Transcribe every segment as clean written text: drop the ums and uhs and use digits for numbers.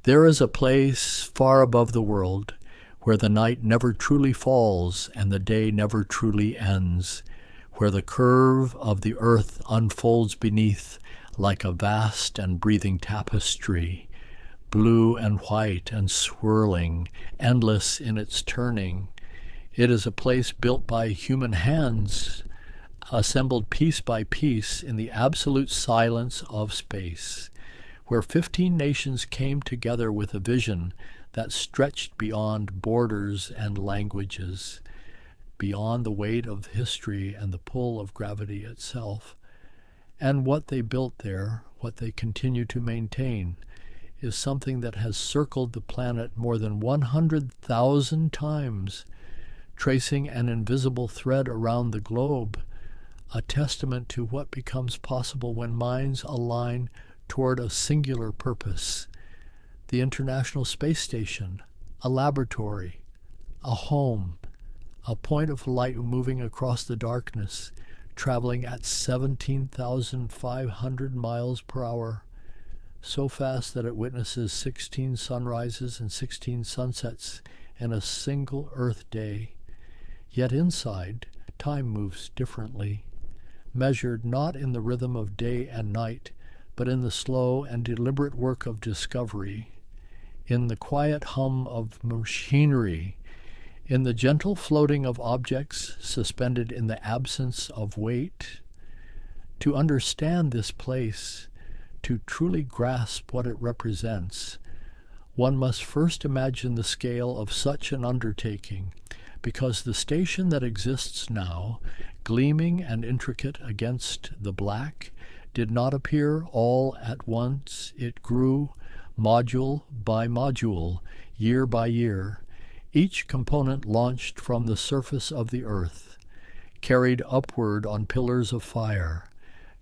There is a place far above the world where the night never truly falls and the day never truly ends, where the curve of the earth unfolds beneath like a vast and breathing tapestry, blue and white and swirling, endless in its turning. It is a place built by human hands, assembled piece by piece in the absolute silence of space, where 15 nations came together with a vision that stretched beyond borders and languages, beyond the weight of history and the pull of gravity itself. And what they built there, what they continue to maintain, is something that has circled the planet more than 100,000 times, tracing an invisible thread around the globe, a testament to what becomes possible when minds align toward a singular purpose. The International Space Station, a laboratory, a home, a point of light moving across the darkness, traveling at 17,500 miles per hour, so fast that it witnesses 16 sunrises and 16 sunsets in a single Earth day. Yet inside, time moves differently, measured not in the rhythm of day and night, but in the slow and deliberate work of discovery, in the quiet hum of machinery, in the gentle floating of objects suspended in the absence of weight. To understand this place, to truly grasp what it represents, one must first imagine the scale of such an undertaking, because the station that exists now, gleaming and intricate against the black, did not appear all at once. It grew, module by module, year by year, each component launched from the surface of the earth, carried upward on pillars of fire,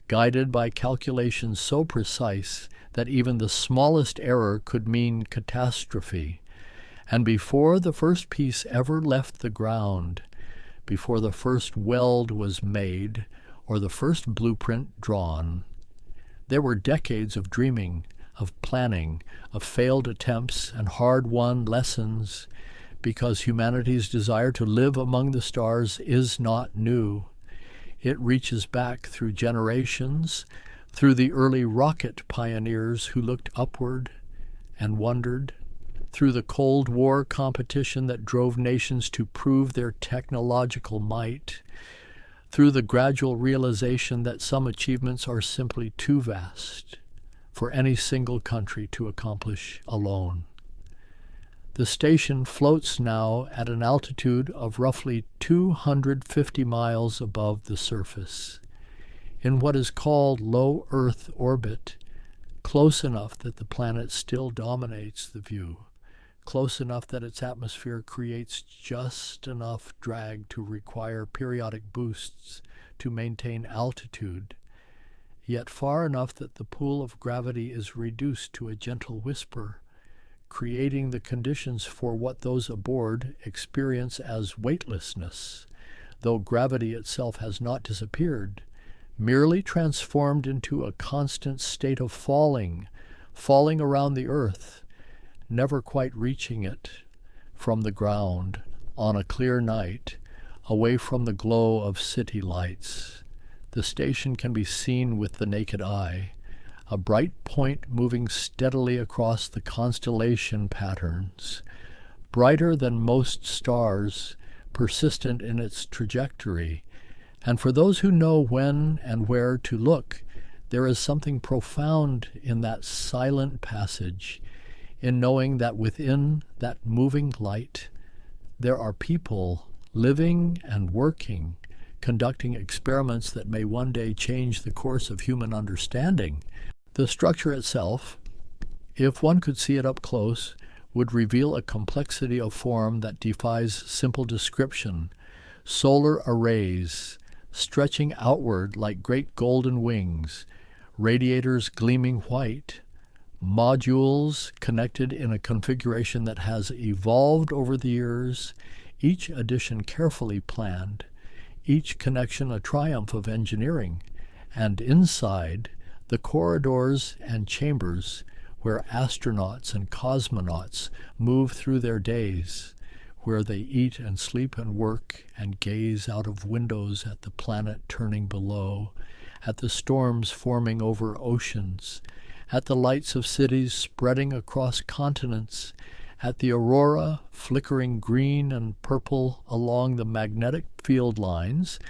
guided by calculations so precise that even the smallest error could mean catastrophe. And before the first piece ever left the ground, before the first weld was made or the first blueprint drawn, there were decades of dreaming, of planning, of failed attempts and hard-won lessons, because humanity's desire to live among the stars is not new. It reaches back through generations, through the early rocket pioneers who looked upward and wondered, through the Cold War competition that drove nations to prove their technological might, through the gradual realization that some achievements are simply too vast for any single country to accomplish alone. The station floats now at an altitude of roughly 250 miles above the surface, in what is called low Earth orbit, close enough that the planet still dominates the view, close enough that its atmosphere creates just enough drag to require periodic boosts to maintain altitude, yet far enough that the pull of gravity is reduced to a gentle whisper, creating the conditions for what those aboard experience as weightlessness, though gravity itself has not disappeared, merely transformed into a constant state of falling around the earth, never quite reaching it from the ground on a clear night, away from the glow of city lights. The station can be seen with the naked eye, a bright point moving steadily across the constellation patterns, brighter than most stars, persistent in its trajectory. And for those who know when and where to look, there is something profound in that silent passage, in knowing that within that moving light, there are people living and working, conducting experiments that may one day change the course of human understanding. The structure itself, if one could see it up close, would reveal a complexity of form that defies simple description. Solar arrays, stretching outward like great golden wings, radiators gleaming white, modules connected in a configuration that has evolved over the years, each addition carefully planned, each connection a triumph of engineering, and inside, the corridors and chambers where astronauts and cosmonauts move through their days, where they eat and sleep and work and gaze out of windows at the planet turning below, at the storms forming over oceans, at the lights of cities spreading across continents, at the aurora flickering green and purple along the magnetic field lines.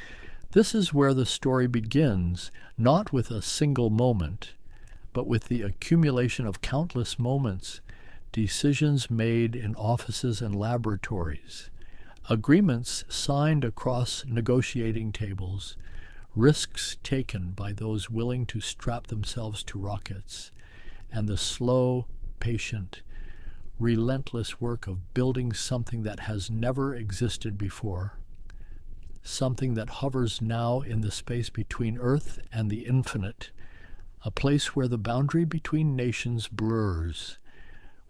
This is where the story begins, not with a single moment, but with the accumulation of countless moments, decisions made in offices and laboratories, agreements signed across negotiating tables, risks taken by those willing to strap themselves to rockets, and the slow, patient, relentless work of building something that has never existed before, something that hovers now in the space between Earth and the infinite, a place where the boundary between nations blurs,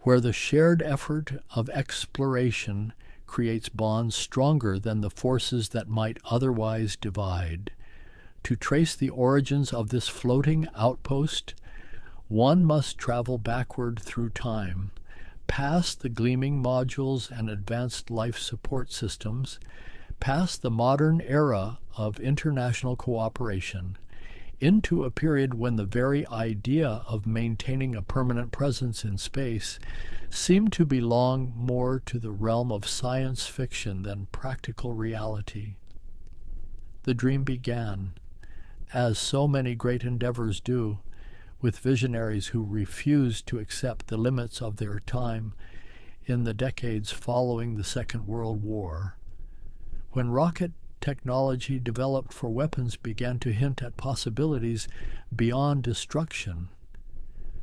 where the shared effort of exploration creates bonds stronger than the forces that might otherwise divide. To trace the origins of this floating outpost, one must travel backward through time, past the gleaming modules and advanced life support systems, past the modern era of international cooperation, into a period when the very idea of maintaining a permanent presence in space seemed to belong more to the realm of science fiction than practical reality. The dream began, as so many great endeavors do, with visionaries who refused to accept the limits of their time in the decades following the Second World War. When rocket technology developed for weapons began to hint at possibilities beyond destruction,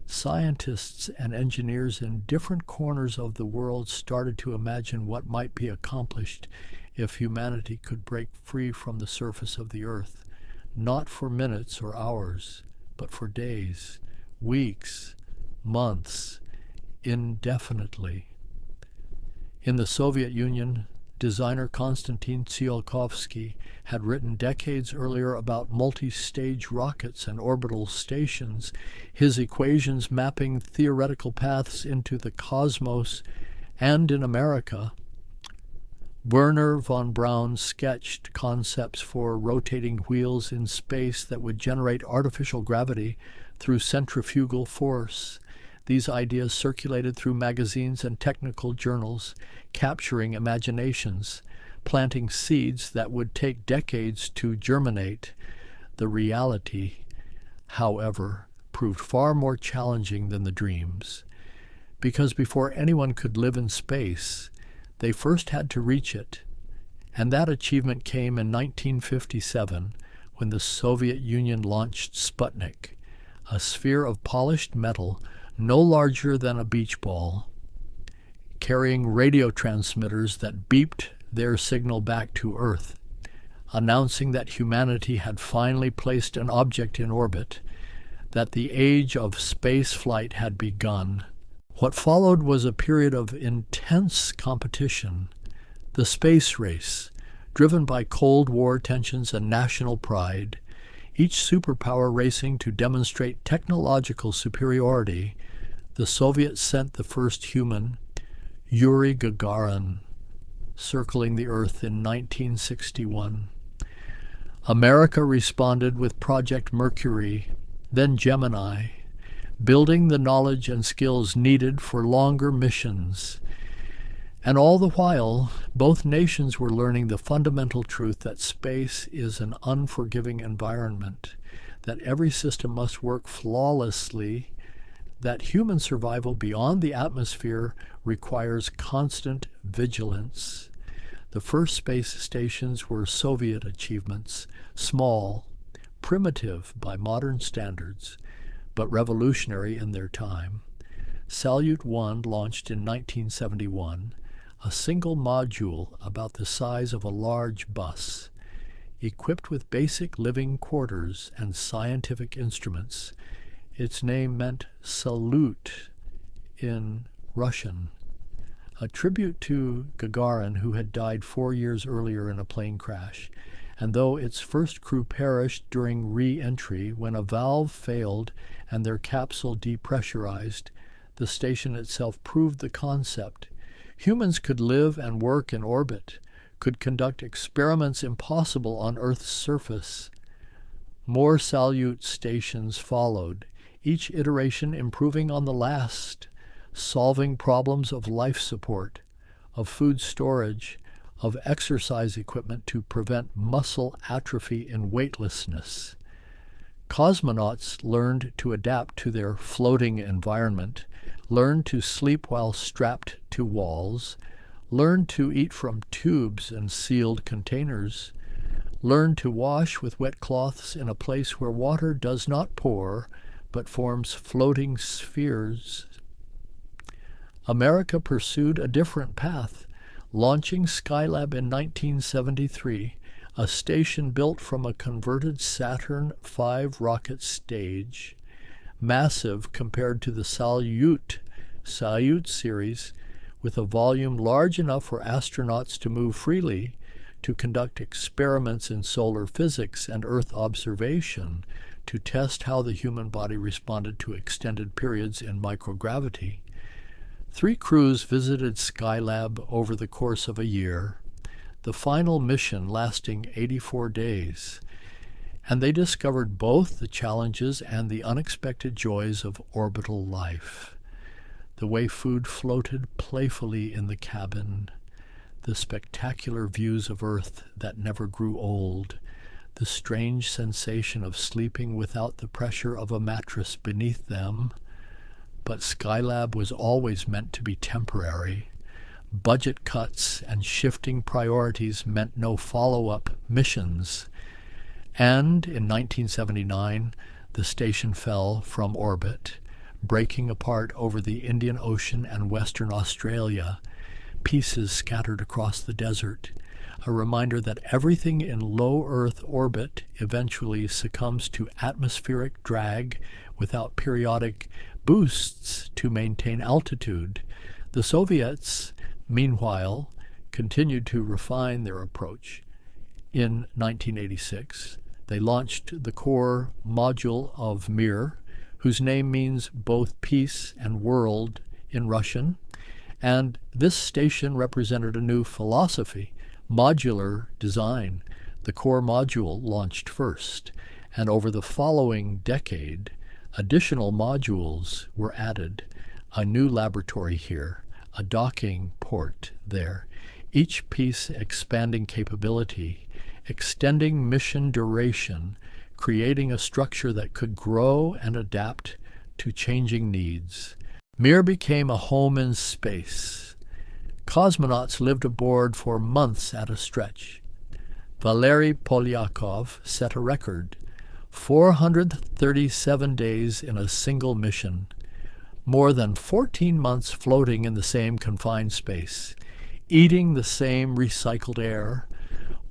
scientists and engineers in different corners of the world started to imagine what might be accomplished if humanity could break free from the surface of the earth, not for minutes or hours, but for days, weeks, months, indefinitely. In the Soviet Union, designer Konstantin Tsiolkovsky had written decades earlier about multi-stage rockets and orbital stations, his equations mapping theoretical paths into the cosmos. And in America, Werner von Braun sketched concepts for rotating wheels in space that would generate artificial gravity through centrifugal force. These ideas circulated through magazines and technical journals, capturing imaginations, planting seeds that would take decades to germinate. The reality, however, proved far more challenging than the dreams, because before anyone could live in space, they first had to reach it, and that achievement came in 1957 when the Soviet Union launched Sputnik, a sphere of polished metal no larger than a beach ball, carrying radio transmitters that beeped their signal back to Earth, announcing that humanity had finally placed an object in orbit, that the age of space flight had begun. What followed was a period of intense competition, the space race, driven by Cold War tensions and national pride, each superpower racing to demonstrate technological superiority. The Soviets sent the first human, Yuri Gagarin, circling the Earth in 1961. America responded with Project Mercury, then Gemini, building the knowledge and skills needed for longer missions. And all the while, both nations were learning the fundamental truth that space is an unforgiving environment, that every system must work flawlessly, that human survival beyond the atmosphere requires constant vigilance. The first space stations were Soviet achievements, small, primitive by modern standards, but revolutionary in their time. Salyut 1 launched in 1971, a single module about the size of a large bus, equipped with basic living quarters and scientific instruments. Its name meant salute in Russian, a tribute to Gagarin, who had died 4 years earlier in a plane crash. And though its first crew perished during re-entry when a valve failed and their capsule depressurized, The station itself proved the concept. Humans could live and work in orbit, could conduct experiments impossible on Earth's surface. More Salyut stations followed, each iteration improving on the last, solving problems of life support, of food storage, of exercise equipment to prevent muscle atrophy in weightlessness. Cosmonauts learned to adapt to their floating environment, learned to sleep while strapped to walls, learned to eat from tubes and sealed containers, learned to wash with wet cloths in a place where water does not pour but forms floating spheres. America pursued a different path, launching Skylab in 1973, a station built from a converted Saturn V rocket stage, massive compared to the Salyut series, with a volume large enough for astronauts to move freely, to conduct experiments in solar physics and Earth observation, to test how the human body responded to extended periods in microgravity. 3 crews visited Skylab over the course of a year, the final mission lasting 84 days, and they discovered both the challenges and the unexpected joys of orbital life. The way food floated playfully in the cabin, the spectacular views of Earth that never grew old, the strange sensation of sleeping without the pressure of a mattress beneath them. But Skylab was always meant to be temporary. Budget cuts and shifting priorities meant no follow-up missions. And in 1979, the station fell from orbit, breaking apart over the Indian Ocean and Western Australia, pieces scattered across the desert, a reminder that everything in low Earth orbit eventually succumbs to atmospheric drag without periodic boosts to maintain altitude. The Soviets, meanwhile, continued to refine their approach. In 1986, they launched the core module of Mir, whose name means both peace and world in Russian, and this station represented a new philosophy, modular design. The core module launched first, and over the following decade, additional modules were added, a new laboratory here, a docking port there, each piece expanding capability, extending mission duration, creating a structure that could grow and adapt to changing needs. Mir became a home in space. Cosmonauts lived aboard for months at a stretch. Valery Polyakov set a record, 437 days in a single mission, more than 14 months floating in the same confined space, eating the same recycled air,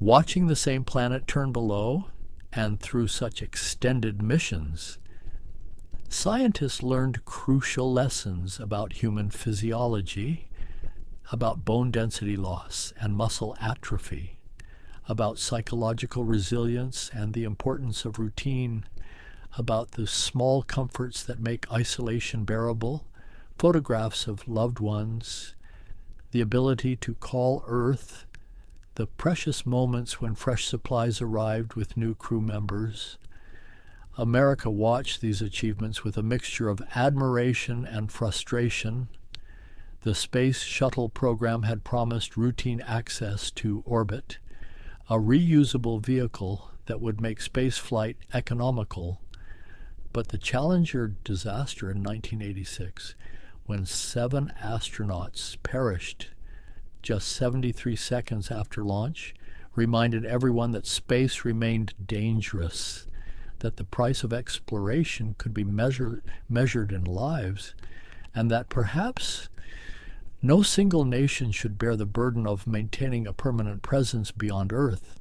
watching the same planet turn below, and through such extended missions. Scientists learned crucial lessons about human physiology, about bone density loss and muscle atrophy, about psychological resilience and the importance of routine, about the small comforts that make isolation bearable, photographs of loved ones, the ability to call Earth, the precious moments when fresh supplies arrived with new crew members. America watched these achievements with a mixture of admiration and frustration. The Space Shuttle program had promised routine access to orbit, a reusable vehicle that would make spaceflight economical. But the Challenger disaster in 1986, when 7 astronauts perished just 73 seconds after launch, reminded everyone that space remained dangerous, that the price of exploration could be measured in lives, and that perhaps no single nation should bear the burden of maintaining a permanent presence beyond Earth.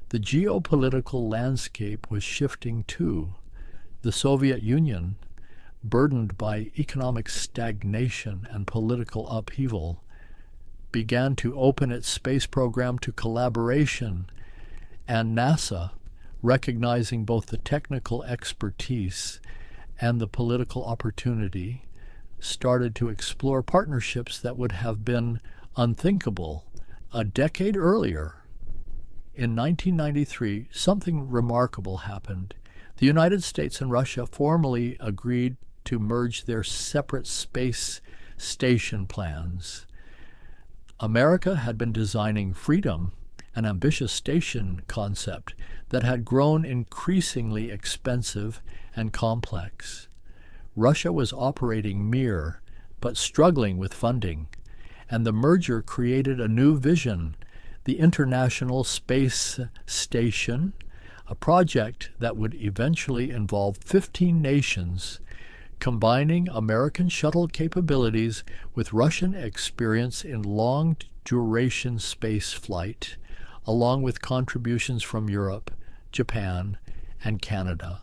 The geopolitical landscape was shifting too. The Soviet Union, burdened by economic stagnation and political upheaval, began to open its space program to collaboration, and NASA, recognizing both the technical expertise and the political opportunity, started to explore partnerships that would have been unthinkable a decade earlier. In 1993, something remarkable happened. The United States and Russia formally agreed to merge their separate space station plans. America had been designing Freedom, an ambitious station concept that had grown increasingly expensive and complex. Russia was operating Mir, but struggling with funding, and the merger created a new vision, the International Space Station, a project that would eventually involve 15 nations, combining American shuttle capabilities with Russian experience in long-duration space flight, along with contributions from Europe, Japan, and Canada.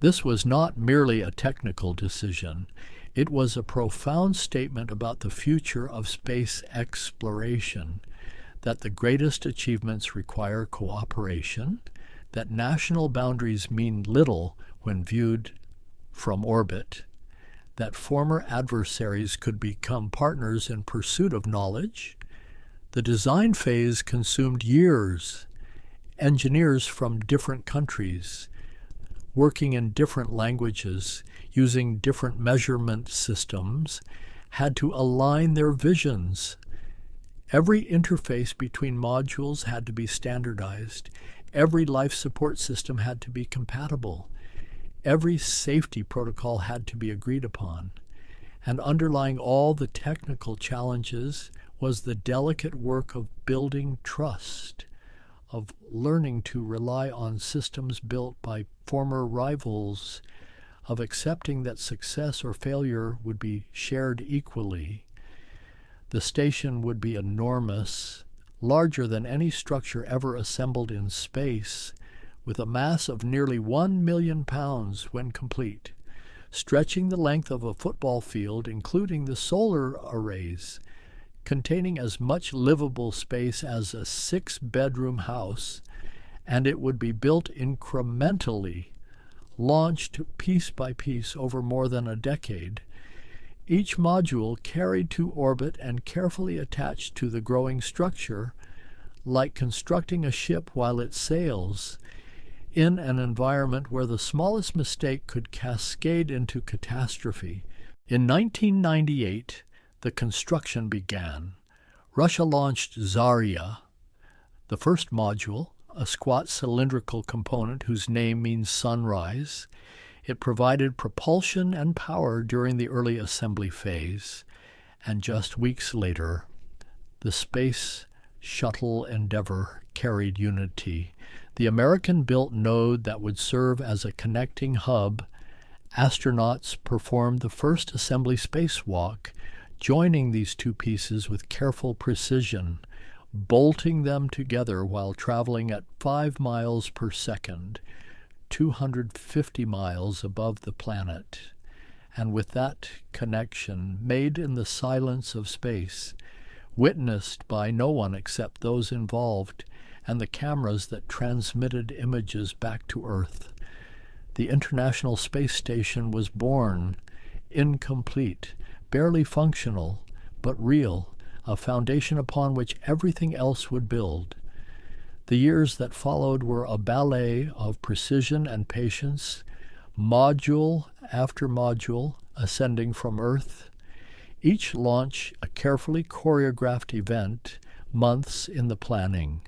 This was not merely a technical decision. It was a profound statement about the future of space exploration, that the greatest achievements require cooperation, that national boundaries mean little when viewed from orbit, that former adversaries could become partners in pursuit of knowledge. The design phase consumed years. Engineers from different countries, working in different languages, using different measurement systems, had to align their visions. Every interface between modules had to be standardized. Every life support system had to be compatible. Every safety protocol had to be agreed upon. And underlying all the technical challenges was the delicate work of building trust, of learning to rely on systems built by former rivals, of accepting that success or failure would be shared equally. The station would be enormous, larger than any structure ever assembled in space, with a mass of nearly 1 million pounds when complete, stretching the length of a football field, including the solar arrays, containing as much livable space as a 6-bedroom house, and it would be built incrementally, launched piece by piece over more than a decade, each module carried to orbit and carefully attached to the growing structure, like constructing a ship while it sails, in an environment where the smallest mistake could cascade into catastrophe. In 1998, the construction began. Russia launched Zarya, the first module, a squat cylindrical component whose name means sunrise. It provided propulsion and power during the early assembly phase, and just weeks later, the Space Shuttle Endeavour carried Unity, the American-built node that would serve as a connecting hub. Astronauts performed the first assembly spacewalk, joining these two pieces with careful precision, bolting them together while traveling at 5 miles per second, 250 miles above the planet. And with that connection, made in the silence of space, witnessed by no one except those involved and the cameras that transmitted images back to Earth, the International Space Station was born, incomplete, barely functional, but real, a foundation upon which everything else would build. The years that followed were a ballet of precision and patience, module after module ascending from Earth, each launch a carefully choreographed event, months in the planning.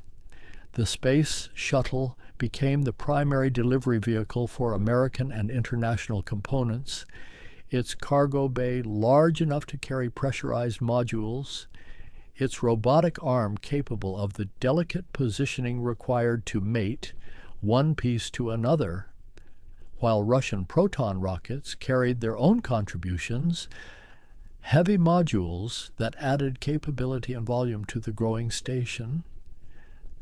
The Space Shuttle became the primary delivery vehicle for American and international components, its cargo bay large enough to carry pressurized modules, its robotic arm capable of the delicate positioning required to mate one piece to another, while Russian Proton rockets carried their own contributions, heavy modules that added capability and volume to the growing station.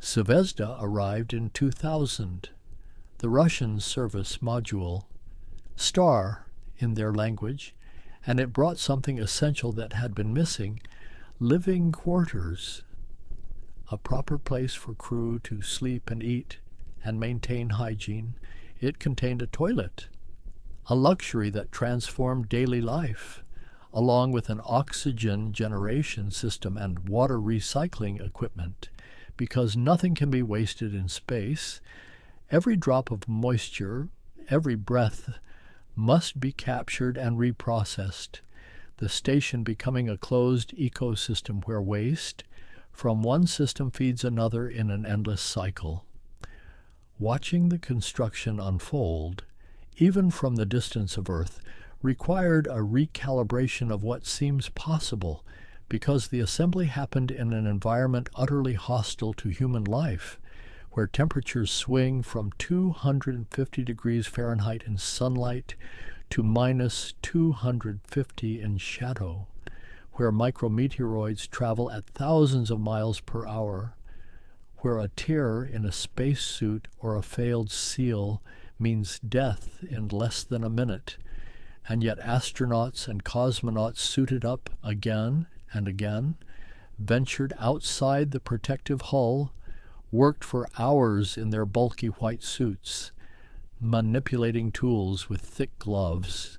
Zvezda arrived in 2000, the Russian service module, Star in their language, and it brought something essential that had been missing: living quarters, a proper place for crew to sleep and eat and maintain hygiene. It contained a toilet, a luxury that transformed daily life, along with an oxygen generation system and water recycling equipment. Because nothing can be wasted in space, every drop of moisture, every breath must be captured and reprocessed, the station becoming a closed ecosystem where waste from one system feeds another in an endless cycle. Watching the construction unfold, even from the distance of Earth, required a recalibration of what seems possible, because the assembly happened in an environment utterly hostile to human life, where temperatures swing from 250 degrees Fahrenheit in sunlight to minus 250 in shadow, where micrometeoroids travel at thousands of miles per hour, where a tear in a spacesuit or a failed seal means death in less than a minute, and yet astronauts and cosmonauts suited up again and again, ventured outside the protective hull, worked for hours in their bulky white suits, manipulating tools with thick gloves,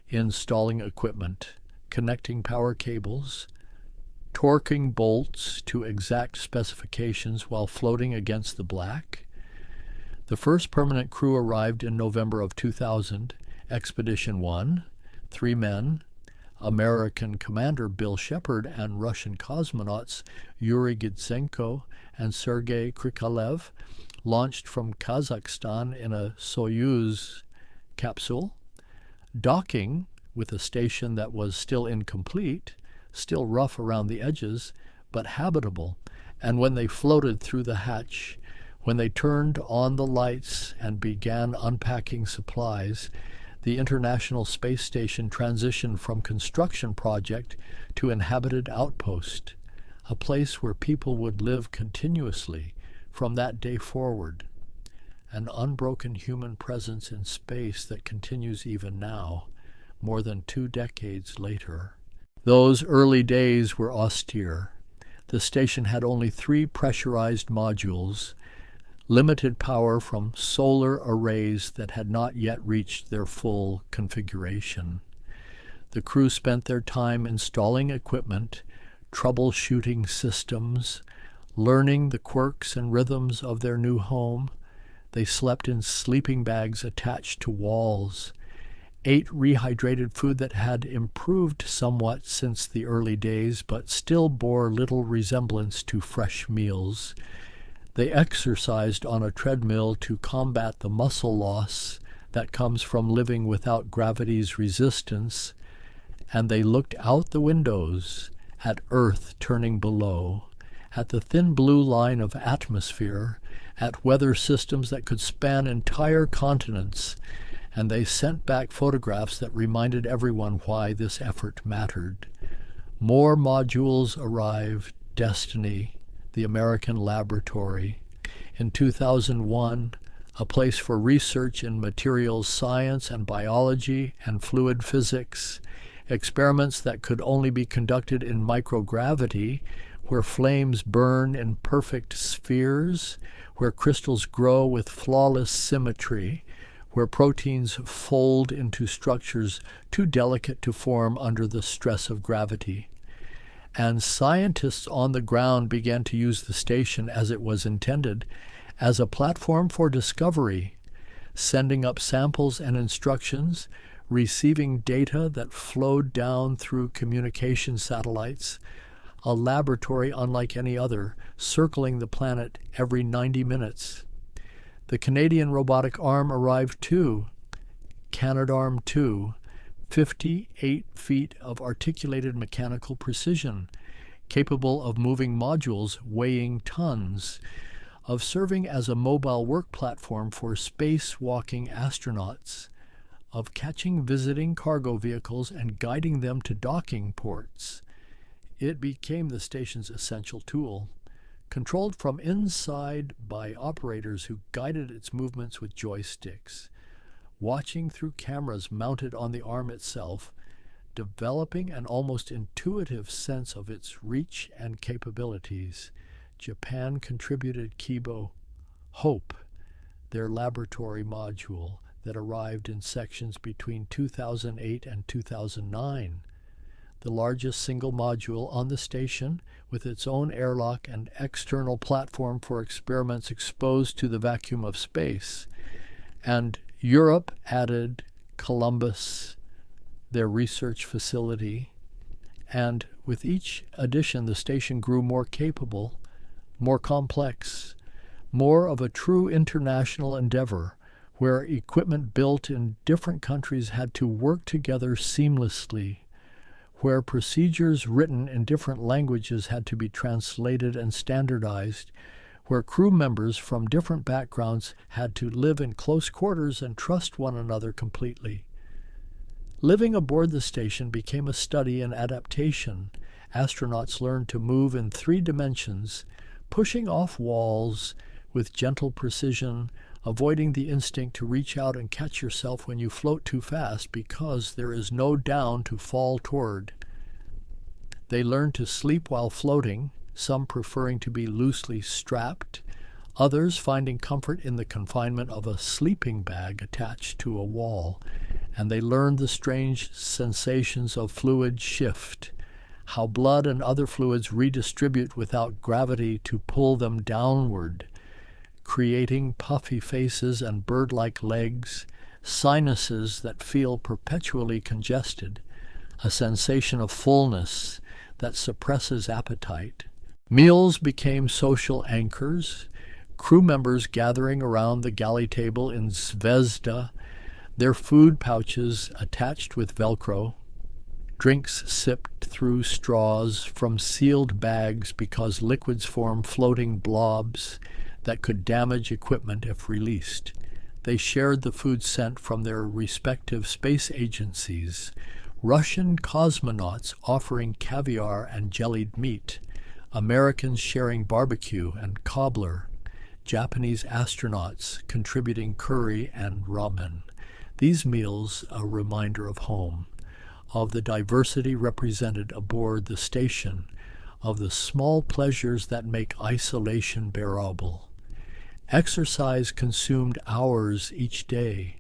installing equipment, connecting power cables, torquing bolts to exact specifications while floating against the black. The first permanent crew arrived in November of 2000, Expedition 1, 3 men, American commander Bill Shepard and Russian cosmonauts Yuri Gitsenko and Sergei Krikalev, launched from Kazakhstan in a Soyuz capsule, docking with a station that was still incomplete, still rough around the edges, but habitable. And when they floated through the hatch, when they turned on the lights and began unpacking supplies, the International Space Station transitioned from construction project to inhabited outpost, a place where people would live continuously from that day forward, an unbroken human presence in space that continues even now, more than 2 decades later. Those early days were austere. The station had only 3 pressurized modules, limited power from solar arrays that had not yet reached their full configuration. The crew spent their time installing equipment, troubleshooting systems, learning the quirks and rhythms of their new home. They slept in sleeping bags attached to walls, ate rehydrated food that had improved somewhat since the early days, but still bore little resemblance to fresh meals. They exercised on a treadmill to combat the muscle loss that comes from living without gravity's resistance, and they looked out the windows at Earth turning below, at the thin blue line of atmosphere, at weather systems that could span entire continents, and they sent back photographs that reminded everyone why this effort mattered. More modules arrived, Destiny, the American laboratory. In 2001, a place for research in materials science and biology and fluid physics, experiments that could only be conducted in microgravity, where flames burn in perfect spheres, where crystals grow with flawless symmetry, where proteins fold into structures too delicate to form under the stress of gravity. And scientists on the ground began to use the station as it was intended, as a platform for discovery, sending up samples and instructions, receiving data that flowed down through communication satellites, a laboratory unlike any other, circling the planet every 90 minutes. The Canadian robotic arm arrived too, Canadarm2, 58 feet of articulated mechanical precision, capable of moving modules weighing tons, of serving as a mobile work platform for spacewalking astronauts, of catching visiting cargo vehicles and guiding them to docking ports. It became the station's essential tool, controlled from inside by operators who guided its movements with joysticks, watching through cameras mounted on the arm itself, developing an almost intuitive sense of its reach and capabilities. Japan contributed Kibo Hope, their laboratory module, that arrived in sections between 2008 and 2009. The largest single module on the station, with its own airlock and external platform for experiments exposed to the vacuum of space. And Europe added Columbus, their research facility, and with each addition the station grew more capable, more complex, more of a true international endeavor, where equipment built in different countries had to work together seamlessly, where procedures written in different languages had to be translated and standardized, where crew members from different backgrounds had to live in close quarters and trust one another completely. Living aboard the station became a study in adaptation. Astronauts learned to move in 3 dimensions, pushing off walls with gentle precision, avoiding the instinct to reach out and catch yourself when you float too fast because there is no down to fall toward. They learned to sleep while floating, some preferring to be loosely strapped, others finding comfort in the confinement of a sleeping bag attached to a wall, and they learned the strange sensations of fluid shift, how blood and other fluids redistribute without gravity to pull them downward, creating puffy faces and bird-like legs, sinuses that feel perpetually congested, a sensation of fullness that suppresses appetite. Meals became social anchors, crew members gathering around the galley table in Zvezda, their food pouches attached with Velcro, drinks sipped through straws from sealed bags because liquids form floating blobs that could damage equipment if released. They shared the food sent from their respective space agencies, Russian cosmonauts offering caviar and jellied meat, Americans sharing barbecue and cobbler, Japanese astronauts contributing curry and ramen. These meals a reminder of home, of the diversity represented aboard the station, of the small pleasures that make isolation bearable. Exercise consumed hours each day,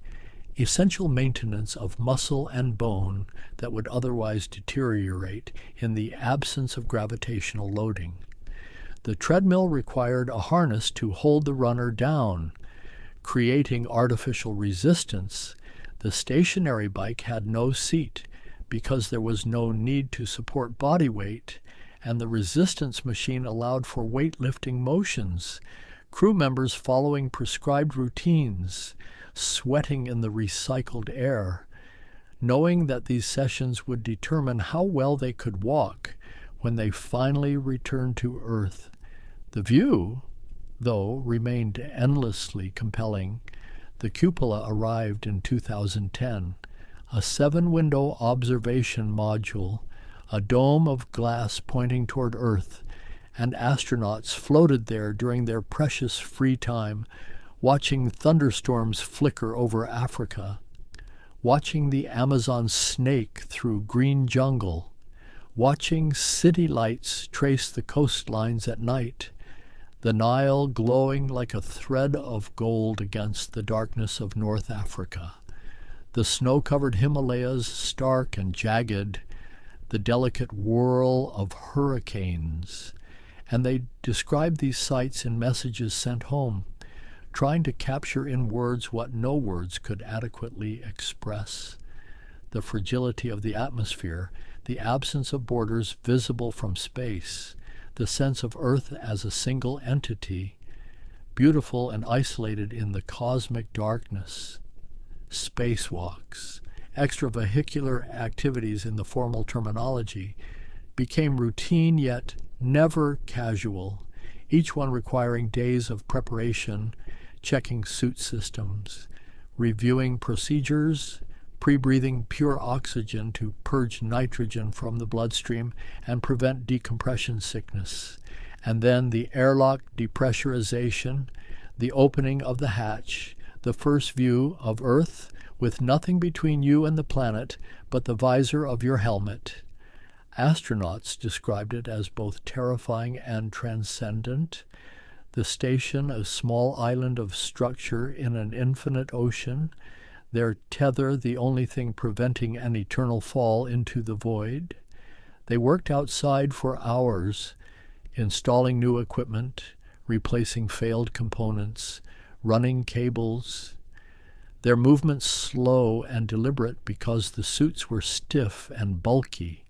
essential maintenance of muscle and bone that would otherwise deteriorate in the absence of gravitational loading. The treadmill required a harness to hold the runner down, creating artificial resistance. The stationary bike had no seat because there was no need to support body weight, and the resistance machine allowed for weightlifting motions, crew members following prescribed routines, sweating in the recycled air, knowing that these sessions would determine how well they could walk when they finally returned to Earth. The view, though, remained endlessly compelling. The cupola arrived in 2010, a 7-window observation module, a dome of glass pointing toward Earth, and astronauts floated there during their precious free time, watching thunderstorms flicker over Africa, watching the Amazon snake through green jungle, watching city lights trace the coastlines at night, the Nile glowing like a thread of gold against the darkness of North Africa, the snow-covered Himalayas stark and jagged, the delicate whirl of hurricanes. And they described these sights in messages sent home, trying to capture in words what no words could adequately express. The fragility of the atmosphere, the absence of borders visible from space, the sense of Earth as a single entity, beautiful and isolated in the cosmic darkness. Spacewalks, extravehicular activities in the formal terminology, became routine yet never casual, each one requiring days of preparation, checking suit systems, reviewing procedures, pre-breathing pure oxygen to purge nitrogen from the bloodstream and prevent decompression sickness, and then the airlock depressurization, the opening of the hatch, the first view of Earth with nothing between you and the planet but the visor of your helmet. Astronauts described it as both terrifying and transcendent. The station, a small island of structure in an infinite ocean, their tether the only thing preventing an eternal fall into the void. They worked outside for hours, installing new equipment, replacing failed components, running cables. Their movements slow and deliberate because the suits were stiff and bulky,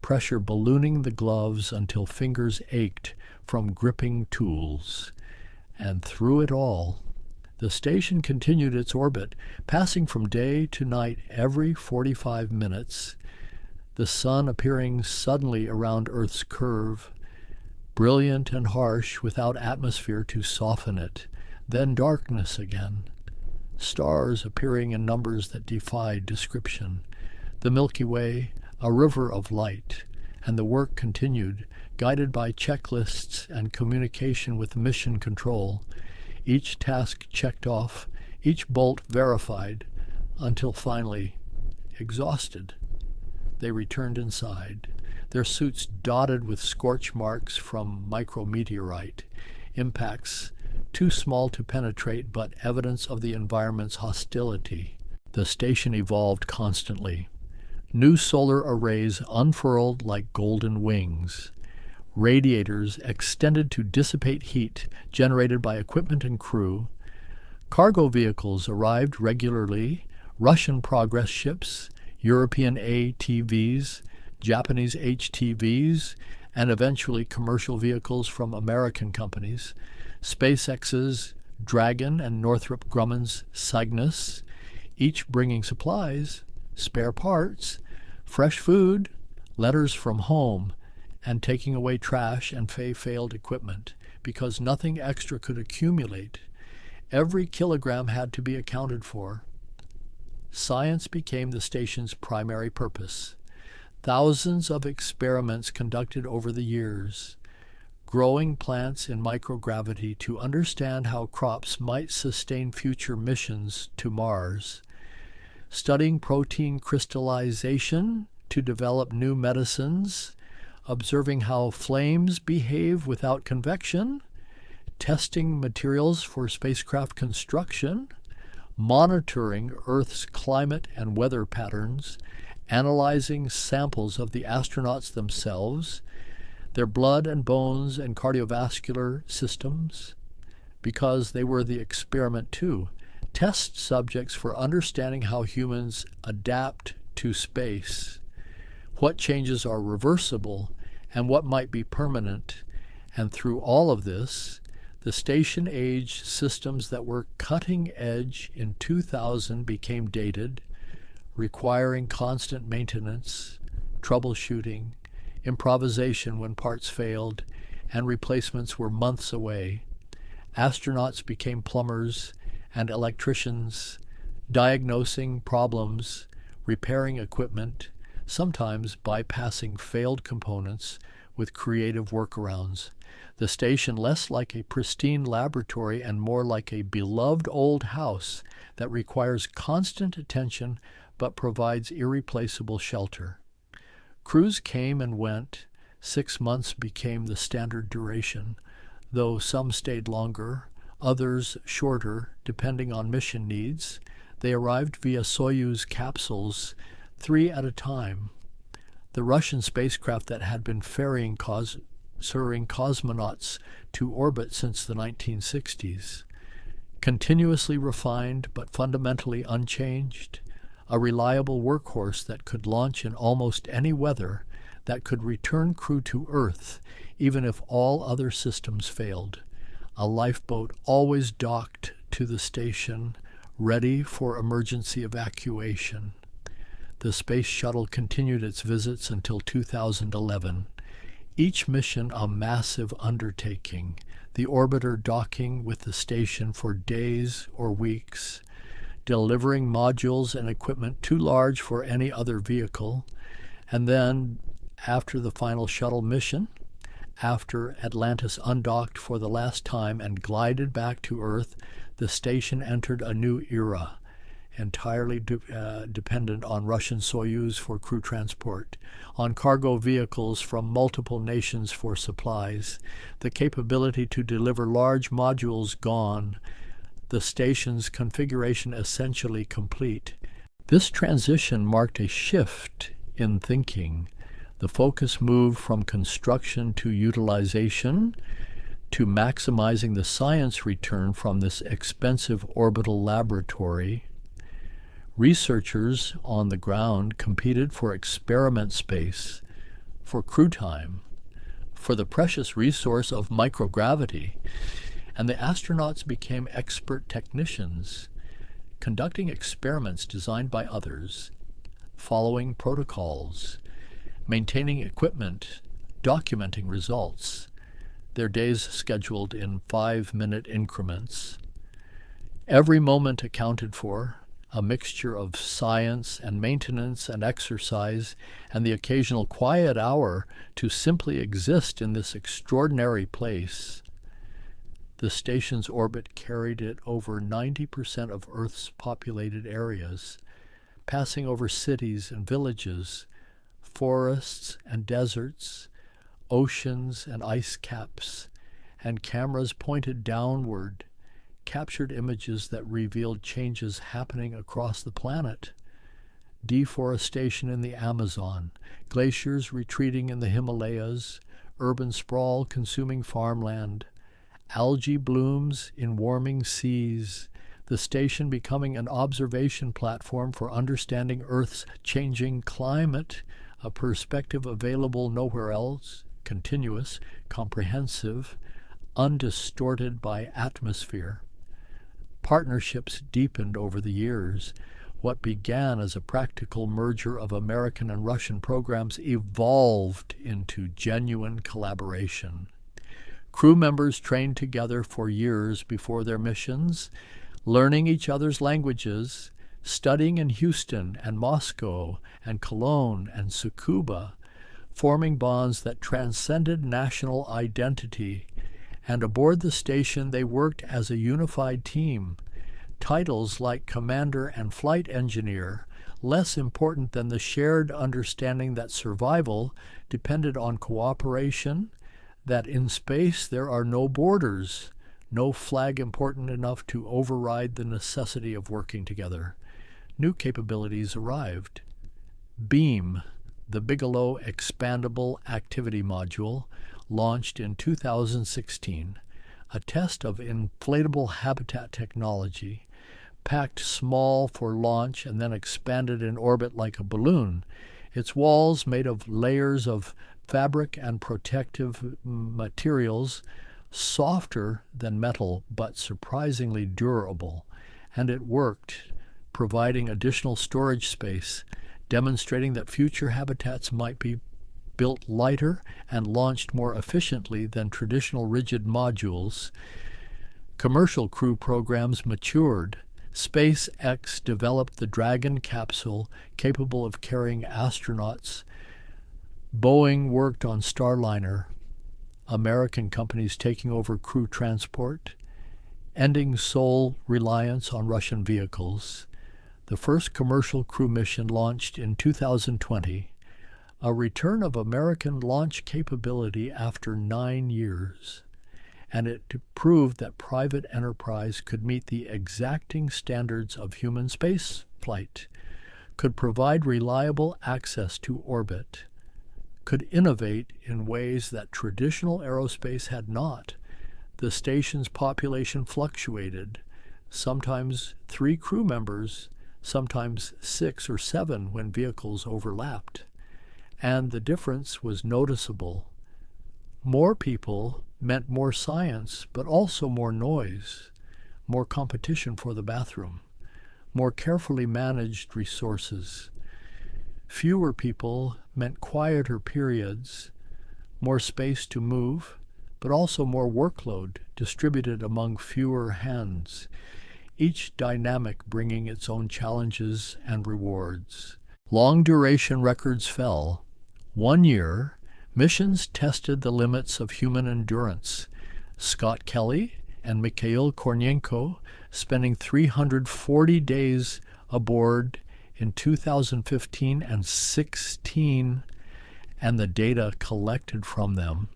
pressure ballooning the gloves until fingers ached from gripping tools. And through it all, the station continued its orbit, passing from day to night every 45 minutes, the sun appearing suddenly around Earth's curve, brilliant and harsh without atmosphere to soften it, then darkness again, stars appearing in numbers that defied description, the Milky Way a river of light, and the work continued, guided by checklists and communication with mission control, each task checked off, each bolt verified, until finally, exhausted, they returned inside, their suits dotted with scorch marks from micrometeorite, impacts too small to penetrate but evidence of the environment's hostility. The station evolved constantly. New solar arrays unfurled like golden wings. Radiators extended to dissipate heat generated by equipment and crew. Cargo vehicles arrived regularly, Russian progress ships, European ATVs, Japanese HTVs, and eventually commercial vehicles from American companies, SpaceX's Dragon and Northrop Grumman's Cygnus, each bringing supplies, spare parts, fresh food, letters from home, and taking away trash and failed equipment, because nothing extra could accumulate. Every kilogram had to be accounted for. Science became the station's primary purpose. Thousands of experiments conducted over the years, growing plants in microgravity to understand how crops might sustain future missions to Mars, studying protein crystallization to develop new medicines, observing how flames behave without convection, testing materials for spacecraft construction, monitoring Earth's climate and weather patterns, analyzing samples of the astronauts themselves, their blood and bones and cardiovascular systems, because they were the experiment too, test subjects for understanding how humans adapt to space, what changes are reversible, and what might be permanent. And through all of this, the station-age systems that were cutting edge in 2000 became dated, requiring constant maintenance, troubleshooting, improvisation when parts failed, and replacements were months away. Astronauts became plumbers and electricians, diagnosing problems, repairing equipment, sometimes bypassing failed components with creative workarounds. The station less like a pristine laboratory and more like a beloved old house that requires constant attention but provides irreplaceable shelter. Crews came and went. 6 months became the standard duration, though some stayed longer, others shorter, depending on mission needs. They arrived via Soyuz capsules, 3 at a time. The Russian spacecraft that had been ferrying cosmonauts to orbit since the 1960s. Continuously refined but fundamentally unchanged, a reliable workhorse that could launch in almost any weather, that could return crew to Earth even if all other systems failed. A lifeboat always docked to the station, ready for emergency evacuation. The space shuttle continued its visits until 2011. Each mission a massive undertaking, the orbiter docking with the station for days or weeks, delivering modules and equipment too large for any other vehicle, and then, after the final shuttle mission, after Atlantis undocked for the last time and glided back to Earth, the station entered a new era, entirely dependent on Russian Soyuz for crew transport, on cargo vehicles from multiple nations for supplies, the capability to deliver large modules gone, the station's configuration essentially complete. This transition marked a shift in thinking. The focus moved from construction to utilization to maximizing the science return from this expensive orbital laboratory. Researchers on the ground competed for experiment space, for crew time, for the precious resource of microgravity, and the astronauts became expert technicians, conducting experiments designed by others, following protocols, maintaining equipment, documenting results, their days scheduled in 5-minute increments. Every moment accounted for, a mixture of science and maintenance and exercise, and the occasional quiet hour to simply exist in this extraordinary place. The station's orbit carried it over 90% of Earth's populated areas, passing over cities and villages, forests and deserts, oceans and ice caps, and cameras pointed downward captured images that revealed changes happening across the planet. Deforestation in the Amazon, glaciers retreating in the Himalayas, urban sprawl consuming farmland, algae blooms in warming seas, the station becoming an observation platform for understanding Earth's changing climate, a perspective available nowhere else, continuous, comprehensive, undistorted by atmosphere. Partnerships deepened over the years. What began as a practical merger of American and Russian programs evolved into genuine collaboration. Crew members trained together for years before their missions, learning each other's languages, studying in Houston and Moscow and Cologne and Tsukuba, forming bonds that transcended national identity. And aboard the station they worked as a unified team. Titles like commander and flight engineer, less important than the shared understanding that survival depended on cooperation, that in space there are no borders, no flag important enough to override the necessity of working together. New capabilities arrived. BEAM, the Bigelow Expandable Activity Module, launched in 2016, a test of inflatable habitat technology, packed small for launch and then expanded in orbit like a balloon, its walls made of layers of fabric and protective materials, softer than metal but surprisingly durable, and it worked, providing additional storage space, demonstrating that future habitats might be built lighter and launched more efficiently than traditional rigid modules. Commercial crew programs matured. SpaceX developed the Dragon capsule capable of carrying astronauts. Boeing worked on Starliner, American companies taking over crew transport, ending sole reliance on Russian vehicles. The first commercial crew mission launched in 2020, a return of American launch capability after 9 years, and it proved that private enterprise could meet the exacting standards of human space flight, could provide reliable access to orbit, could innovate in ways that traditional aerospace had not. The station's population fluctuated, sometimes 3 crew members, sometimes 6 or 7 when vehicles overlapped. And the difference was noticeable. More people meant more science, but also more noise, more competition for the bathroom, more carefully managed resources. Fewer people meant quieter periods, more space to move, but also more workload distributed among fewer hands, each dynamic bringing its own challenges and rewards. Long-duration records fell. 1 year, missions tested the limits of human endurance. Scott Kelly and Mikhail Kornienko spending 340 days aboard in 2015 and 16, and the data collected from them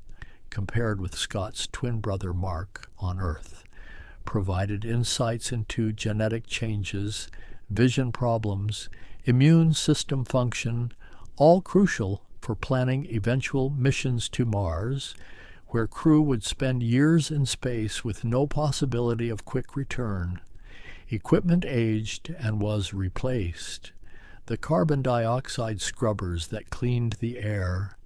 compared with Scott's twin brother Mark on Earth provided insights into genetic changes, vision problems, immune system function, all crucial for planning eventual missions to Mars, where crew would spend years in space with no possibility of quick return. Equipment aged and was replaced. The carbon dioxide scrubbers that cleaned the air,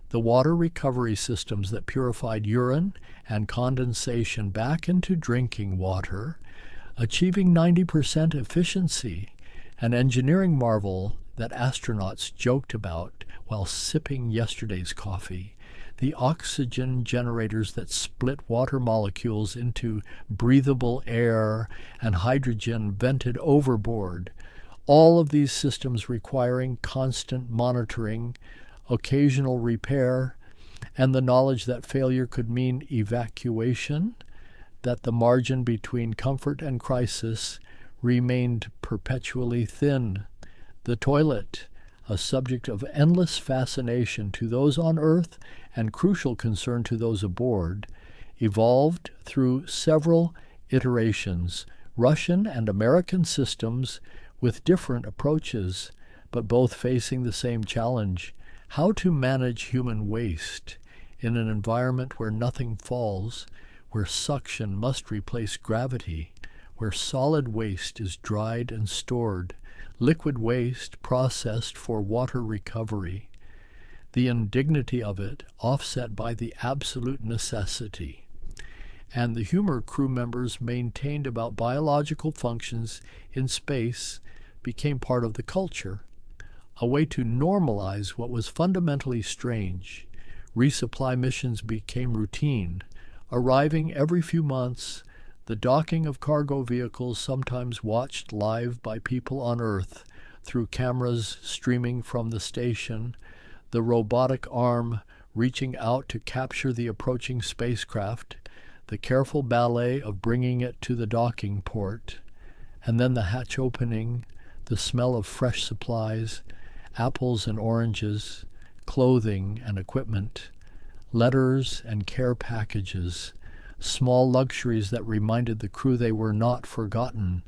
the water recovery systems that purified urine and condensation back into drinking water, achieving 90% efficiency, an engineering marvel that astronauts joked about while sipping yesterday's coffee, the oxygen generators that split water molecules into breathable air and hydrogen vented overboard, all of these systems requiring constant monitoring, occasional repair, and the knowledge that failure could mean evacuation, that the margin between comfort and crisis remained perpetually thin. The toilet, a subject of endless fascination to those on Earth and crucial concern to those aboard, evolved through several iterations, Russian and American systems with different approaches, but both facing the same challenge: how to manage human waste in an environment where nothing falls, where suction must replace gravity, where solid waste is dried and stored, liquid waste processed for water recovery, the indignity of it offset by the absolute necessity. And the humor crew members maintained about biological functions in space became part of the culture, a way to normalize what was fundamentally strange. Resupply missions became routine, arriving every few months, the docking of cargo vehicles sometimes watched live by people on Earth through cameras streaming from the station, the robotic arm reaching out to capture the approaching spacecraft, the careful ballet of bringing it to the docking port, and then the hatch opening, the smell of fresh supplies, apples and oranges, clothing and equipment, letters and care packages, small luxuries that reminded the crew they were not forgotten,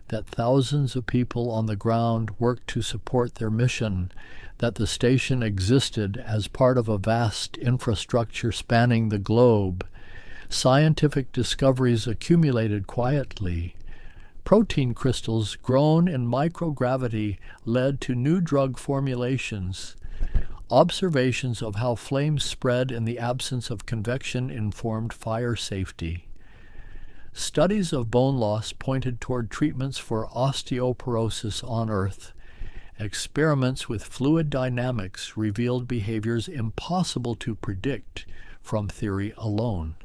that thousands of people on the ground worked to support their mission, that the station existed as part of a vast infrastructure spanning the globe. Scientific discoveries accumulated quietly. Protein crystals grown in microgravity led to new drug formulations. Observations of how flames spread in the absence of convection informed fire safety. Studies of bone loss pointed toward treatments for osteoporosis on Earth. Experiments with fluid dynamics revealed behaviors impossible to predict from theory alone.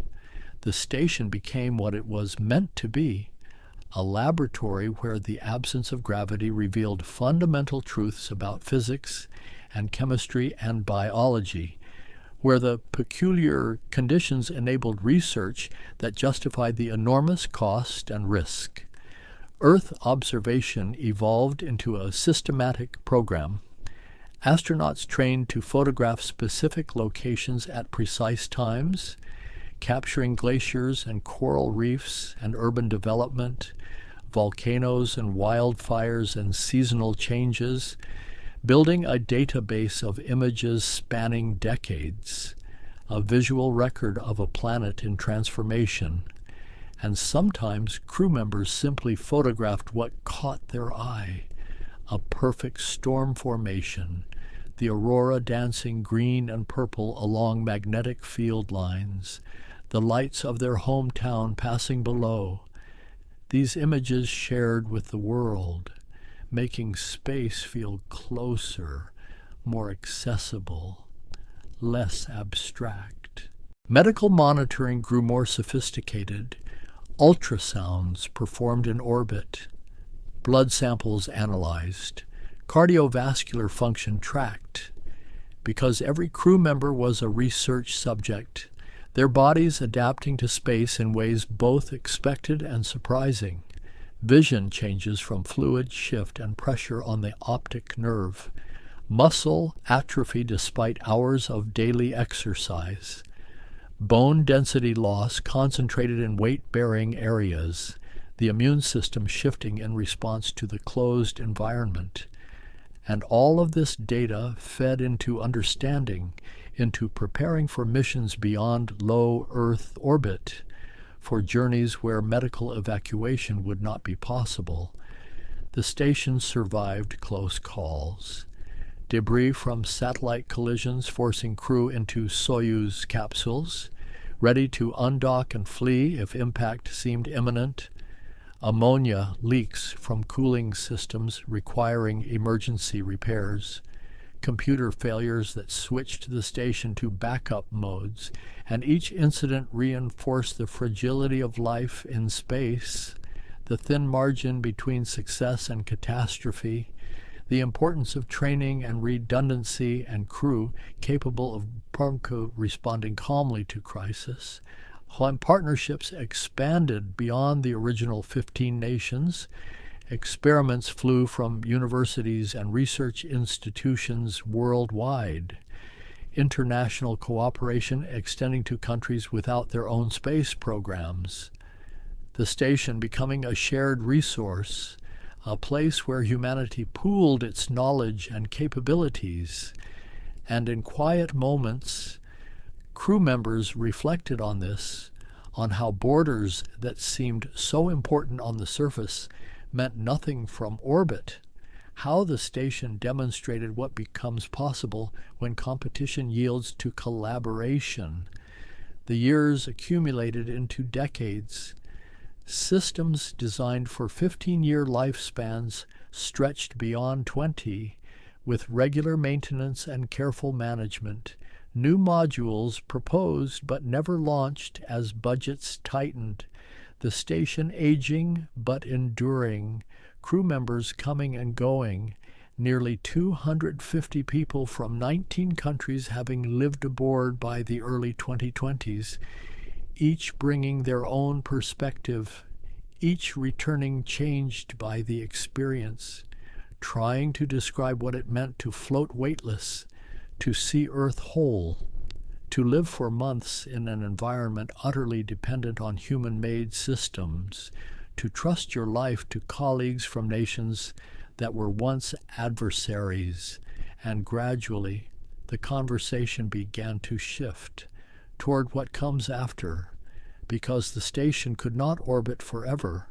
The station became what it was meant to be, a laboratory where the absence of gravity revealed fundamental truths about physics and chemistry and biology, where the peculiar conditions enabled research that justified the enormous cost and risk. Earth observation evolved into a systematic program. Astronauts trained to photograph specific locations at precise times, capturing glaciers and coral reefs and urban development, volcanoes and wildfires and seasonal changes, building a database of images spanning decades, a visual record of a planet in transformation. And sometimes crew members simply photographed what caught their eye: a perfect storm formation, the aurora dancing green and purple along magnetic field lines, the lights of their hometown passing below. These images shared with the world, making space feel closer, more accessible, less abstract. Medical monitoring grew more sophisticated. Ultrasounds performed in orbit, blood samples analyzed, cardiovascular function tracked. Because every crew member was a research subject, their bodies adapting to space in ways both expected and surprising. Vision changes from fluid shift and pressure on the optic nerve. Muscle atrophy despite hours of daily exercise. bone density loss concentrated in weight-bearing areas, the immune system shifting in response to the closed environment. And all of this data fed into understanding, into preparing for missions beyond low Earth orbit, for journeys where medical evacuation would not be possible. The station survived close calls. Debris from satellite collisions forcing crew into Soyuz capsules, ready to undock and flee if impact seemed imminent. Ammonia leaks from cooling systems requiring emergency repairs. Computer failures that switched the station to backup modes, and each incident reinforced the fragility of life in space, the thin margin between success and catastrophe, the importance of training and redundancy and crew capable of responding calmly to crisis. When partnerships expanded beyond the original 15 nations, experiments flew from universities and research institutions worldwide. International cooperation extending to countries without their own space programs. The station becoming a shared resource, a place where humanity pooled its knowledge and capabilities. And in quiet moments, crew members reflected on this, on how borders that seemed so important on the surface meant nothing from orbit, how the station demonstrated what becomes possible when competition yields to collaboration. The years accumulated into decades. Systems designed for 15-year lifespans stretched beyond 20, with regular maintenance and careful management. New modules proposed but never launched as budgets tightened. The station aging but enduring, crew members coming and going, nearly 250 people from 19 countries having lived aboard by the early 2020s, each bringing their own perspective, each returning changed by the experience, trying to describe what it meant to float weightless, to see Earth whole, to live for months in an environment utterly dependent on human-made systems, to trust your life to colleagues from nations that were once adversaries, and gradually the conversation began to shift toward what comes after, because the station could not orbit forever.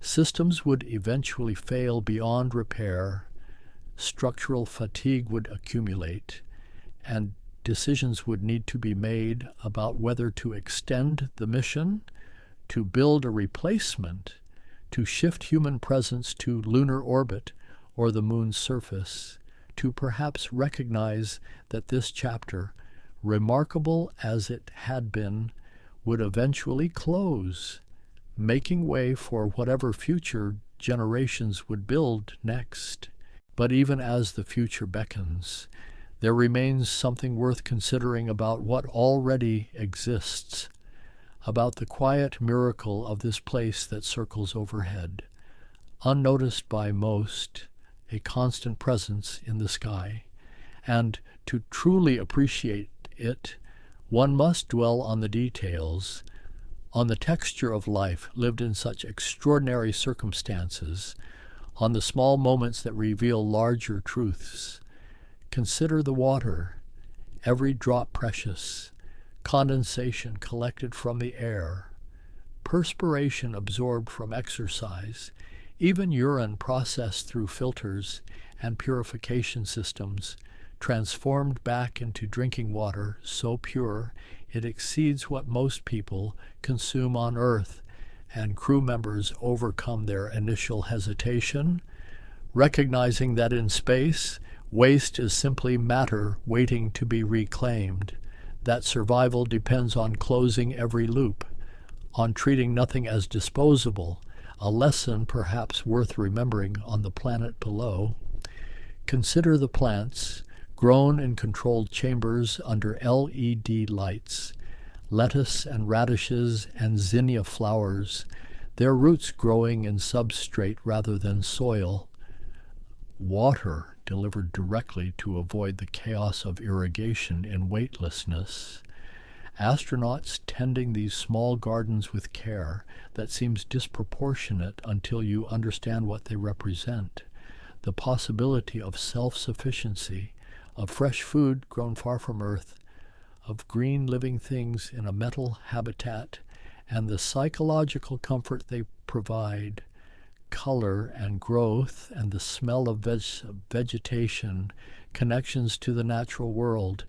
Systems would eventually fail beyond repair, structural fatigue would accumulate, and decisions would need to be made about whether to extend the mission, to build a replacement, to shift human presence to lunar orbit or the moon's surface, to perhaps recognize that this chapter, remarkable as it had been, would eventually close, making way for whatever future generations would build next. But even as the future beckons, there remains something worth considering about what already exists, about the quiet miracle of this place that circles overhead, unnoticed by most, a constant presence in the sky. And to truly appreciate it, one must dwell on the details, on the texture of life lived in such extraordinary circumstances, on the small moments that reveal larger truths. Consider the water, every drop precious, condensation collected from the air, perspiration absorbed from exercise, even urine processed through filters and purification systems, transformed back into drinking water so pure it exceeds what most people consume on Earth, and crew members overcome their initial hesitation, recognizing that in space, waste is simply matter waiting to be reclaimed, that survival depends on closing every loop, on treating nothing as disposable, a lesson perhaps worth remembering on the planet below. Consider the plants, grown in controlled chambers under LED lights, lettuce and radishes and zinnia flowers, their roots growing in substrate rather than soil. Water delivered directly to avoid the chaos of irrigation in weightlessness. Astronauts tending these small gardens with care that seems disproportionate until you understand what they represent. The possibility of self-sufficiency, of fresh food grown far from Earth, of green living things in a metal habitat, and the psychological comfort they provide, color and growth and the smell of vegetation, connections to the natural world.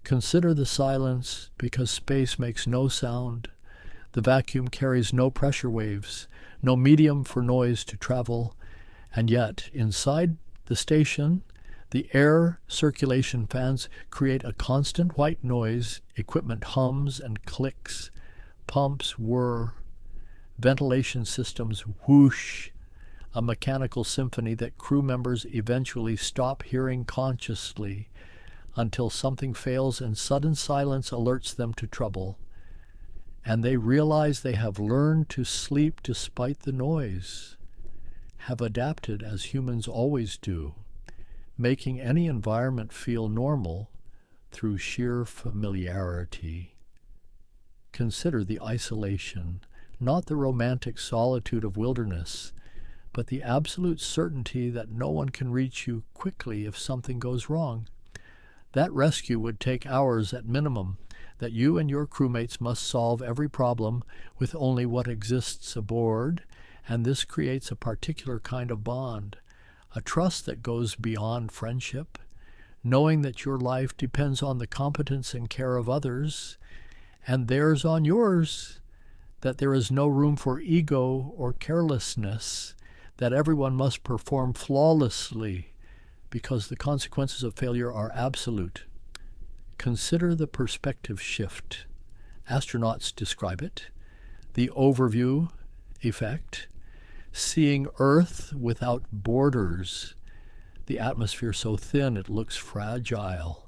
Consider the silence, because space makes no sound. The vacuum carries no pressure waves, no medium for noise to travel, and yet inside the station, the air circulation fans create a constant white noise, equipment hums and clicks, pumps whir, ventilation systems whoosh, a mechanical symphony that crew members eventually stop hearing consciously until something fails and sudden silence alerts them to trouble. And they realize they have learned to sleep despite the noise, have adapted as humans always do, making any environment feel normal through sheer familiarity. Consider the isolation, not the romantic solitude of wilderness, but the absolute certainty that no one can reach you quickly if something goes wrong. That rescue would take hours at minimum, that you and your crewmates must solve every problem with only what exists aboard, and this creates a particular kind of bond, a trust that goes beyond friendship, knowing that your life depends on the competence and care of others, and theirs on yours, that there is no room for ego or carelessness, that everyone must perform flawlessly, because the consequences of failure are absolute. Consider the perspective shift. Astronauts describe it. The overview effect, seeing Earth without borders, the atmosphere so thin it looks fragile,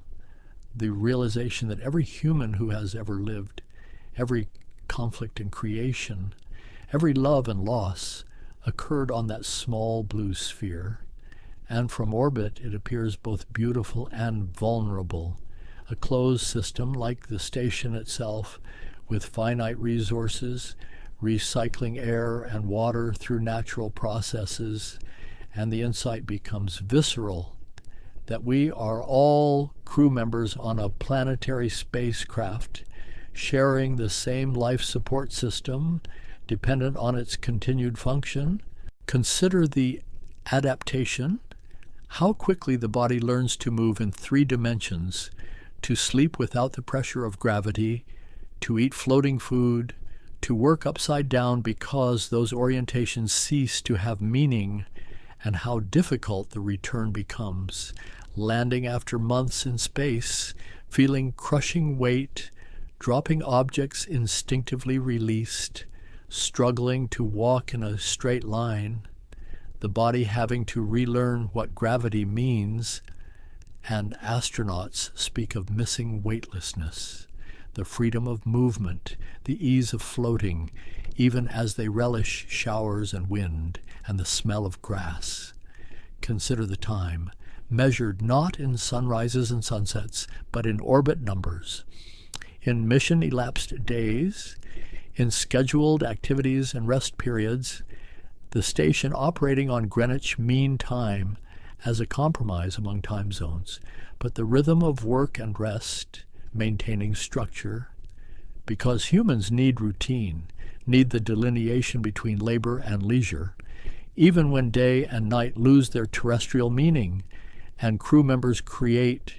the realization that every human who has ever lived, every conflict and creation, every love and loss occurred on that small blue sphere, and from orbit it appears both beautiful and vulnerable, a closed system like the station itself, with finite resources, recycling air and water through natural processes, and the insight becomes visceral, that we are all crew members on a planetary spacecraft, sharing the same life support system, dependent on its continued function. Consider the adaptation, how quickly the body learns to move in 3 dimensions, to sleep without the pressure of gravity, to eat floating food, to work upside down because those orientations cease to have meaning, and how difficult the return becomes, landing after months in space, feeling crushing weight, dropping objects instinctively released, struggling to walk in a straight line, the body having to relearn what gravity means, and astronauts speak of missing weightlessness, the freedom of movement, the ease of floating, even as they relish showers and wind and the smell of grass. Consider the time, measured not in sunrises and sunsets, but in orbit numbers, in mission-elapsed days, in scheduled activities and rest periods, the station operating on Greenwich Mean Time as a compromise among time zones, but the rhythm of work and rest, maintaining structure, because humans need routine, need the delineation between labor and leisure, even when day and night lose their terrestrial meaning, and crew members create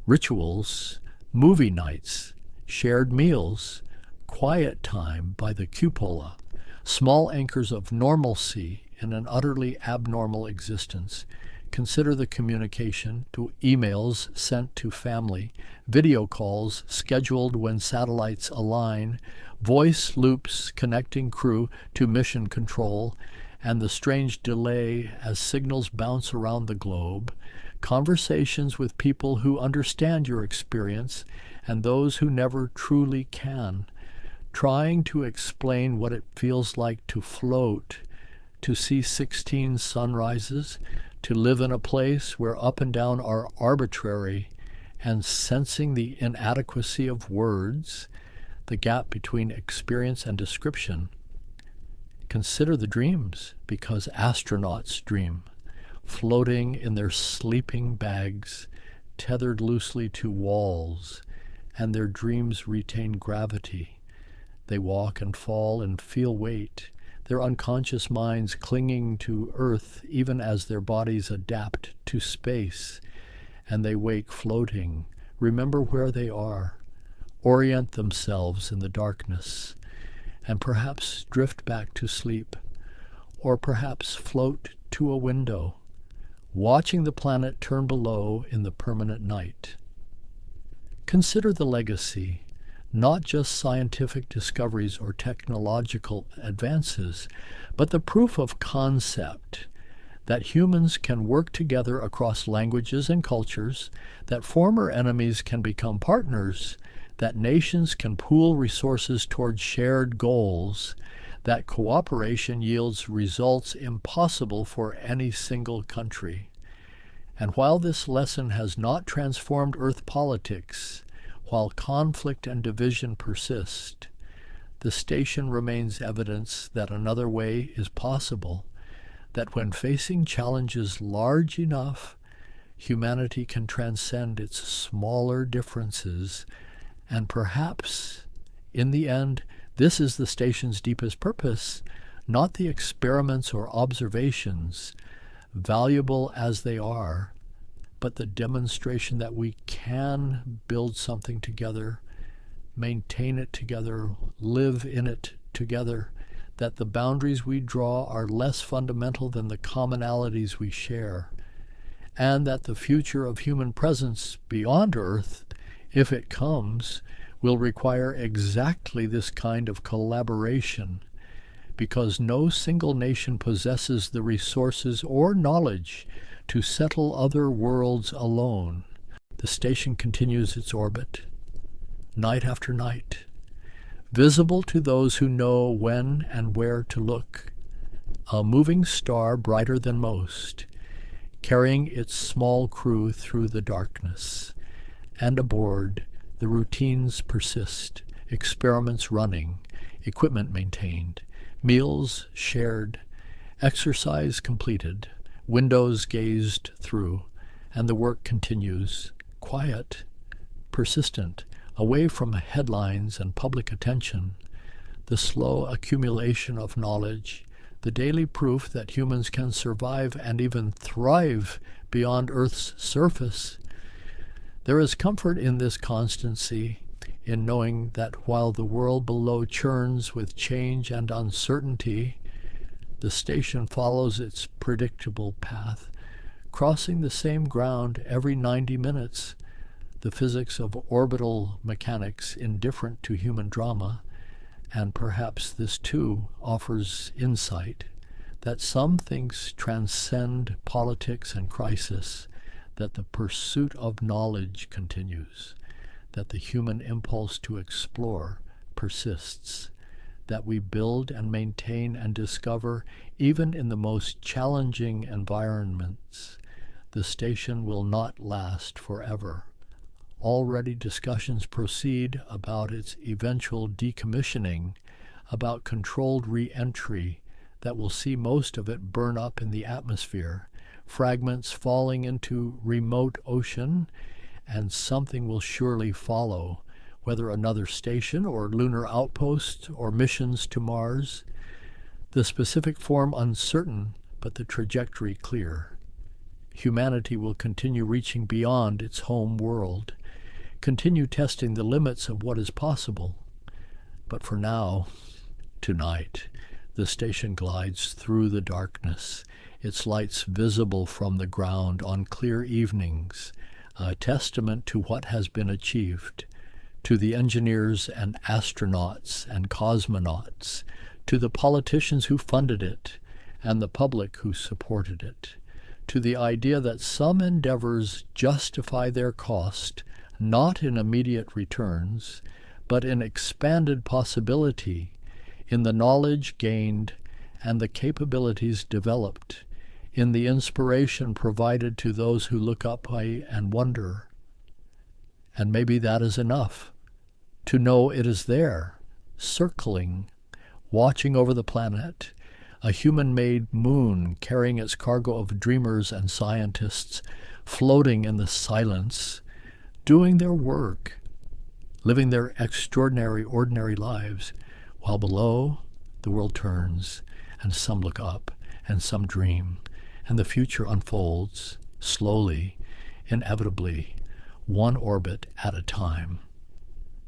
rituals, movie nights, shared meals, quiet time by the cupola, small anchors of normalcy in an utterly abnormal existence. Consider the communication to emails sent to family, video calls scheduled when satellites align, voice loops connecting crew to mission control, and the strange delay as signals bounce around the globe, conversations with people who understand your experience and those who never truly can, trying to explain what it feels like to float, to see 16 sunrises, to live in a place where up and down are arbitrary and sensing the inadequacy of words, the gap between experience and description. Consider the dreams, because astronauts dream, floating in their sleeping bags, tethered loosely to walls, and their dreams retain gravity. They walk and fall and feel weight, their unconscious minds clinging to earth even as their bodies adapt to space, and they wake floating, remember where they are, orient themselves in the darkness, and perhaps drift back to sleep, or perhaps float to a window, watching the planet turn below in the permanent night. Consider the legacy, not just scientific discoveries or technological advances, but the proof of concept that humans can work together across languages and cultures, that former enemies can become partners, that nations can pool resources toward shared goals, that cooperation yields results impossible for any single country. And while this lesson has not transformed Earth politics, while conflict and division persist, the station remains evidence that another way is possible, that when facing challenges large enough, humanity can transcend its smaller differences. And perhaps, in the end, this is the station's deepest purpose, not the experiments or observations, valuable as they are, but the demonstration that we can build something together, maintain it together, live in it together, that the boundaries we draw are less fundamental than the commonalities we share, and that the future of human presence beyond Earth, if it comes, will require exactly this kind of collaboration, because no single nation possesses the resources or knowledge to settle other worlds alone. The station continues its orbit, night after night, visible to those who know when and where to look, a moving star brighter than most, carrying its small crew through the darkness. And aboard, the routines persist, experiments running, equipment maintained, meals shared, exercise completed, windows gazed through, and the work continues, quiet, persistent, away from headlines and public attention, the slow accumulation of knowledge, the daily proof that humans can survive and even thrive beyond Earth's surface. There is comfort in this constancy, in knowing that while the world below churns with change and uncertainty, the station follows its predictable path, crossing the same ground every 90 minutes, the physics of orbital mechanics indifferent to human drama, and perhaps this too offers insight that some things transcend politics and crisis, that the pursuit of knowledge continues, that the human impulse to explore persists, that we build and maintain and discover even in the most challenging environments. The station will not last forever. Already discussions proceed about its eventual decommissioning, about controlled re-entry that will see most of it burn up in the atmosphere, fragments falling into remote ocean, and something will surely follow, whether another station or lunar outpost or missions to Mars. The specific form uncertain, but the trajectory clear. Humanity will continue reaching beyond its home world, continue testing the limits of what is possible. But for now, tonight, the station glides through the darkness, its lights visible from the ground on clear evenings, a testament to what has been achieved, to the engineers and astronauts and cosmonauts, to the politicians who funded it and the public who supported it, to the idea that some endeavors justify their cost not in immediate returns, but in expanded possibility, in the knowledge gained and the capabilities developed, in the inspiration provided to those who look up and wonder. And maybe that is enough to know it is there, circling, watching over the planet, a human-made moon carrying its cargo of dreamers and scientists, floating in the silence, doing their work, living their extraordinary, ordinary lives, while below the world turns, and some look up, and some dream, and the future unfolds, slowly, inevitably, one orbit at a time.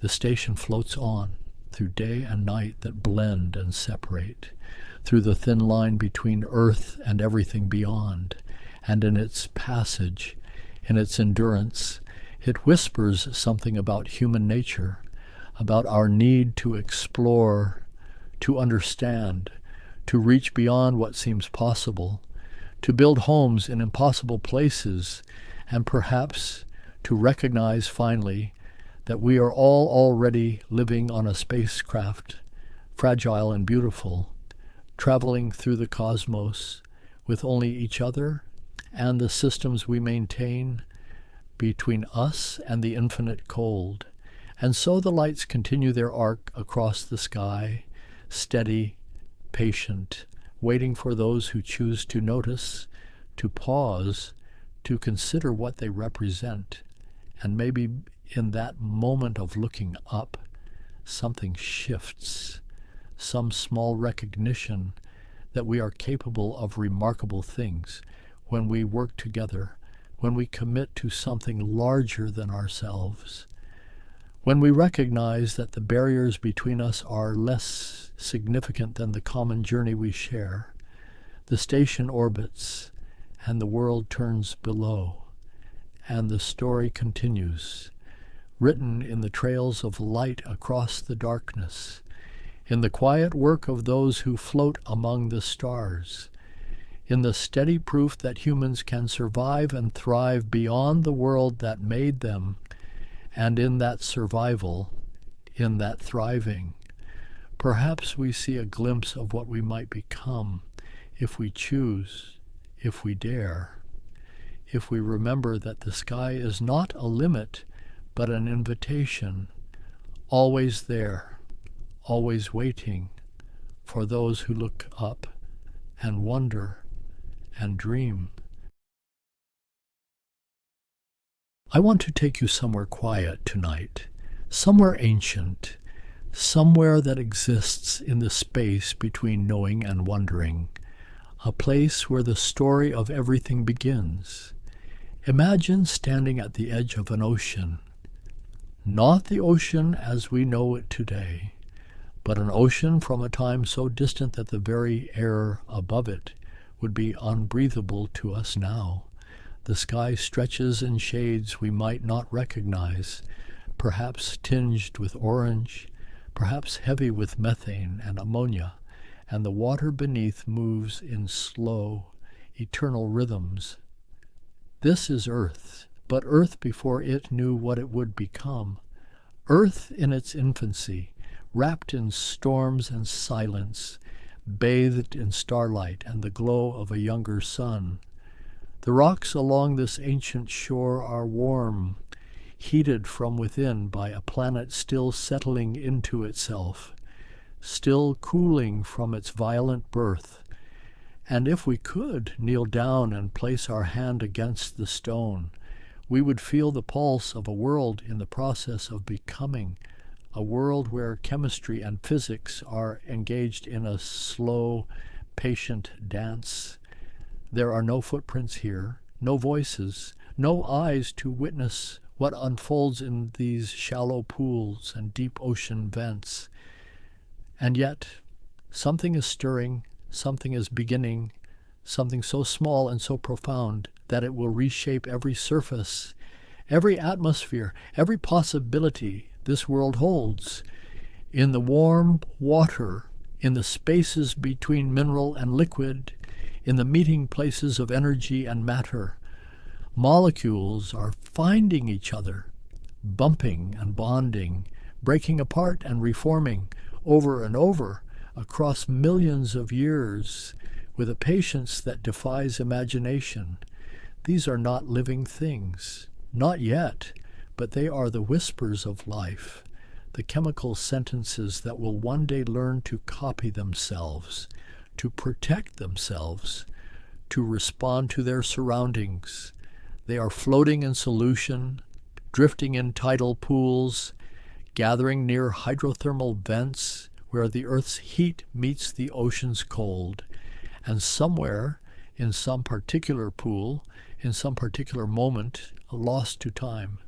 The station floats on through day and night that blend and separate, through the thin line between Earth and everything beyond, and in its passage, in its endurance, it whispers something about human nature, about our need to explore, to understand, to reach beyond what seems possible, to build homes in impossible places, and perhaps to recognize finally that we are all already living on a spacecraft, fragile and beautiful, traveling through the cosmos with only each other and the systems we maintain between us and the infinite cold. And so the lights continue their arc across the sky, steady, patient, waiting for those who choose to notice, to pause, to consider what they represent. And maybe in that moment of looking up, something shifts, some small recognition that we are capable of remarkable things when we work together, when we commit to something larger than ourselves, when we recognize that the barriers between us are less significant than the common journey we share. The station orbits, and the world turns below, and the story continues, written in the trails of light across the darkness, in the quiet work of those who float among the stars, in the steady proof that humans can survive and thrive beyond the world that made them, and in that survival, in that thriving, perhaps we see a glimpse of what we might become if we choose, if we dare, if we remember that the sky is not a limit, but an invitation, always there, always waiting for those who look up and wonder and dream. I want to take you somewhere quiet tonight, somewhere ancient, somewhere that exists in the space between knowing and wondering, a place where the story of everything begins. Imagine standing at the edge of an ocean, not the ocean as we know it today, but an ocean from a time so distant that the very air above it would be unbreathable to us now. The sky stretches in shades we might not recognize, perhaps tinged with orange, perhaps heavy with methane and ammonia, and the water beneath moves in slow, eternal rhythms. This is Earth, but Earth before it knew what it would become. Earth in its infancy, wrapped in storms and silence, bathed in starlight and the glow of a younger sun. The rocks along this ancient shore are warm, heated from within by a planet still settling into itself, still cooling from its violent birth. And if we could kneel down and place our hand against the stone, we would feel the pulse of a world in the process of becoming, a world where chemistry and physics are engaged in a slow, patient dance. There are no footprints here, no voices, no eyes to witness what unfolds in these shallow pools and deep ocean vents. And yet, something is stirring, something is beginning, something so small and so profound that it will reshape every surface, every atmosphere, every possibility this world holds. In the warm water, in the spaces between mineral and liquid, in the meeting places of energy and matter, molecules are finding each other, bumping and bonding, breaking apart and reforming over and over across millions of years with a patience that defies imagination. These are not living things, not yet, but they are the whispers of life, the chemical sentences that will one day learn to copy themselves, to protect themselves, to respond to their surroundings. They are floating in solution, drifting in tidal pools, gathering near hydrothermal vents where the Earth's heat meets the ocean's cold, and somewhere in some particular pool, in some particular moment, lost to time,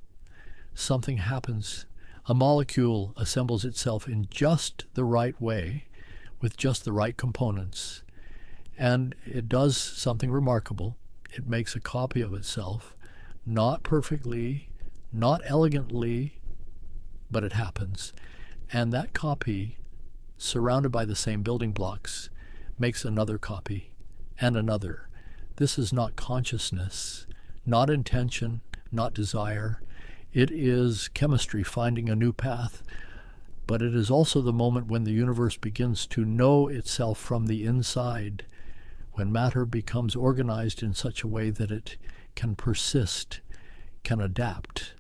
something happens. A molecule assembles itself in just the right way, with just the right components, and it does something remarkable. It makes a copy of itself, not perfectly, not elegantly, but it happens. And that copy, surrounded by the same building blocks, makes another copy and another. This is not consciousness, not intention, not desire. It is chemistry finding a new path, but it is also the moment when the universe begins to know itself from the inside, when matter becomes organized in such a way that it can persist, can adapt,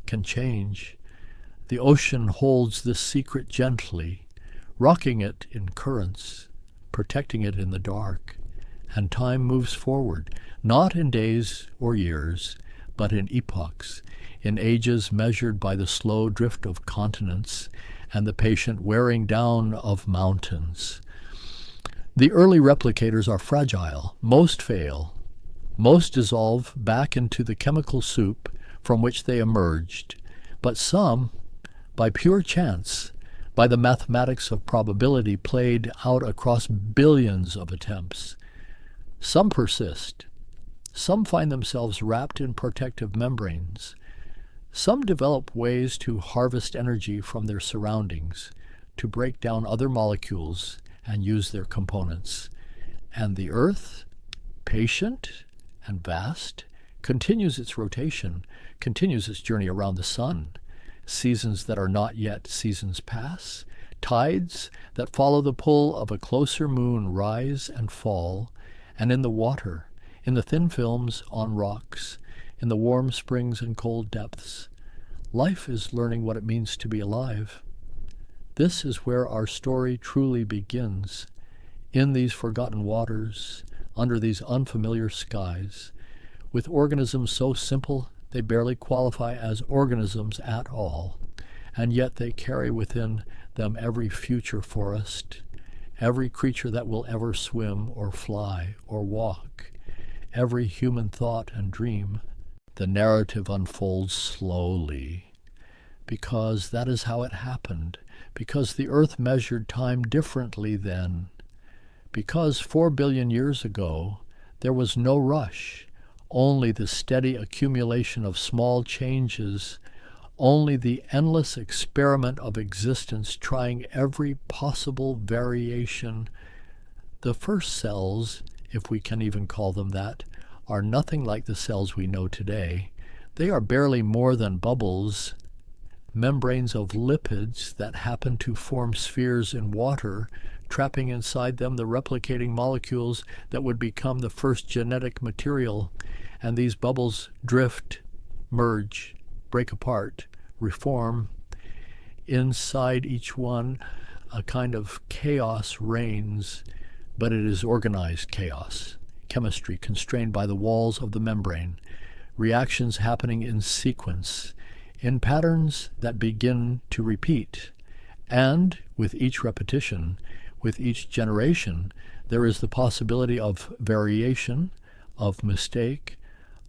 can change. The ocean holds this secret gently, rocking it in currents, protecting it in the dark, and time moves forward, not in days or years, but in epochs, in ages measured by the slow drift of continents and the patient wearing down of mountains. The early replicators are fragile. Most fail. Most dissolve back into the chemical soup from which they emerged. But some, by pure chance, by the mathematics of probability played out across billions of attempts, some persist. Some find themselves wrapped in protective membranes. Some develop ways to harvest energy from their surroundings, to break down other molecules and use their components. And the Earth, patient and vast, continues its rotation, continues its journey around the sun. Seasons that are not yet seasons pass. Tides that follow the pull of a closer moon rise and fall, and in the water, in the thin films on rocks, in the warm springs and cold depths, life is learning what it means to be alive. This is where our story truly begins, in these forgotten waters, under these unfamiliar skies, with organisms so simple they barely qualify as organisms at all, and yet they carry within them every future forest, every creature that will ever swim or fly or walk, every human thought and dream. The narrative unfolds slowly, because that is how it happened, because the Earth measured time differently then, because 4 billion years ago there was no rush, only the steady accumulation of small changes, only the endless experiment of existence trying every possible variation. The first cells, if we can even call them that, are nothing like the cells we know today. They are barely more than bubbles, membranes of lipids that happen to form spheres in water, trapping inside them the replicating molecules that would become the first genetic material. And these bubbles drift, merge, break apart, reform. Inside each one, a kind of chaos reigns, but it is organized chaos. Chemistry constrained by the walls of the membrane, reactions happening in sequence, in patterns that begin to repeat. And with each repetition, with each generation, there is the possibility of variation, of mistake,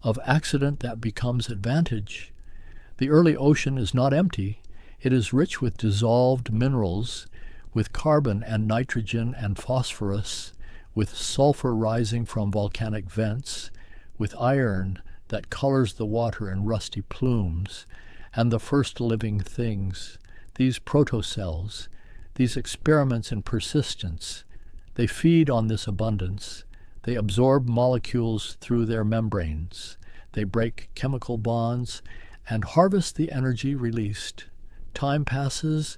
of accident that becomes advantage. The early ocean is not empty. It is rich with dissolved minerals, with carbon and nitrogen and phosphorus, with sulfur rising from volcanic vents, with iron that colors the water in rusty plumes, and the first living things, these protocells, these experiments in persistence. They feed on this abundance. They absorb molecules through their membranes. They break chemical bonds and harvest the energy released. Time passes,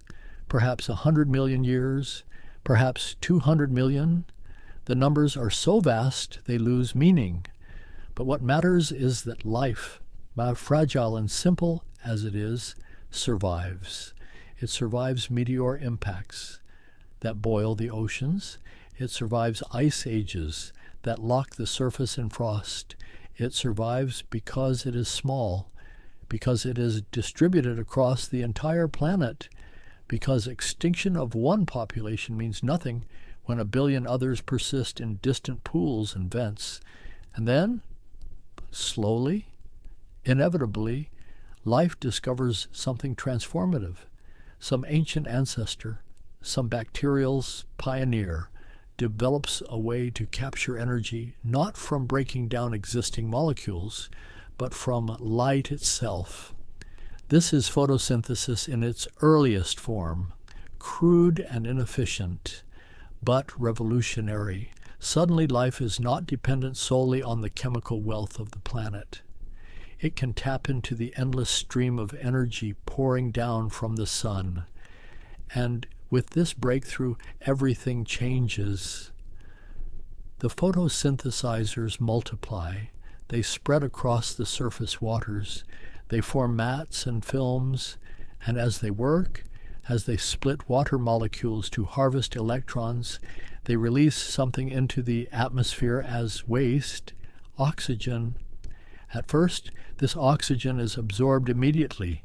perhaps 100 million years, perhaps 200 million. The numbers are so vast they lose meaning. But what matters is that life, fragile and simple as it is, survives. It survives meteor impacts that boil the oceans. It survives ice ages that lock the surface in frost. It survives because it is small, because it is distributed across the entire planet, because extinction of one population means nothing when a billion others persist in distant pools and vents. And then, slowly, inevitably, life discovers something transformative. Some ancient ancestor, some bacterial pioneer, develops a way to capture energy not from breaking down existing molecules, but from light itself. This is photosynthesis in its earliest form, crude and inefficient, but revolutionary. Suddenly life is not dependent solely on the chemical wealth of the planet. It can tap into the endless stream of energy pouring down from the sun. And with this breakthrough, everything changes. The photosynthesizers multiply. They spread across the surface waters. They form mats and films, and as they work, as they split water molecules to harvest electrons, they release something into the atmosphere as waste, oxygen. At first, this oxygen is absorbed immediately.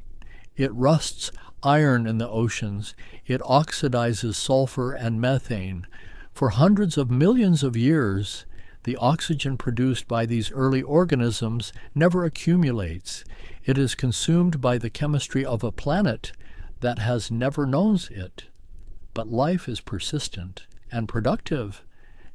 It rusts iron in the oceans. It oxidizes sulfur and methane. For hundreds of millions of years, the oxygen produced by these early organisms never accumulates. It is consumed by the chemistry of a planet that has never known it. But life is persistent and productive,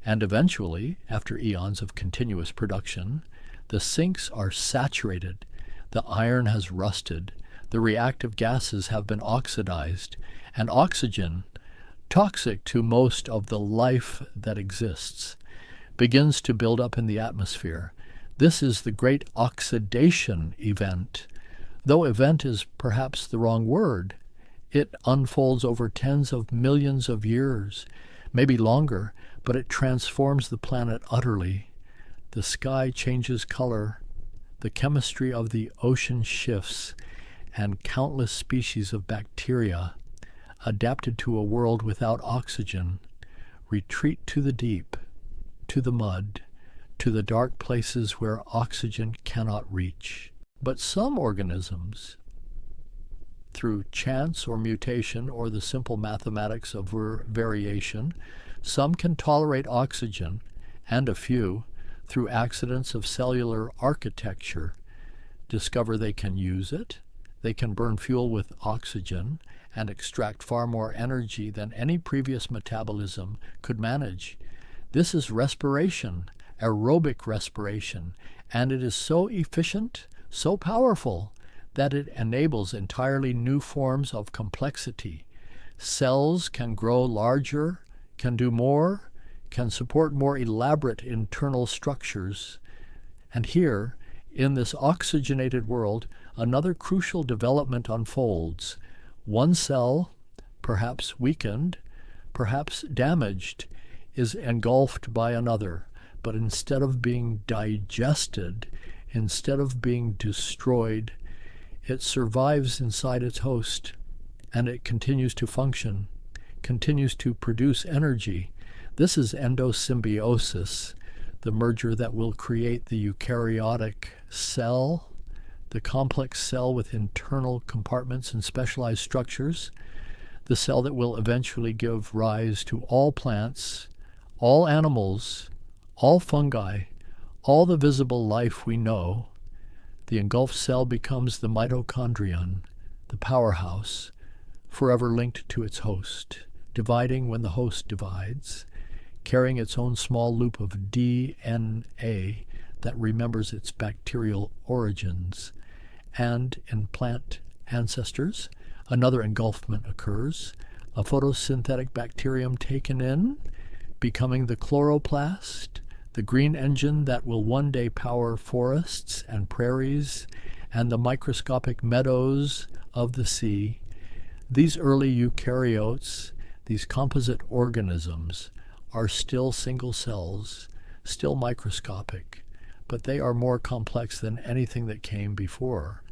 and eventually, after eons of continuous production, the sinks are saturated, the iron has rusted, the reactive gases have been oxidized, and oxygen, toxic to most of the life that exists, begins to build up in the atmosphere. This is the great oxidation event. Though event is perhaps the wrong word, it unfolds over tens of millions of years, maybe longer, but it transforms the planet utterly. The sky changes color, the chemistry of the ocean shifts, and countless species of bacteria, adapted to a world without oxygen, retreat to the deep, to the mud, to the dark places where oxygen cannot reach. But some organisms, through chance or mutation or the simple mathematics of variation, some can tolerate oxygen, and a few, through accidents of cellular architecture, discover they can use it. They can burn fuel with oxygen and extract far more energy than any previous metabolism could manage. This is respiration, aerobic respiration, and it is so efficient, so powerful, that it enables entirely new forms of complexity. Cells can grow larger, can do more, can support more elaborate internal structures. And here, in this oxygenated world, another crucial development unfolds. One cell, perhaps weakened, perhaps damaged, is engulfed by another, but instead of being digested, instead of being destroyed, it survives inside its host, and it continues to function, continues to produce energy. This is endosymbiosis, the merger that will create the eukaryotic cell, the complex cell with internal compartments and specialized structures, the cell that will eventually give rise to all plants, all animals, all fungi, all the visible life we know. The engulfed cell becomes the mitochondrion, the powerhouse, forever linked to its host, dividing when the host divides, carrying its own small loop of DNA that remembers its bacterial origins. And in plant ancestors, another engulfment occurs, a photosynthetic bacterium taken in, becoming the chloroplast, the green engine that will one day power forests and prairies and the microscopic meadows of the sea. These early eukaryotes, these composite organisms, are still single cells, still microscopic, but they are more complex than anything that came before.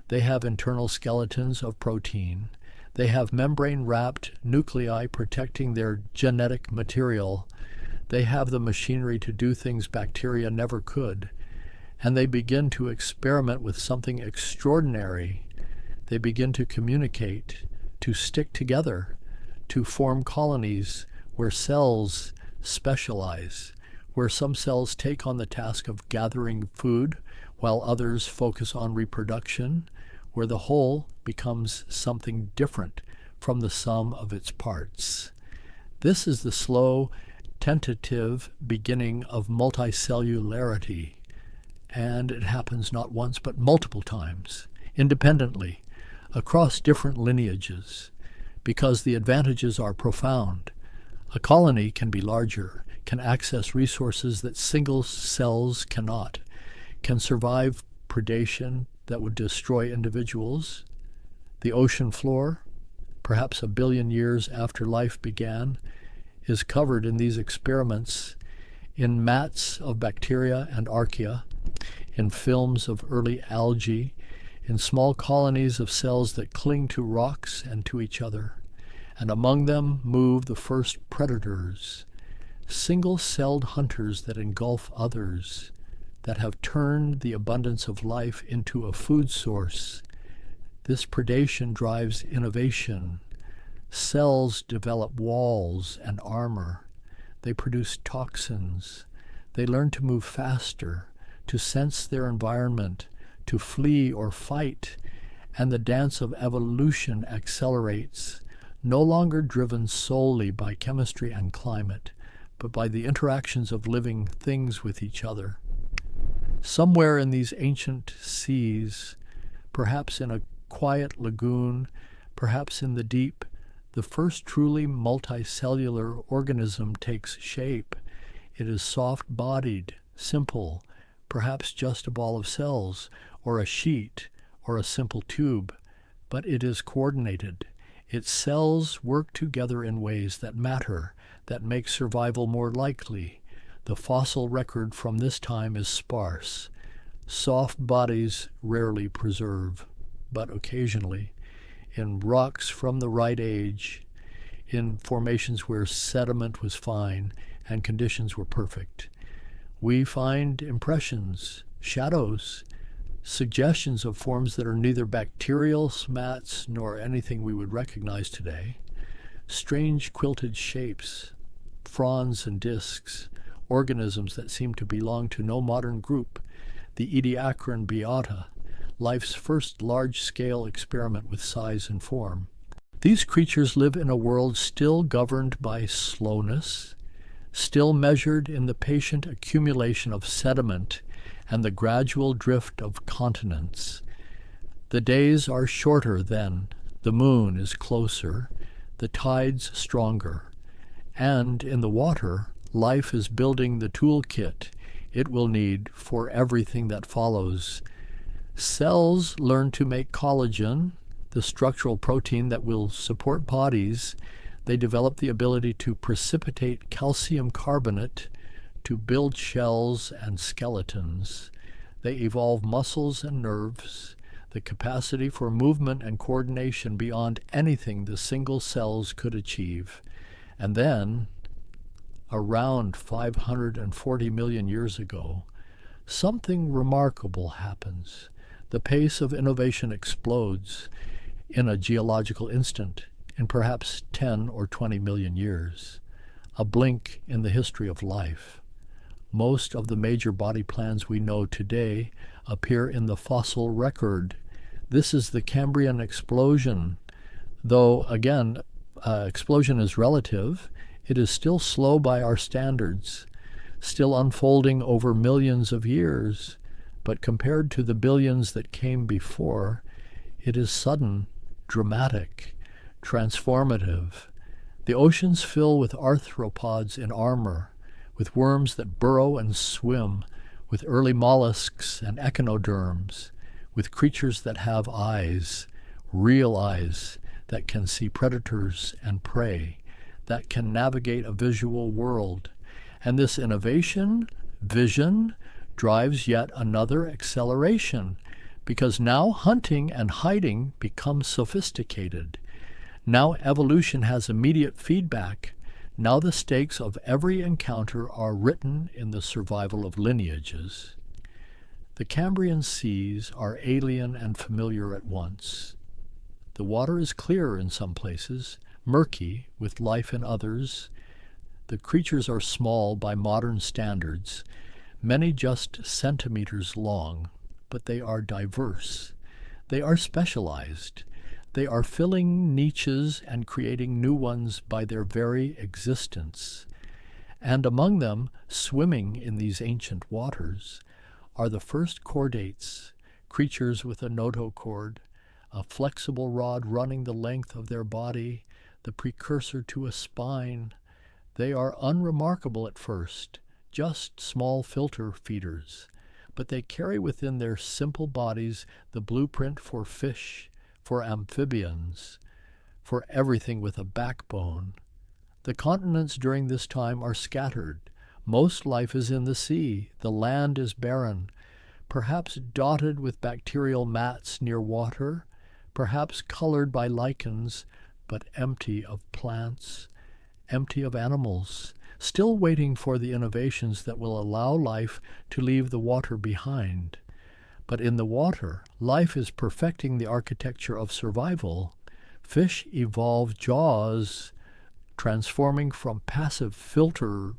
They have internal skeletons of protein. They have membrane-wrapped nuclei protecting their genetic material. They have the machinery to do things bacteria never could. And they begin to experiment with something extraordinary. They begin to communicate, to stick together, to form colonies where cells specialize, where some cells take on the task of gathering food while others focus on reproduction, where the whole becomes something different from the sum of its parts. This is the slow, tentative beginning of multicellularity, and it happens not once but multiple times, independently, across different lineages, because the advantages are profound. A colony can be larger, can access resources that single cells cannot, can survive predation that would destroy individuals. The ocean floor, perhaps 1 billion years after life began, is covered in these experiments in mats of bacteria and archaea, in films of early algae, in small colonies of cells that cling to rocks and to each other. And among them move the first predators, single-celled hunters that engulf others, that have turned the abundance of life into a food source. This predation drives innovation. Cells develop walls and armor. They produce toxins. They learn to move faster, to sense their environment, to flee or fight, and the dance of evolution accelerates, no longer driven solely by chemistry and climate, but by the interactions of living things with each other. Somewhere in these ancient seas, perhaps in a quiet lagoon, perhaps in the deep, the first truly multicellular organism takes shape. It is soft-bodied, simple, perhaps just a ball of cells, or a sheet, or a simple tube, but it is coordinated. Its cells work together in ways that matter, that make survival more likely. The fossil record from this time is sparse. Soft bodies rarely preserve, but occasionally, in rocks from the right age, in formations where sediment was fine and conditions were perfect, we find impressions, shadows, suggestions of forms that are neither bacterial mats nor anything we would recognize today, strange quilted shapes, fronds and discs, organisms that seem to belong to no modern group, the Ediacaran biota, life's first large-scale experiment with size and form. These creatures live in a world still governed by slowness, still measured in the patient accumulation of sediment and the gradual drift of continents. The days are shorter then, the moon is closer, the tides stronger, and in the water, life is building the toolkit it will need for everything that follows. Cells learn to make collagen, the structural protein that will support bodies. They develop the ability to precipitate calcium carbonate to build shells and skeletons. They evolve muscles and nerves, the capacity for movement and coordination beyond anything the single cells could achieve. And then, around 540 million years ago, something remarkable happens. The pace of innovation explodes in a geological instant, in perhaps 10 or 20 million years, a blink in the history of life. Most of the major body plans we know today appear in the fossil record. This is the Cambrian explosion. Though, again, explosion is relative, it is still slow by our standards, still unfolding over millions of years, but compared to the billions that came before, it is sudden, dramatic, transformative. The oceans fill with arthropods in armor, with worms that burrow and swim, with early mollusks and echinoderms, with creatures that have eyes, real eyes, that can see predators and prey, that can navigate a visual world. And this innovation, vision, drives yet another acceleration, because now hunting and hiding become sophisticated. Now evolution has immediate feedback. Now the stakes of every encounter are written in the survival of lineages. The Cambrian seas are alien and familiar at once. The water is clear in some places, murky with life in others. The creatures are small by modern standards, many just centimeters long, but they are diverse. They are specialized. They are filling niches and creating new ones by their very existence. And among them, swimming in these ancient waters, are the first chordates, creatures with a notochord, a flexible rod running the length of their body, the precursor to a spine. They are unremarkable at first, just small filter feeders, but they carry within their simple bodies the blueprint for fish, for amphibians, for everything with a backbone. The continents during this time are scattered. Most life is in the sea. The land is barren, perhaps dotted with bacterial mats near water, perhaps colored by lichens, but empty of plants, empty of animals, still waiting for the innovations that will allow life to leave the water behind. But in the water, life is perfecting the architecture of survival. Fish evolve jaws, transforming from passive filter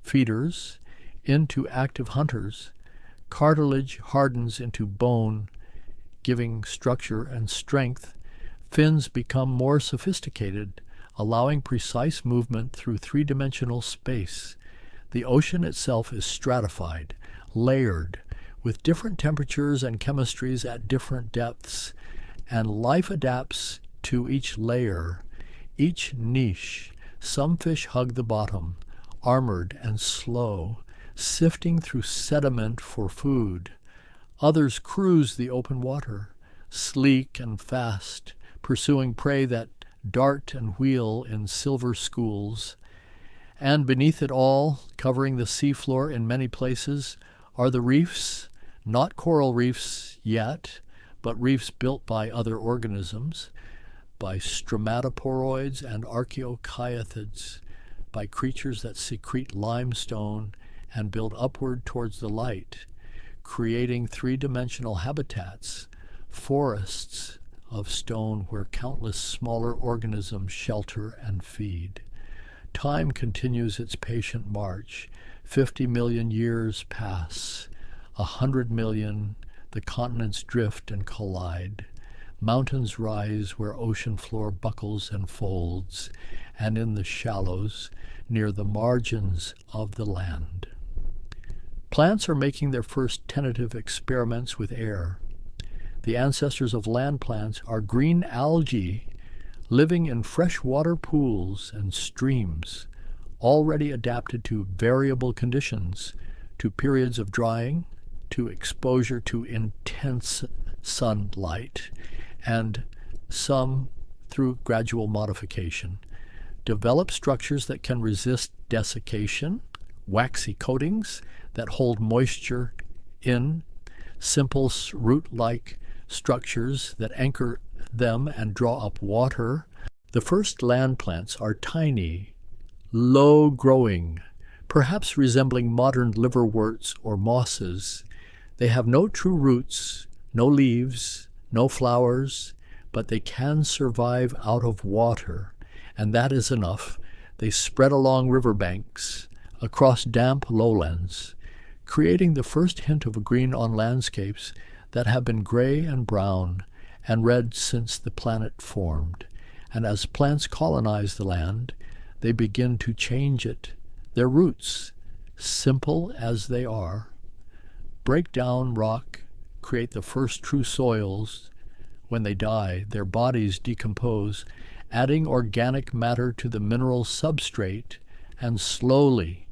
feeders into active hunters. Cartilage hardens into bone, giving structure and strength. Fins become more sophisticated, allowing precise movement through three-dimensional space. The ocean itself is stratified, layered, with different temperatures and chemistries at different depths, and life adapts to each layer, each niche. Some fish hug the bottom, armored and slow, sifting through sediment for food. Others cruise the open water, sleek and fast, pursuing prey that dart and wheel in silver schools. And beneath it all, covering the seafloor in many places, are the reefs, not coral reefs yet, but reefs built by other organisms, by stromatoporoids and archaeocyathids, by creatures that secrete limestone and build upward towards the light, creating three-dimensional habitats, forests of stone where countless smaller organisms shelter and feed. Time continues its patient march. 50 million years pass. 100 million, the continents drift and collide. Mountains rise where ocean floor buckles and folds, and in the shallows, near the margins of the land. Plants are making their first tentative experiments with air. The ancestors of land plants are green algae living in freshwater pools and streams, already adapted to variable conditions, to periods of drying, to exposure to intense sunlight, and some through gradual modification. Develop structures that can resist desiccation, waxy coatings that hold moisture in, simple root-like structures that anchor them and draw up water. The first land plants are tiny, low-growing, perhaps resembling modern liverworts or mosses. They have no true roots, no leaves, no flowers, but they can survive out of water, and that is enough. They spread along riverbanks, across damp lowlands, creating the first hint of green on landscapes that have been gray and brown and red since the planet formed. And as plants colonize the land, they begin to change it. Their roots, simple as they are, break down rock, create the first true soils. When they die, their bodies decompose, adding organic matter to the mineral substrate, and slowly,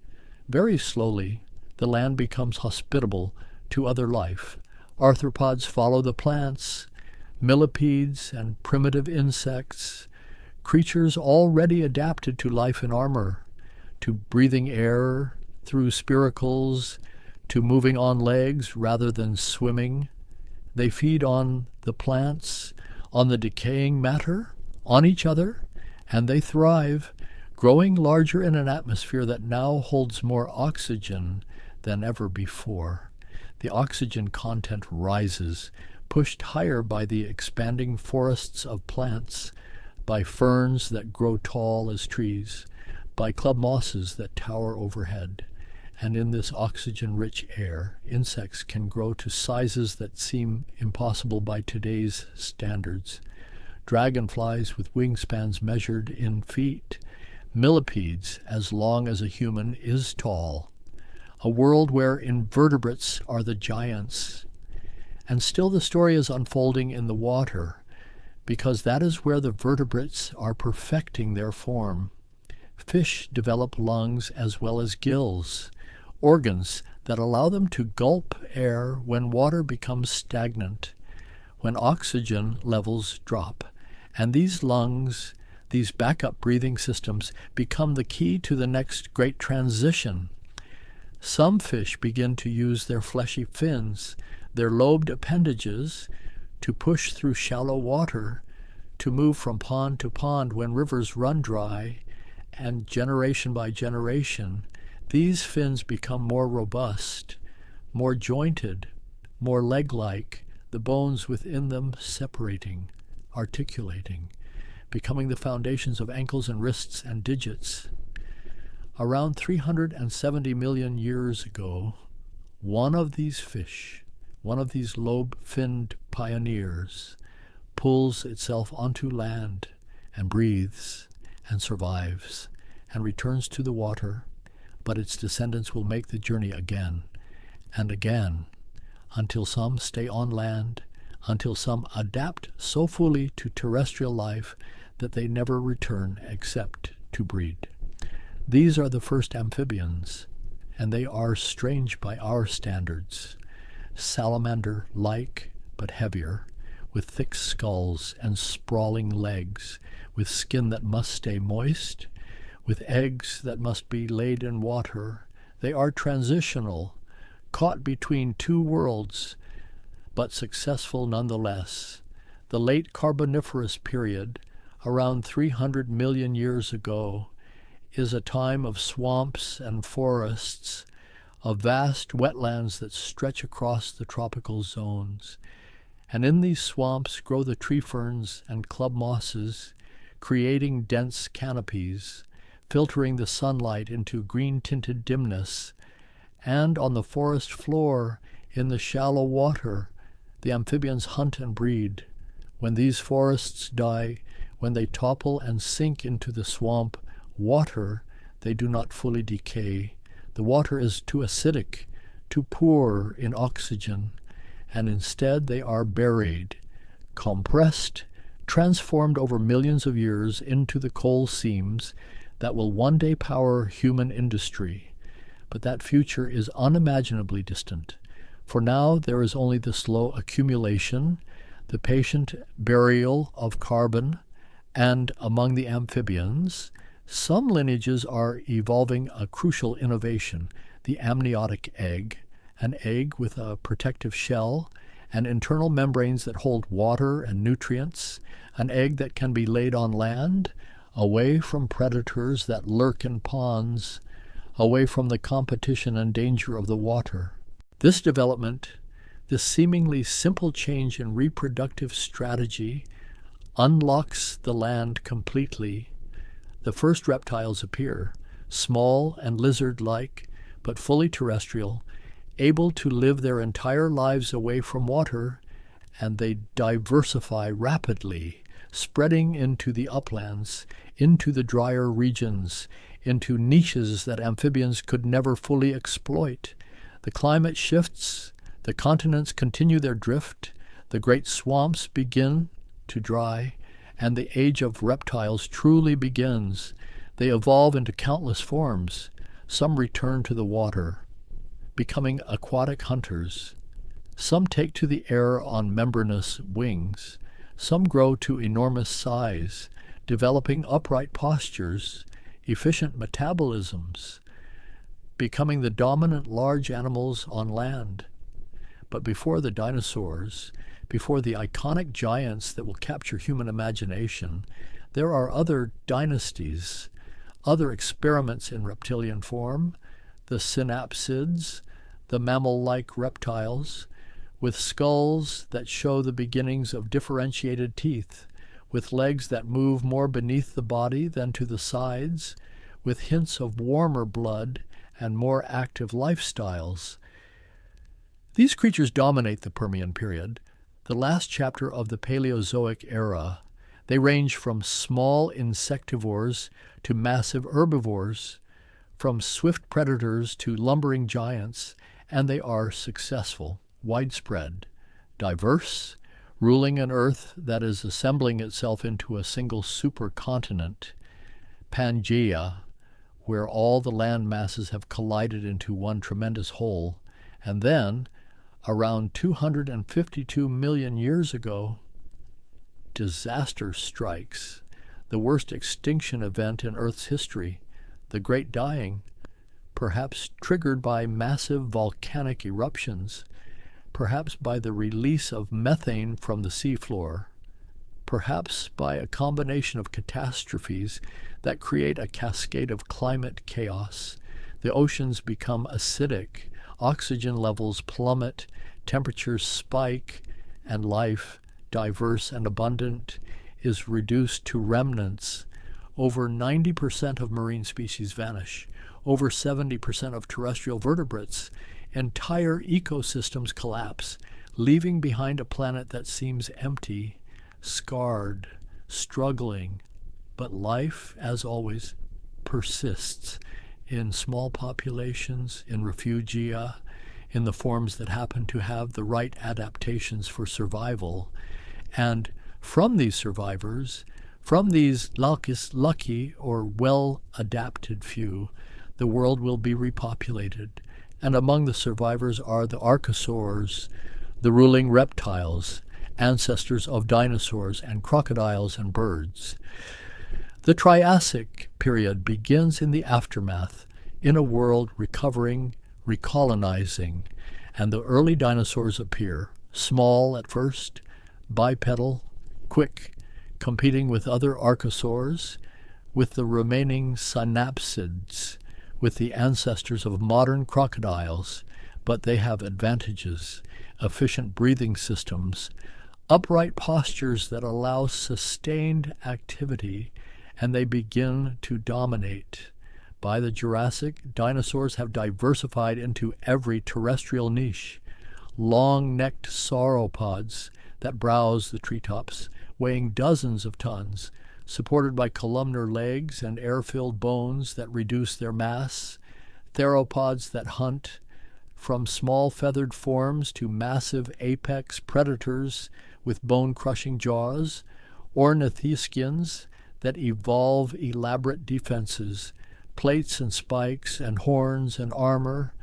very slowly, the land becomes hospitable to other life. Arthropods follow the plants, millipedes and primitive insects, creatures already adapted to life in armor, to breathing air through spiracles, to moving on legs rather than swimming. They feed on the plants, on the decaying matter, on each other, and they thrive, growing larger in an atmosphere that now holds more oxygen than ever before. The oxygen content rises, pushed higher by the expanding forests of plants, by ferns that grow tall as trees, by club mosses that tower overhead. And in this oxygen-rich air, insects can grow to sizes that seem impossible by today's standards. Dragonflies with wingspans measured in feet, millipedes as long as a human is tall. A world where invertebrates are the giants. And still the story is unfolding in the water, because that is where the vertebrates are perfecting their form. Fish develop lungs as well as gills, organs that allow them to gulp air when water becomes stagnant, when oxygen levels drop. And these lungs, these backup breathing systems, become the key to the next great transition. Some fish begin to use their fleshy fins, their lobed appendages, to push through shallow water, to move from pond to pond when rivers run dry, and generation by generation, these fins become more robust, more jointed, more leg-like, the bones within them separating, articulating, becoming the foundations of ankles and wrists and digits. Around 370 million years ago, one of these fish, one of these lobe-finned pioneers, pulls itself onto land and breathes and survives and returns to the water, but its descendants will make the journey again and again until some stay on land, until some adapt so fully to terrestrial life that they never return except to breed. These are the first amphibians, and they are strange by our standards. Salamander-like, but heavier, with thick skulls and sprawling legs, with skin that must stay moist, with eggs that must be laid in water. They are transitional, caught between two worlds, but successful nonetheless. The late Carboniferous period, around 300 million years ago, is a time of swamps and forests, of vast wetlands that stretch across the tropical zones. And in these swamps grow the tree ferns and club mosses, creating dense canopies, filtering the sunlight into green-tinted dimness. And on the forest floor, in the shallow water, the amphibians hunt and breed. When these forests die, when they topple and sink into the swamp water, they do not fully decay. The water is too acidic, too poor in oxygen, and instead they are buried, compressed, transformed over millions of years into the coal seams that will one day power human industry. But that future is unimaginably distant. For now there is only the slow accumulation, the patient burial of carbon, and among the amphibians, some lineages are evolving a crucial innovation, the amniotic egg, an egg with a protective shell and internal membranes that hold water and nutrients, an egg that can be laid on land, away from predators that lurk in ponds, away from the competition and danger of the water. This development, this seemingly simple change in reproductive strategy, unlocks the land completely. The first reptiles appear, small and lizard-like, but fully terrestrial, able to live their entire lives away from water, and they diversify rapidly, spreading into the uplands, into the drier regions, into niches that amphibians could never fully exploit. The climate shifts, the continents continue their drift, the great swamps begin to dry, and the age of reptiles truly begins. They evolve into countless forms. Some return to the water, becoming aquatic hunters. Some take to the air on membranous wings. Some grow to enormous size, developing upright postures, efficient metabolisms, becoming the dominant large animals on land. But before the dinosaurs, before the iconic giants that will capture human imagination, there are other dynasties, other experiments in reptilian form, the synapsids, the mammal-like reptiles, with skulls that show the beginnings of differentiated teeth, with legs that move more beneath the body than to the sides, with hints of warmer blood and more active lifestyles. These creatures dominate the Permian period, the last chapter of the Paleozoic era. They range from small insectivores to massive herbivores, from swift predators to lumbering giants, and they are successful, widespread, diverse, ruling an Earth that is assembling itself into a single supercontinent, Pangaea, where all the land masses have collided into one tremendous whole, and then, around 252 million years ago, disaster strikes, the worst extinction event in Earth's history, the Great Dying, perhaps triggered by massive volcanic eruptions, perhaps by the release of methane from the seafloor, perhaps by a combination of catastrophes that create a cascade of climate chaos. The oceans become acidic, oxygen levels plummet, temperatures spike, and life, diverse and abundant, is reduced to remnants. Over 90% of marine species vanish. Over 70% of terrestrial vertebrates. Entire ecosystems collapse, leaving behind a planet that seems empty, scarred, struggling. But life, as always, persists in small populations, in refugia, in the forms that happen to have the right adaptations for survival. And from these survivors, from these lucky or well-adapted few, the world will be repopulated. And among the survivors are the archosaurs, the ruling reptiles, ancestors of dinosaurs and crocodiles and birds. The Triassic period begins in the aftermath, in a world recovering, recolonizing, and the early dinosaurs appear, small at first, bipedal, quick, competing with other archosaurs, with the remaining synapsids, with the ancestors of modern crocodiles, but they have advantages, efficient breathing systems, upright postures that allow sustained activity, and they begin to dominate. By the Jurassic, dinosaurs have diversified into every terrestrial niche. Long-necked sauropods that browse the treetops, weighing dozens of tons, supported by columnar legs and air-filled bones that reduce their mass, theropods that hunt, from small feathered forms to massive apex predators with bone-crushing jaws, ornithischians that evolve elaborate defenses, plates and spikes and horns and armor,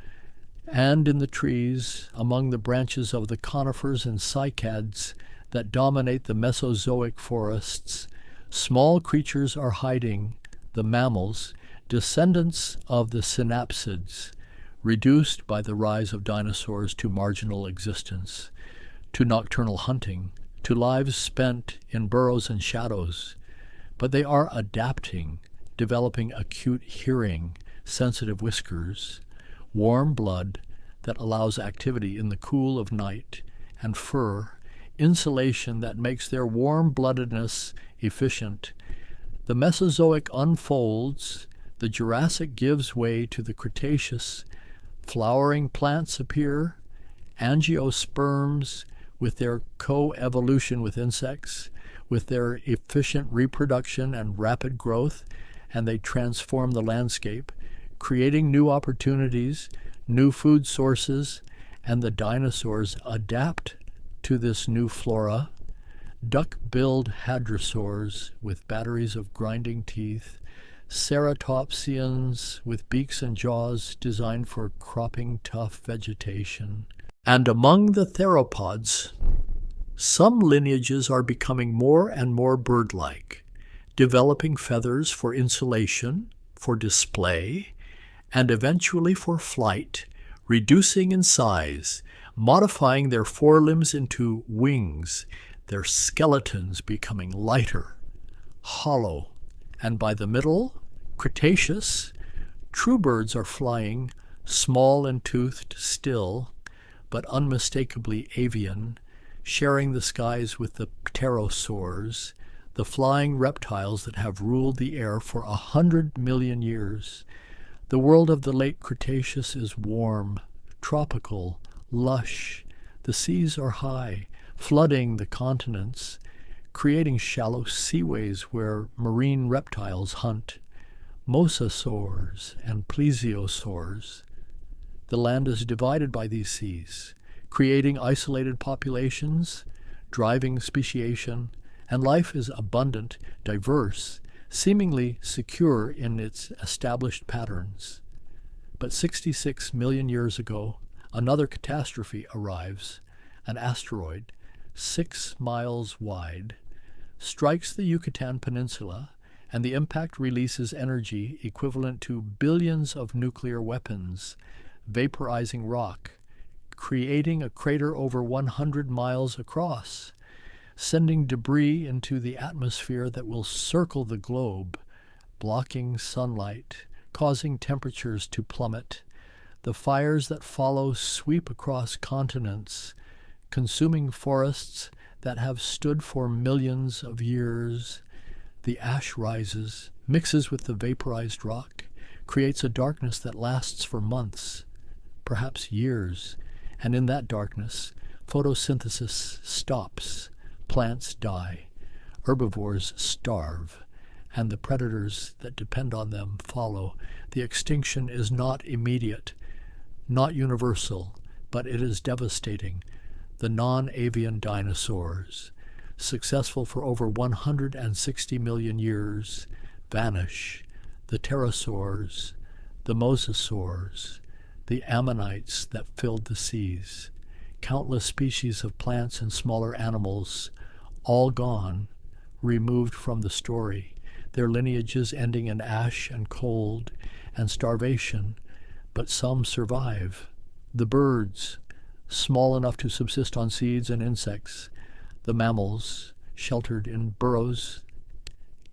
and in the trees, among the branches of the conifers and cycads that dominate the Mesozoic forests, small creatures are hiding, the mammals, descendants of the synapsids, reduced by the rise of dinosaurs to marginal existence, to nocturnal hunting, to lives spent in burrows and shadows. But they are adapting, developing acute hearing, sensitive whiskers, warm blood that allows activity in the cool of night, and fur, insulation that makes their warm-bloodedness efficient. The Mesozoic unfolds, the Jurassic gives way to the Cretaceous, flowering plants appear, angiosperms with their co-evolution with insects, with their efficient reproduction and rapid growth, and they transform the landscape, creating new opportunities, new food sources, and the dinosaurs adapt to this new flora. Duck-billed hadrosaurs with batteries of grinding teeth, ceratopsians with beaks and jaws designed for cropping tough vegetation. And among the theropods, some lineages are becoming more and more bird-like, developing feathers for insulation, for display, and eventually for flight, reducing in size, modifying their forelimbs into wings, their skeletons becoming lighter, hollow, and by the middle Cretaceous, true birds are flying, small and toothed still, but unmistakably avian, sharing the skies with the pterosaurs, the flying reptiles that have ruled the air for 100 million years. The world of the late Cretaceous is warm, tropical, lush. The seas are high, flooding the continents, creating shallow seaways where marine reptiles hunt, mosasaurs and plesiosaurs. The land is divided by these seas, creating isolated populations, driving speciation, and life is abundant, diverse, seemingly secure in its established patterns. But 66 million years ago, another catastrophe arrives. An asteroid, 6 miles wide, strikes the Yucatan Peninsula, and the impact releases energy equivalent to billions of nuclear weapons, vaporizing rock, creating a crater over 100 miles across, sending debris into the atmosphere that will circle the globe, blocking sunlight, causing temperatures to plummet. The fires that follow sweep across continents, consuming forests that have stood for millions of years. The ash rises, mixes with the vaporized rock, creates a darkness that lasts for months, perhaps years, and in that darkness, photosynthesis stops, plants die, herbivores starve, and the predators that depend on them follow. The extinction is not immediate, not universal, but it is devastating. The non-avian dinosaurs, successful for over 160 million years, vanish. The pterosaurs, the mosasaurs, the ammonites that filled the seas, countless species of plants and smaller animals, all gone, removed from the story, their lineages ending in ash and cold and starvation, but some survive. The birds, small enough to subsist on seeds and insects, the mammals, sheltered in burrows,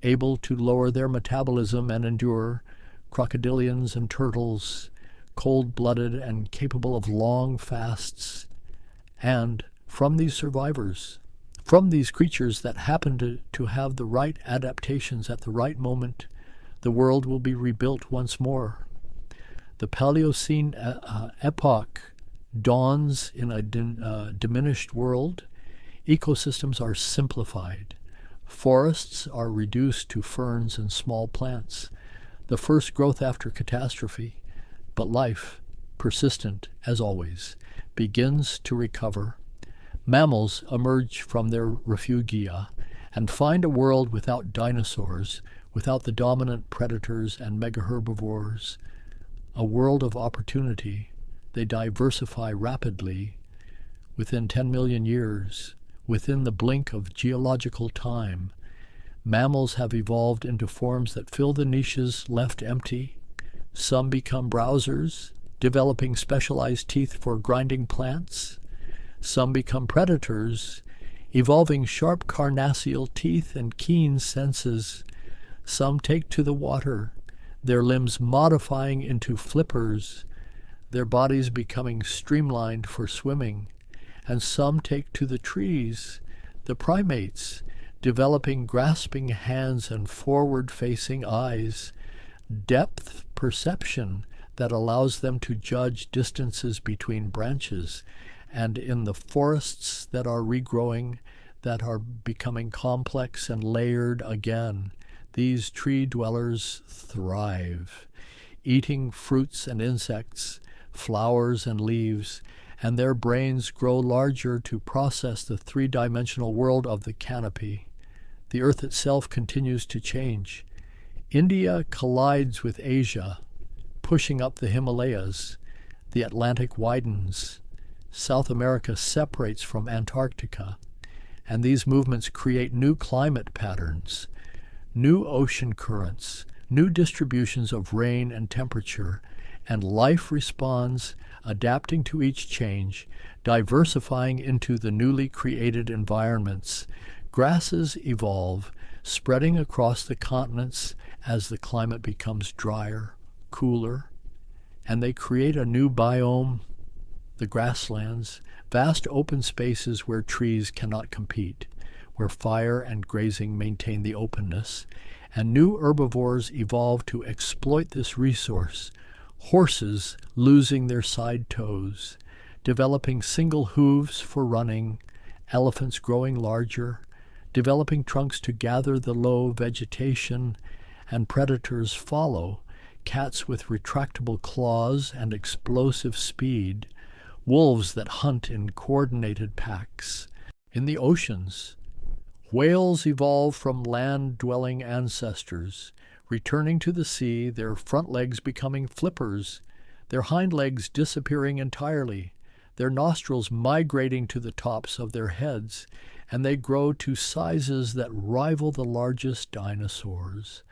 able to lower their metabolism and endure, crocodilians and turtles, cold-blooded and capable of long fasts. And from these survivors, from these creatures that happen to have the right adaptations at the right moment, the world will be rebuilt once more. The Paleocene epoch dawns in a diminished world. Ecosystems are simplified. Forests are reduced to ferns and small plants, the first growth after catastrophe. But life, persistent as always, begins to recover. Mammals emerge from their refugia and find a world without dinosaurs, without the dominant predators and megaherbivores, a world of opportunity. They diversify rapidly. Within 10 million years, within the blink of geological time, mammals have evolved into forms that fill the niches left empty. Some become browsers, developing specialized teeth for grinding plants. Some become predators, evolving sharp carnassial teeth and keen senses. Some take to the water, their limbs modifying into flippers, their bodies becoming streamlined for swimming. And some take to the trees, the primates, developing grasping hands and forward-facing eyes, depth perception that allows them to judge distances between branches, and in the forests that are regrowing, that are becoming complex and layered again, these tree dwellers thrive, eating fruits and insects, flowers and leaves, and their brains grow larger to process the three-dimensional world of the canopy. The earth itself continues to change. India collides with Asia, pushing up the Himalayas. The Atlantic widens. South America separates from Antarctica. And these movements create new climate patterns, new ocean currents, new distributions of rain and temperature, and life responds adapting to each change, diversifying into the newly created environments. Grasses evolve, spreading across the continents as the climate becomes drier, cooler, and they create a new biome, the grasslands, vast open spaces where trees cannot compete, where fire and grazing maintain the openness, and new herbivores evolve to exploit this resource. Horses losing their side toes, developing single hooves for running, elephants growing larger, developing trunks to gather the low vegetation, and predators follow, cats with retractable claws and explosive speed, wolves that hunt in coordinated packs. In the oceans, whales evolve from land-dwelling ancestors, returning to the sea, their front legs becoming flippers, their hind legs disappearing entirely, their nostrils migrating to the tops of their heads, and they grow to sizes that rival the largest dinosaurs,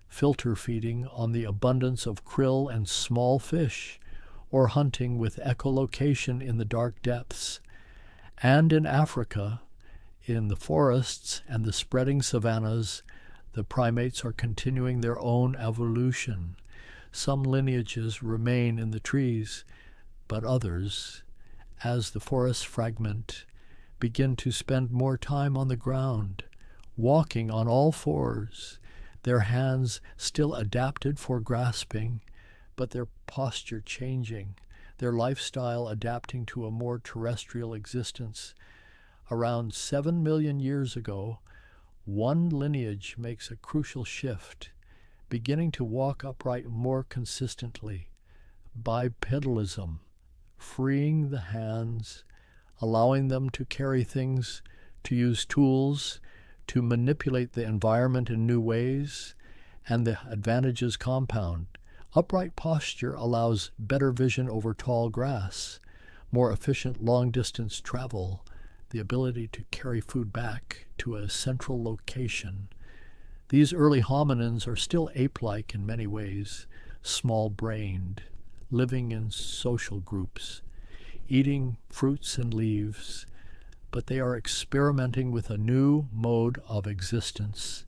filter feeding on the abundance of krill and small fish, or hunting with echolocation in the dark depths. And in Africa, in the forests and the spreading savannas, the primates are continuing their own evolution. Some lineages remain in the trees, but others, as the forests fragment, begin to spend more time on the ground, walking on all fours, their hands still adapted for grasping, but their posture changing, their lifestyle adapting to a more terrestrial existence. Around 7 million years ago, one lineage makes a crucial shift, beginning to walk upright more consistently. Bipedalism, freeing the hands, allowing them to carry things, to use tools, to manipulate the environment in new ways, and the advantages compound. Upright posture allows better vision over tall grass, more efficient long-distance travel, the ability to carry food back to a central location. These early hominins are still ape-like in many ways, small-brained, living in social groups, eating fruits and leaves, but they are experimenting with a new mode of existence,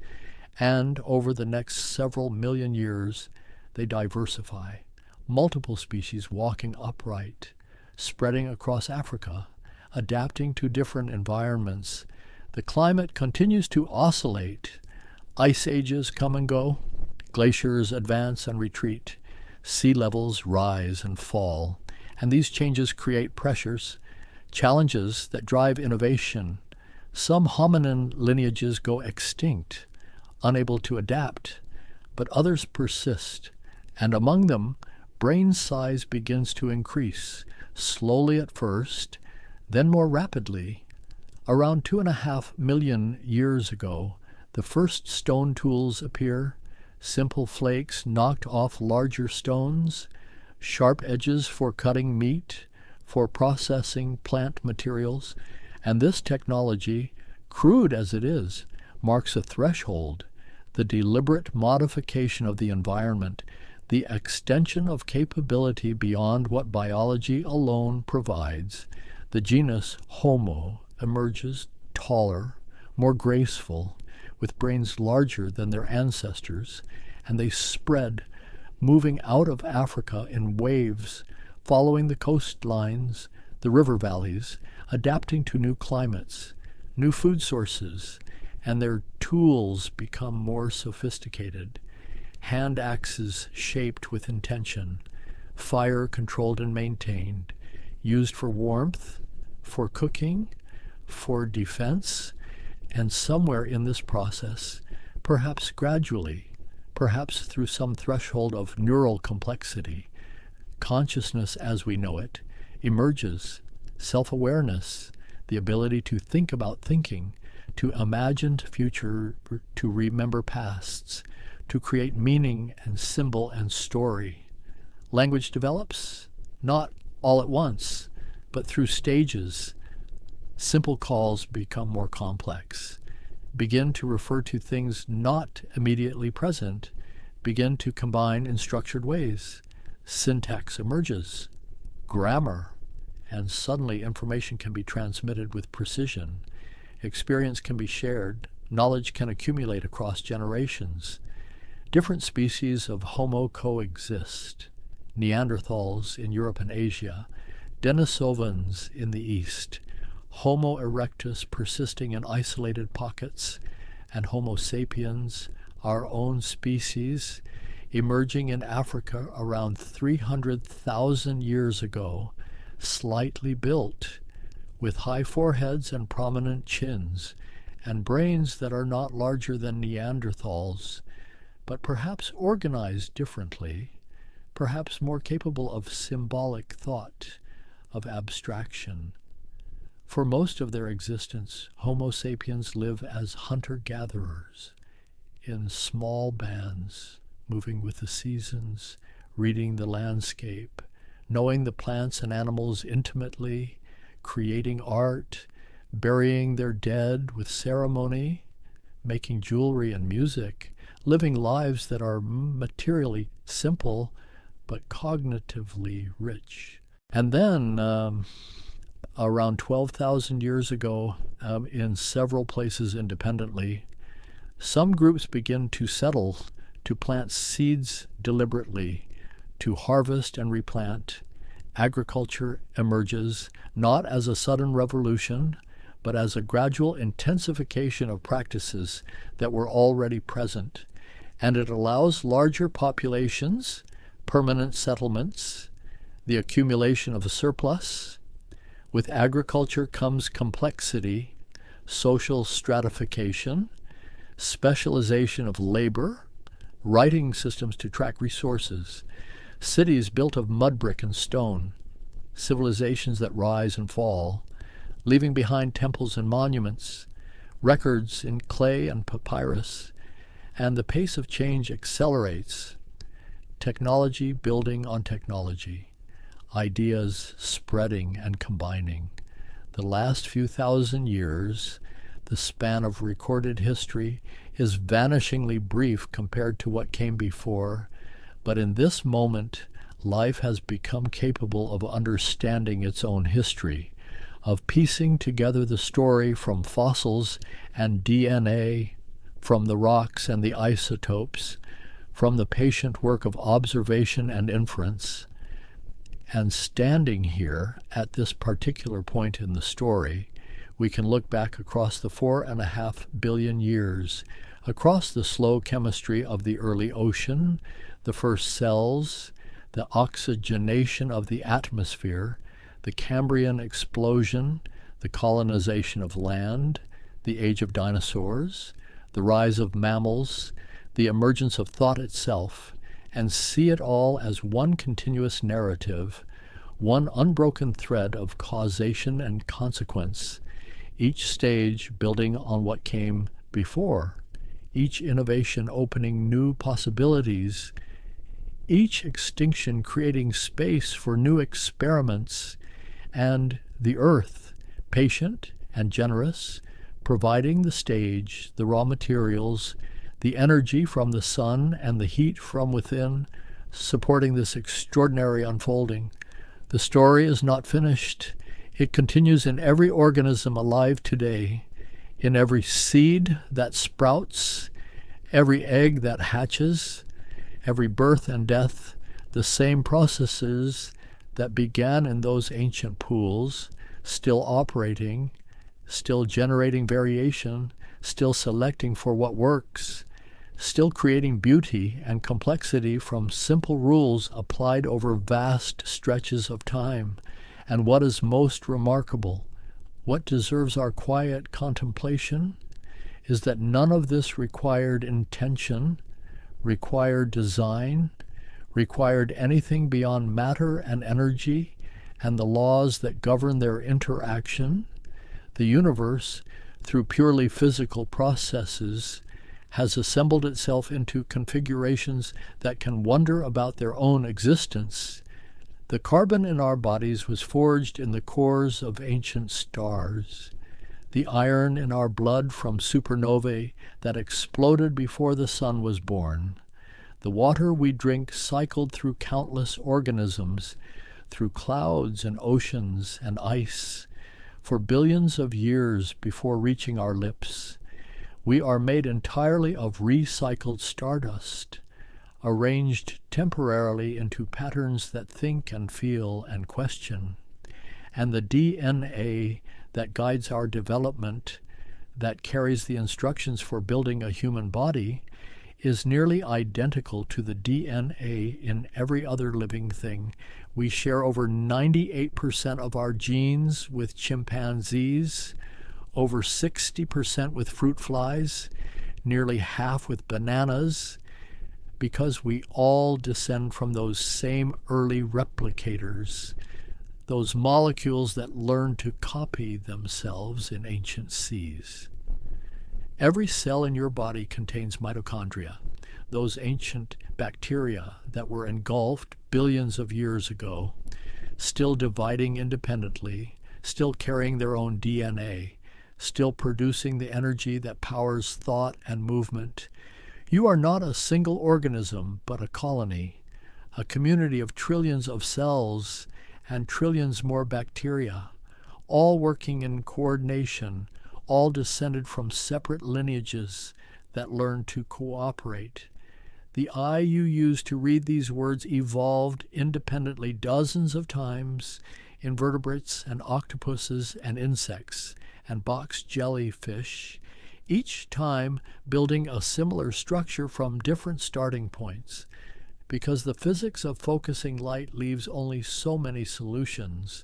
and over the next several million years, they diversify, multiple species walking upright, spreading across Africa, adapting to different environments. The climate continues to oscillate. Ice ages come and go, glaciers advance and retreat, sea levels rise and fall, and these changes create pressures, challenges that drive innovation. Some hominin lineages go extinct, unable to adapt, but others persist, and among them, brain size begins to increase, slowly at first, then more rapidly. Around 2.5 million years ago, the first stone tools appear, simple flakes knocked off larger stones, sharp edges for cutting meat, for processing plant materials, and this technology, crude as it is, marks a threshold, the deliberate modification of the environment, the extension of capability beyond what biology alone provides. The genus Homo emerges taller, more graceful, with brains larger than their ancestors, and they spread, moving out of Africa in waves, following the coastlines, the river valleys, adapting to new climates, new food sources, and their tools become more sophisticated. Hand axes shaped with intention, fire controlled and maintained, used for warmth, for cooking, for defense, and somewhere in this process, perhaps gradually, perhaps through some threshold of neural complexity, consciousness as we know it emerges, self-awareness, the ability to think about thinking, to imagine future, to remember pasts, to create meaning and symbol and story. Language develops, not all at once, but through stages. Simple calls become more complex, begin to refer to things not immediately present, begin to combine in structured ways. Syntax emerges. grammar, and suddenly information can be transmitted with precision. Experience can be shared. Knowledge can accumulate across generations. Different species of Homo coexist. Neanderthals in Europe and Asia, Denisovans in the East, Homo erectus persisting in isolated pockets, and Homo sapiens, our own species, emerging in Africa around 300,000 years ago, slightly built, with high foreheads and prominent chins, and brains that are not larger than Neanderthals, but perhaps organized differently, perhaps more capable of symbolic thought, of abstraction. For most of their existence, Homo sapiens live as hunter-gatherers, in small bands, moving with the seasons, reading the landscape, knowing the plants and animals intimately, creating art, burying their dead with ceremony, making jewelry and music, living lives that are materially simple but cognitively rich. And then, around 12,000 years ago, in several places independently, some groups begin to settle, to plant seeds deliberately, to harvest and replant. Agriculture emerges not as a sudden revolution, but as a gradual intensification of practices that were already present, and it allows larger populations, permanent settlements, the accumulation of a surplus. With agriculture comes complexity, social stratification, specialization of labor, writing systems to track resources, cities built of mud brick and stone, civilizations that rise and fall, leaving behind temples and monuments, records in clay and papyrus, and the pace of change accelerates. Technology building on technology, ideas spreading and combining. The last few thousand years, the span of recorded history, is vanishingly brief compared to what came before, but in this moment, life has become capable of understanding its own history, of piecing together the story from fossils and DNA, from the rocks and the isotopes, from the patient work of observation and inference. And standing here at this particular point in the story, we can look back across the 4.5 billion years, across the slow chemistry of the early ocean, the first cells, the oxygenation of the atmosphere, the Cambrian explosion, the colonization of land, the age of dinosaurs, the rise of mammals, the emergence of thought itself, and see it all as one continuous narrative, one unbroken thread of causation and consequence, each stage building on what came before, each innovation opening new possibilities, each extinction creating space for new experiments, and the earth, patient and generous, providing the stage, the raw materials, the energy from the sun and the heat from within, supporting this extraordinary unfolding. The story is not finished. It continues in every organism alive today, in every seed that sprouts, every egg that hatches, every birth and death, the same processes that began in those ancient pools, still operating, still generating variation, still selecting for what works, still creating beauty and complexity from simple rules applied over vast stretches of time. And what is most remarkable, what deserves our quiet contemplation, is that none of this required intention, required design, required anything beyond matter and energy and the laws that govern their interaction. The universe, through purely physical processes, has assembled itself into configurations that can wonder about their own existence. The carbon in our bodies was forged in the cores of ancient stars. The iron in our blood from supernovae that exploded before the sun was born. The water we drink cycled through countless organisms, through clouds and oceans and ice for billions of years before reaching our lips. We are made entirely of recycled stardust, arranged temporarily into patterns that think and feel and question. And the DNA that guides our development, that carries the instructions for building a human body, is nearly identical to the DNA in every other living thing. We share over 98% of our genes with chimpanzees, over 60% with fruit flies, nearly half with bananas, because we all descend from those same early replicators, those molecules that learned to copy themselves in ancient seas. Every cell in your body contains mitochondria, those ancient bacteria that were engulfed billions of years ago, still dividing independently, still carrying their own DNA, still producing the energy that powers thought and movement. You are not a single organism, but a colony, a community of trillions of cells and trillions more bacteria, all working in coordination, all descended from separate lineages that learned to cooperate. The eye you use to read these words evolved independently dozens of times in vertebrates and octopuses and insects and box jellyfish, each time building a similar structure from different starting points, because the physics of focusing light leaves only so many solutions,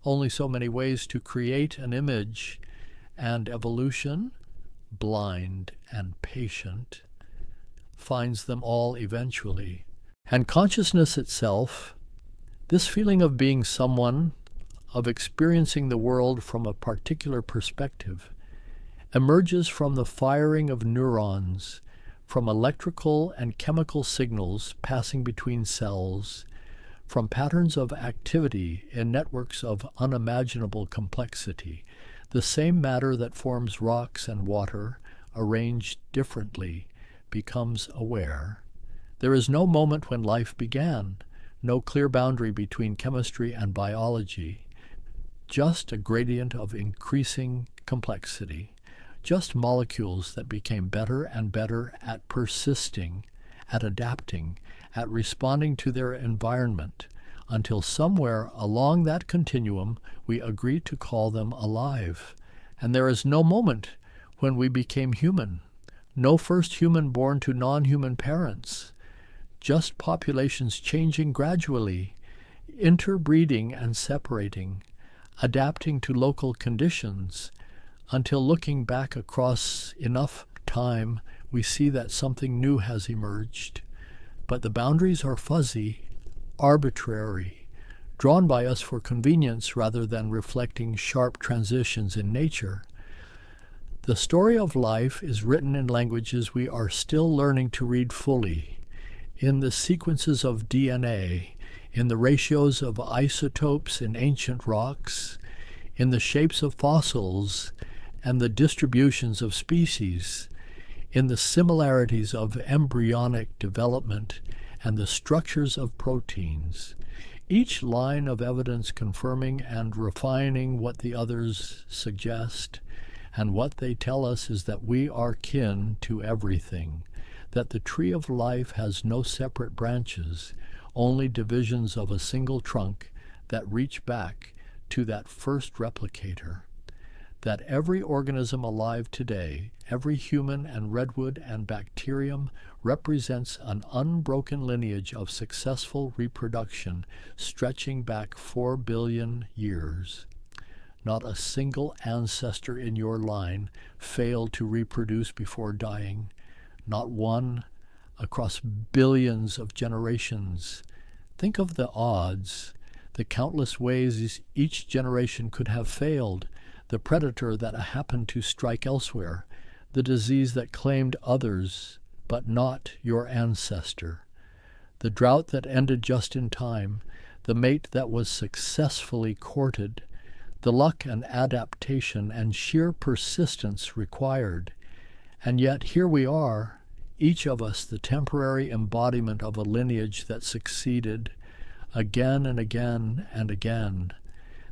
only so many ways to create an image, and evolution, blind and patient, finds them all eventually. And consciousness itself, this feeling of being someone, of experiencing the world from a particular perspective, emerges from the firing of neurons, from electrical and chemical signals passing between cells, from patterns of activity in networks of unimaginable complexity. The same matter that forms rocks and water, arranged differently, becomes aware. There is no moment when life began, no clear boundary between chemistry and biology, just a gradient of increasing complexity, just molecules that became better and better at persisting, at adapting, at responding to their environment, until somewhere along that continuum we agree to call them alive. And there is no moment when we became human, no first human born to non-human parents, just populations changing gradually, interbreeding and separating, adapting to local conditions, until looking back across enough time, we see that something new has emerged. But the boundaries are fuzzy, arbitrary, drawn by us for convenience rather than reflecting sharp transitions in nature. The story of life is written in languages we are still learning to read fully, in the sequences of DNA, in the ratios of isotopes in ancient rocks, in the shapes of fossils and the distributions of species, in the similarities of embryonic development and the structures of proteins, each line of evidence confirming and refining what the others suggest, and what they tell us is that we are kin to everything, that the tree of life has no separate branches, only divisions of a single trunk that reach back to that first replicator, that every organism alive today, every human and redwood and bacterium, represents an unbroken lineage of successful reproduction stretching back 4 billion years. Not a single ancestor in your line failed to reproduce before dying, not one across billions of generations. Think of the odds, the countless ways each generation could have failed, the predator that happened to strike elsewhere, the disease that claimed others but not your ancestor, the drought that ended just in time, the mate that was successfully courted, the luck and adaptation and sheer persistence required. And yet here we are, each of us the temporary embodiment of a lineage that succeeded, again and again and again.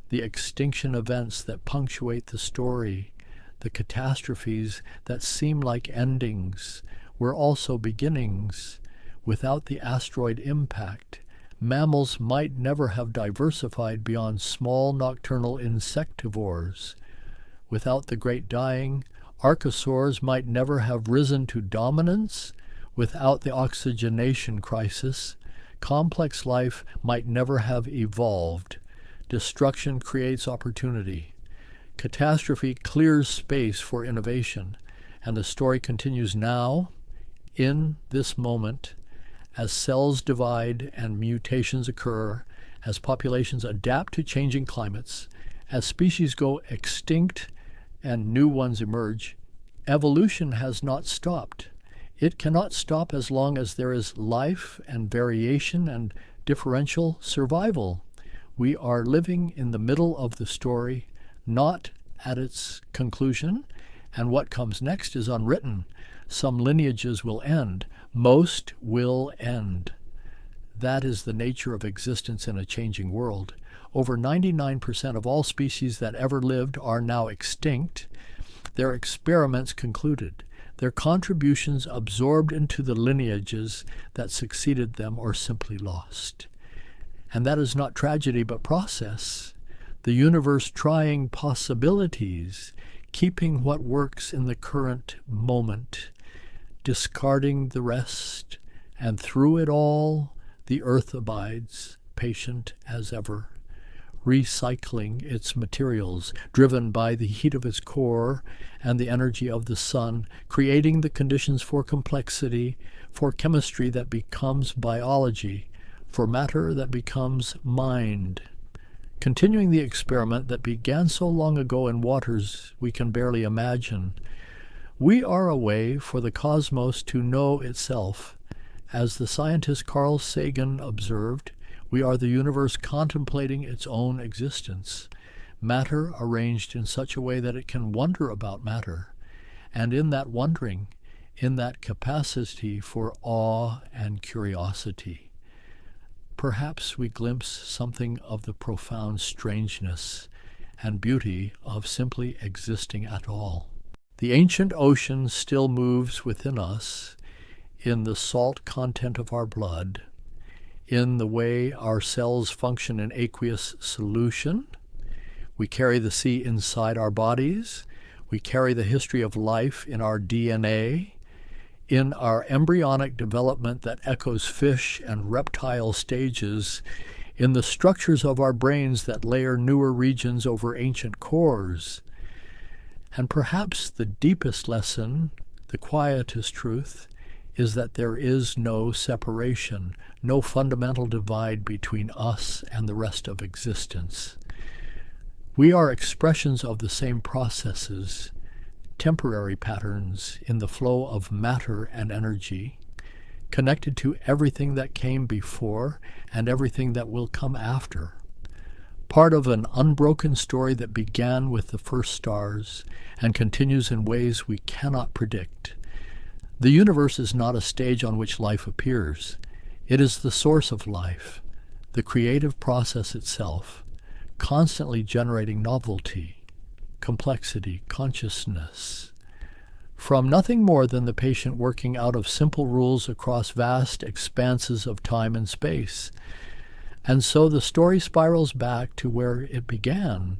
The extinction events that punctuate the story, the catastrophes that seem like endings, were also beginnings. Without the asteroid impact, mammals might never have diversified beyond small nocturnal insectivores. Without the Great Dying, archosaurs might never have risen to dominance. Without the oxygenation crisis, complex life might never have evolved. Destruction creates opportunity. Catastrophe clears space for innovation, and the story continues now, in this moment, as cells divide and mutations occur, as populations adapt to changing climates, as species go extinct and new ones emerge. Evolution has not stopped. It cannot stop as long as there is life and variation and differential survival. We are living in the middle of the story, not at its conclusion, and what comes next is unwritten. Some lineages will end. Most will end. That is the nature of existence in a changing world. Over 99% of all species that ever lived are now extinct, their experiments concluded, their contributions absorbed into the lineages that succeeded them or simply lost. And that is not tragedy but process. The universe trying possibilities, keeping what works in the current moment, discarding the rest, and through it all, the earth abides, patient as ever, recycling its materials, driven by the heat of its core and the energy of the sun, creating the conditions for complexity, for chemistry that becomes biology, for matter that becomes mind. Continuing the experiment that began so long ago in waters we can barely imagine, we are a way for the cosmos to know itself. As the scientist Carl Sagan observed, we are the universe contemplating its own existence, matter arranged in such a way that it can wonder about matter, and in that wondering, in that capacity for awe and curiosity, perhaps we glimpse something of the profound strangeness and beauty of simply existing at all. The ancient ocean still moves within us, in the salt content of our blood, in the way our cells function in aqueous solution. We carry the sea inside our bodies. We carry the history of life in our DNA, in our embryonic development that echoes fish and reptile stages, in the structures of our brains that layer newer regions over ancient cores. And perhaps the deepest lesson, the quietest truth, is that there is no separation, no fundamental divide between us and the rest of existence. We are expressions of the same processes, temporary patterns in the flow of matter and energy, connected to everything that came before and everything that will come after. Part of an unbroken story that began with the first stars and continues in ways we cannot predict. The universe is not a stage on which life appears. It is the source of life, the creative process itself, constantly generating novelty, complexity, consciousness. From nothing more than the patient working out of simple rules across vast expanses of time and space. And so the story spirals back to where it began,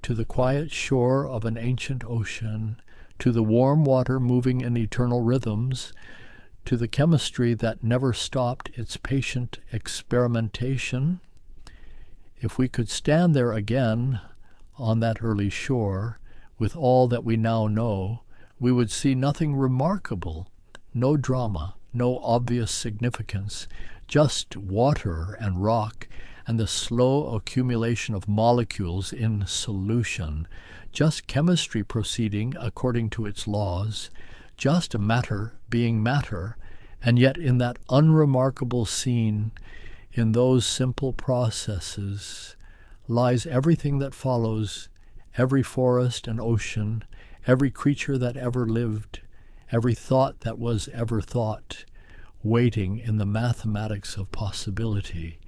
to the quiet shore of an ancient ocean, to the warm water moving in eternal rhythms, to the chemistry that never stopped its patient experimentation. If we could stand there again on that early shore, with all that we now know, we would see nothing remarkable, no drama, no obvious significance, just water and rock and the slow accumulation of molecules in solution, just chemistry proceeding according to its laws, just matter being matter, and yet in that unremarkable scene, in those simple processes, lies everything that follows, every forest and ocean, every creature that ever lived, every thought that was ever thought, waiting in the mathematics of possibility,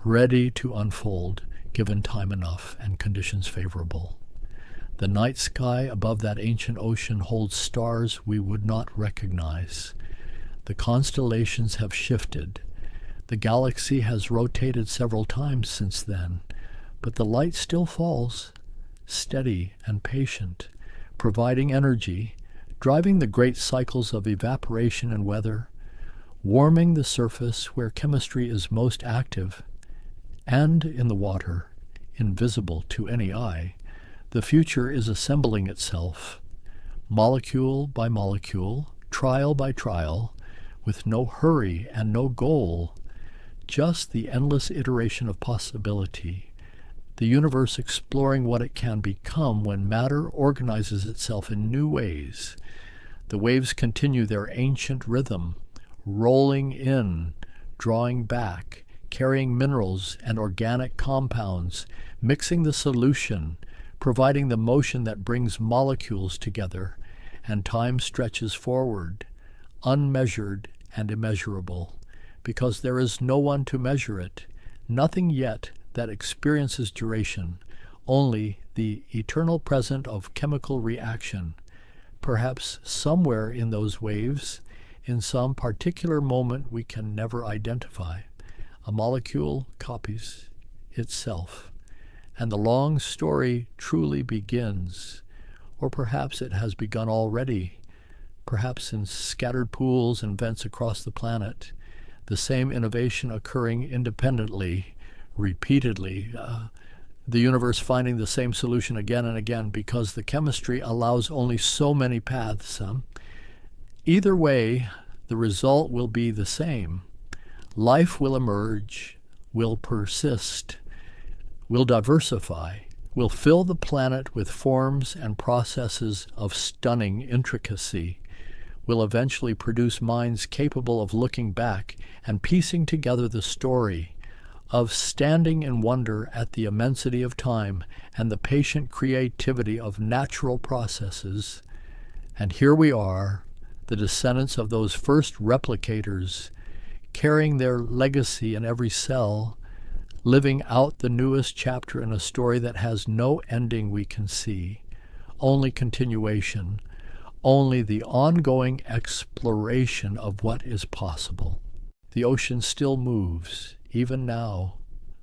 ready to unfold, given time enough and conditions favorable. The night sky above that ancient ocean holds stars we would not recognize. The constellations have shifted. The galaxy has rotated several times since then, but the light still falls, steady and patient, providing energy, driving the great cycles of evaporation and weather, warming the surface where chemistry is most active, and in the water, invisible to any eye, the future is assembling itself, molecule by molecule, trial by trial, with no hurry and no goal, just the endless iteration of possibility, the universe exploring what it can become when matter organizes itself in new ways. The waves continue their ancient rhythm, rolling in, drawing back, carrying minerals and organic compounds, mixing the solution, providing the motion that brings molecules together, and time stretches forward, unmeasured and immeasurable, because there is no one to measure it, nothing yet that experiences duration, only the eternal present of chemical reaction. Perhaps somewhere in those waves, in some particular moment we can never identify, a molecule copies itself, and the long story truly begins. Or perhaps it has begun already, perhaps in scattered pools and vents across the planet, the same innovation occurring independently, repeatedly, the universe finding the same solution again and again because the chemistry allows only so many paths. Either way, the result will be the same. Life will emerge, will persist, will diversify, will fill the planet with forms and processes of stunning intricacy, will eventually produce minds capable of looking back and piecing together the story, of standing in wonder at the immensity of time and the patient creativity of natural processes. And here we are, the descendants of those first replicators, carrying their legacy in every cell, living out the newest chapter in a story that has no ending we can see, only continuation, only the ongoing exploration of what is possible. The ocean still moves, even now,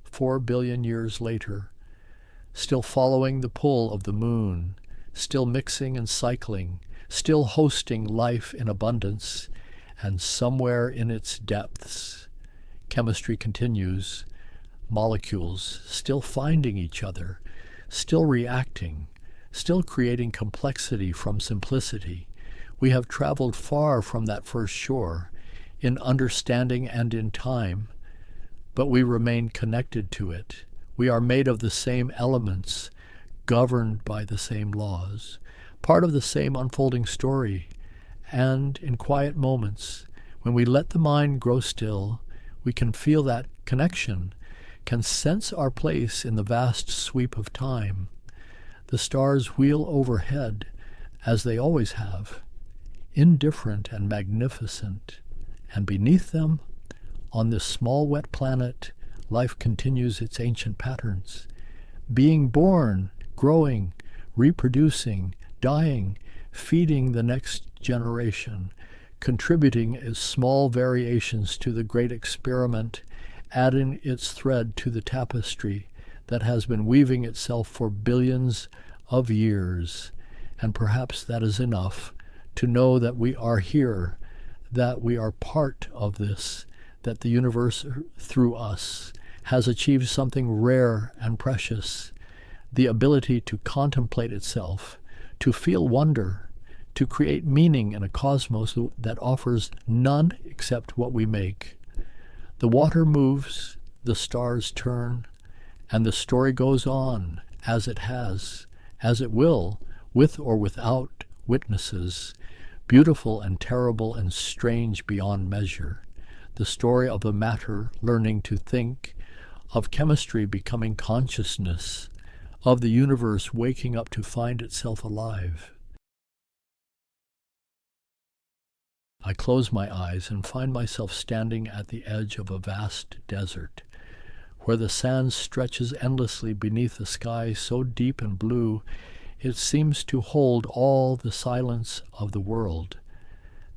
4 billion years later, still following the pull of the moon, still mixing and cycling, still hosting life in abundance, and somewhere in its depths, chemistry continues, molecules still finding each other, still reacting, still creating complexity from simplicity. We have traveled far from that first shore, in understanding and in time, but we remain connected to it. We are made of the same elements, governed by the same laws, part of the same unfolding story, and in quiet moments, when we let the mind grow still, we can feel that connection, can sense our place in the vast sweep of time. The stars wheel overhead, as they always have, indifferent and magnificent, and beneath them, on this small wet planet, life continues its ancient patterns, being born, growing, reproducing, dying, feeding the next generation, contributing its small variations to the great experiment, adding its thread to the tapestry that has been weaving itself for billions of years. And perhaps that is enough to know that we are here, that we are part of this, that the universe through us has achieved something rare and precious, the ability to contemplate itself, to feel wonder, to create meaning in a cosmos that offers none except what we make. The water moves, the stars turn, and the story goes on as it has, as it will, with or without witnesses, beautiful and terrible and strange beyond measure. The story of the matter learning to think, of chemistry becoming consciousness, of the universe waking up to find itself alive. I close my eyes and find myself standing at the edge of a vast desert, where the sand stretches endlessly beneath a sky so deep and blue it seems to hold all the silence of the world.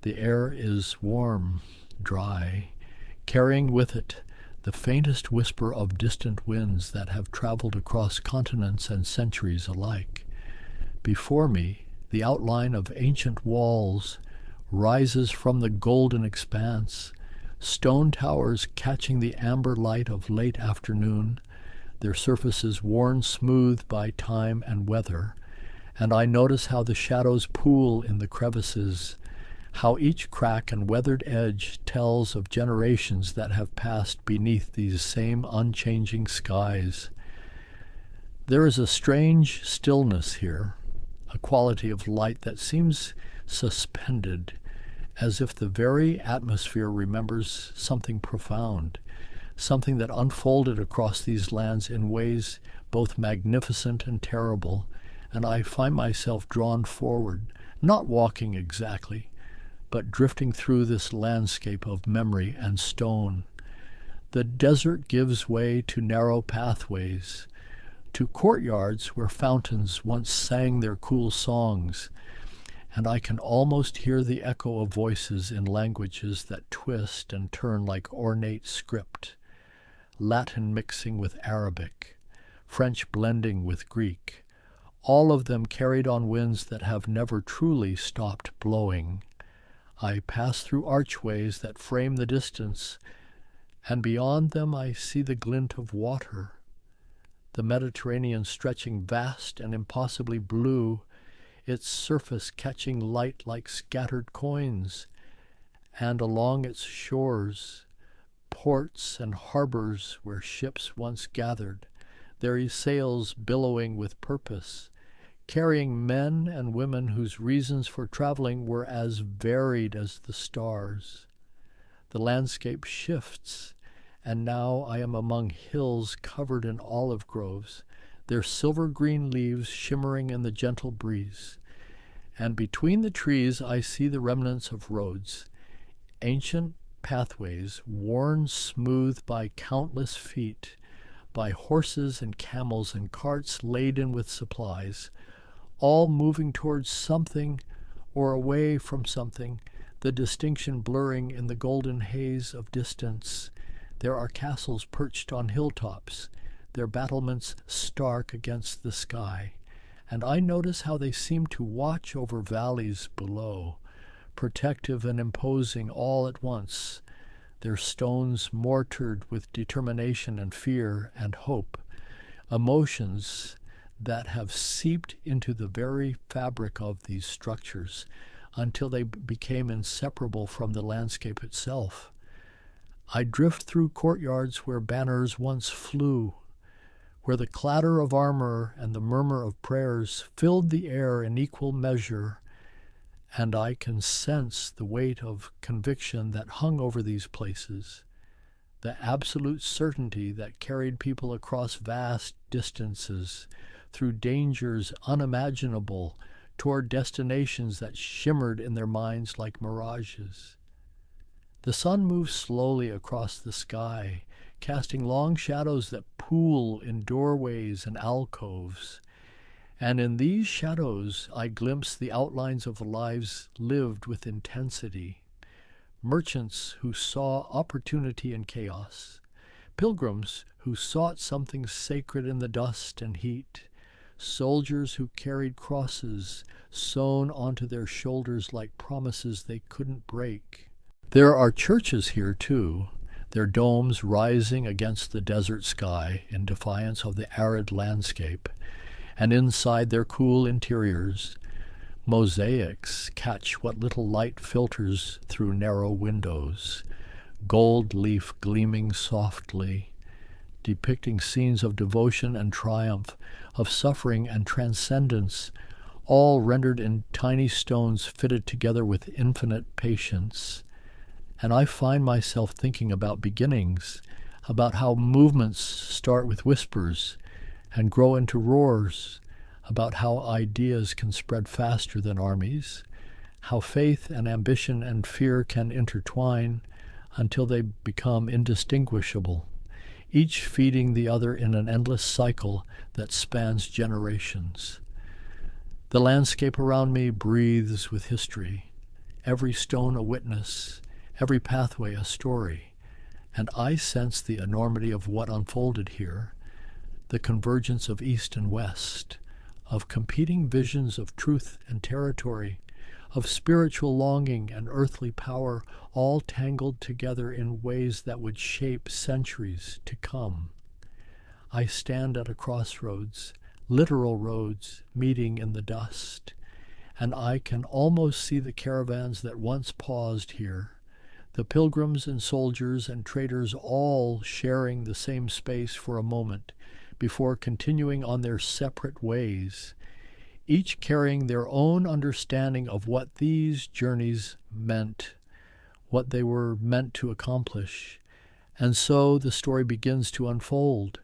The air is warm, dry, carrying with it the faintest whisper of distant winds that have traveled across continents and centuries alike. Before me, the outline of ancient walls rises from the golden expanse, stone towers catching the amber light of late afternoon, their surfaces worn smooth by time and weather, and I notice how the shadows pool in the crevices, how each crack and weathered edge tells of generations that have passed beneath these same unchanging skies. There is a strange stillness here, a quality of light that seems suspended, as if the very atmosphere remembers something profound, something that unfolded across these lands in ways both magnificent and terrible, and I find myself drawn forward, not walking exactly, but drifting through this landscape of memory and stone. The desert gives way to narrow pathways, to courtyards where fountains once sang their cool songs, and I can almost hear the echo of voices in languages that twist and turn like ornate script, Latin mixing with Arabic, French blending with Greek, all of them carried on winds that have never truly stopped blowing. I pass through archways that frame the distance, and beyond them I see the glint of water, the Mediterranean stretching vast and impossibly blue, its surface catching light like scattered coins, and along its shores, ports and harbors where ships once gathered, their sails billowing with purpose, carrying men and women whose reasons for traveling were as varied as the stars. The landscape shifts, and now I am among hills covered in olive groves, their silver-green leaves shimmering in the gentle breeze. And between the trees I see the remnants of roads, ancient pathways worn smooth by countless feet, by horses and camels and carts laden with supplies, all moving towards something or away from something, the distinction blurring in the golden haze of distance. There are castles perched on hilltops, their battlements stark against the sky, and I notice how they seem to watch over valleys below, protective and imposing all at once, their stones mortared with determination and fear and hope, emotions that have seeped into the very fabric of these structures until they became inseparable from the landscape itself. I drift through courtyards where banners once flew, where the clatter of armor and the murmur of prayers filled the air in equal measure, and I can sense the weight of conviction that hung over these places, the absolute certainty that carried people across vast distances, through dangers unimaginable, toward destinations that shimmered in their minds like mirages. The sun moves slowly across the sky, casting long shadows that pool in doorways and alcoves, and in these shadows I glimpse the outlines of lives lived with intensity, merchants who saw opportunity in chaos, pilgrims who sought something sacred in the dust and heat, soldiers who carried crosses sewn onto their shoulders like promises they couldn't break. There are churches here, too, their domes rising against the desert sky in defiance of the arid landscape, and inside their cool interiors, mosaics catch what little light filters through narrow windows, gold leaf gleaming softly, depicting scenes of devotion and triumph, of suffering and transcendence, all rendered in tiny stones fitted together with infinite patience. And I find myself thinking about beginnings, about how movements start with whispers and grow into roars, about how ideas can spread faster than armies, how faith and ambition and fear can intertwine until they become indistinguishable, each feeding the other in an endless cycle that spans generations. The landscape around me breathes with history, every stone a witness, every pathway a story, and I sense the enormity of what unfolded here, the convergence of East and West, of competing visions of truth and territory, of spiritual longing and earthly power, all tangled together in ways that would shape centuries to come. I stand at a crossroads, literal roads meeting in the dust, and I can almost see the caravans that once paused here, the pilgrims and soldiers and traders all sharing the same space for a moment before continuing on their separate ways, each carrying their own understanding of what these journeys meant, what they were meant to accomplish. And so the story begins to unfold,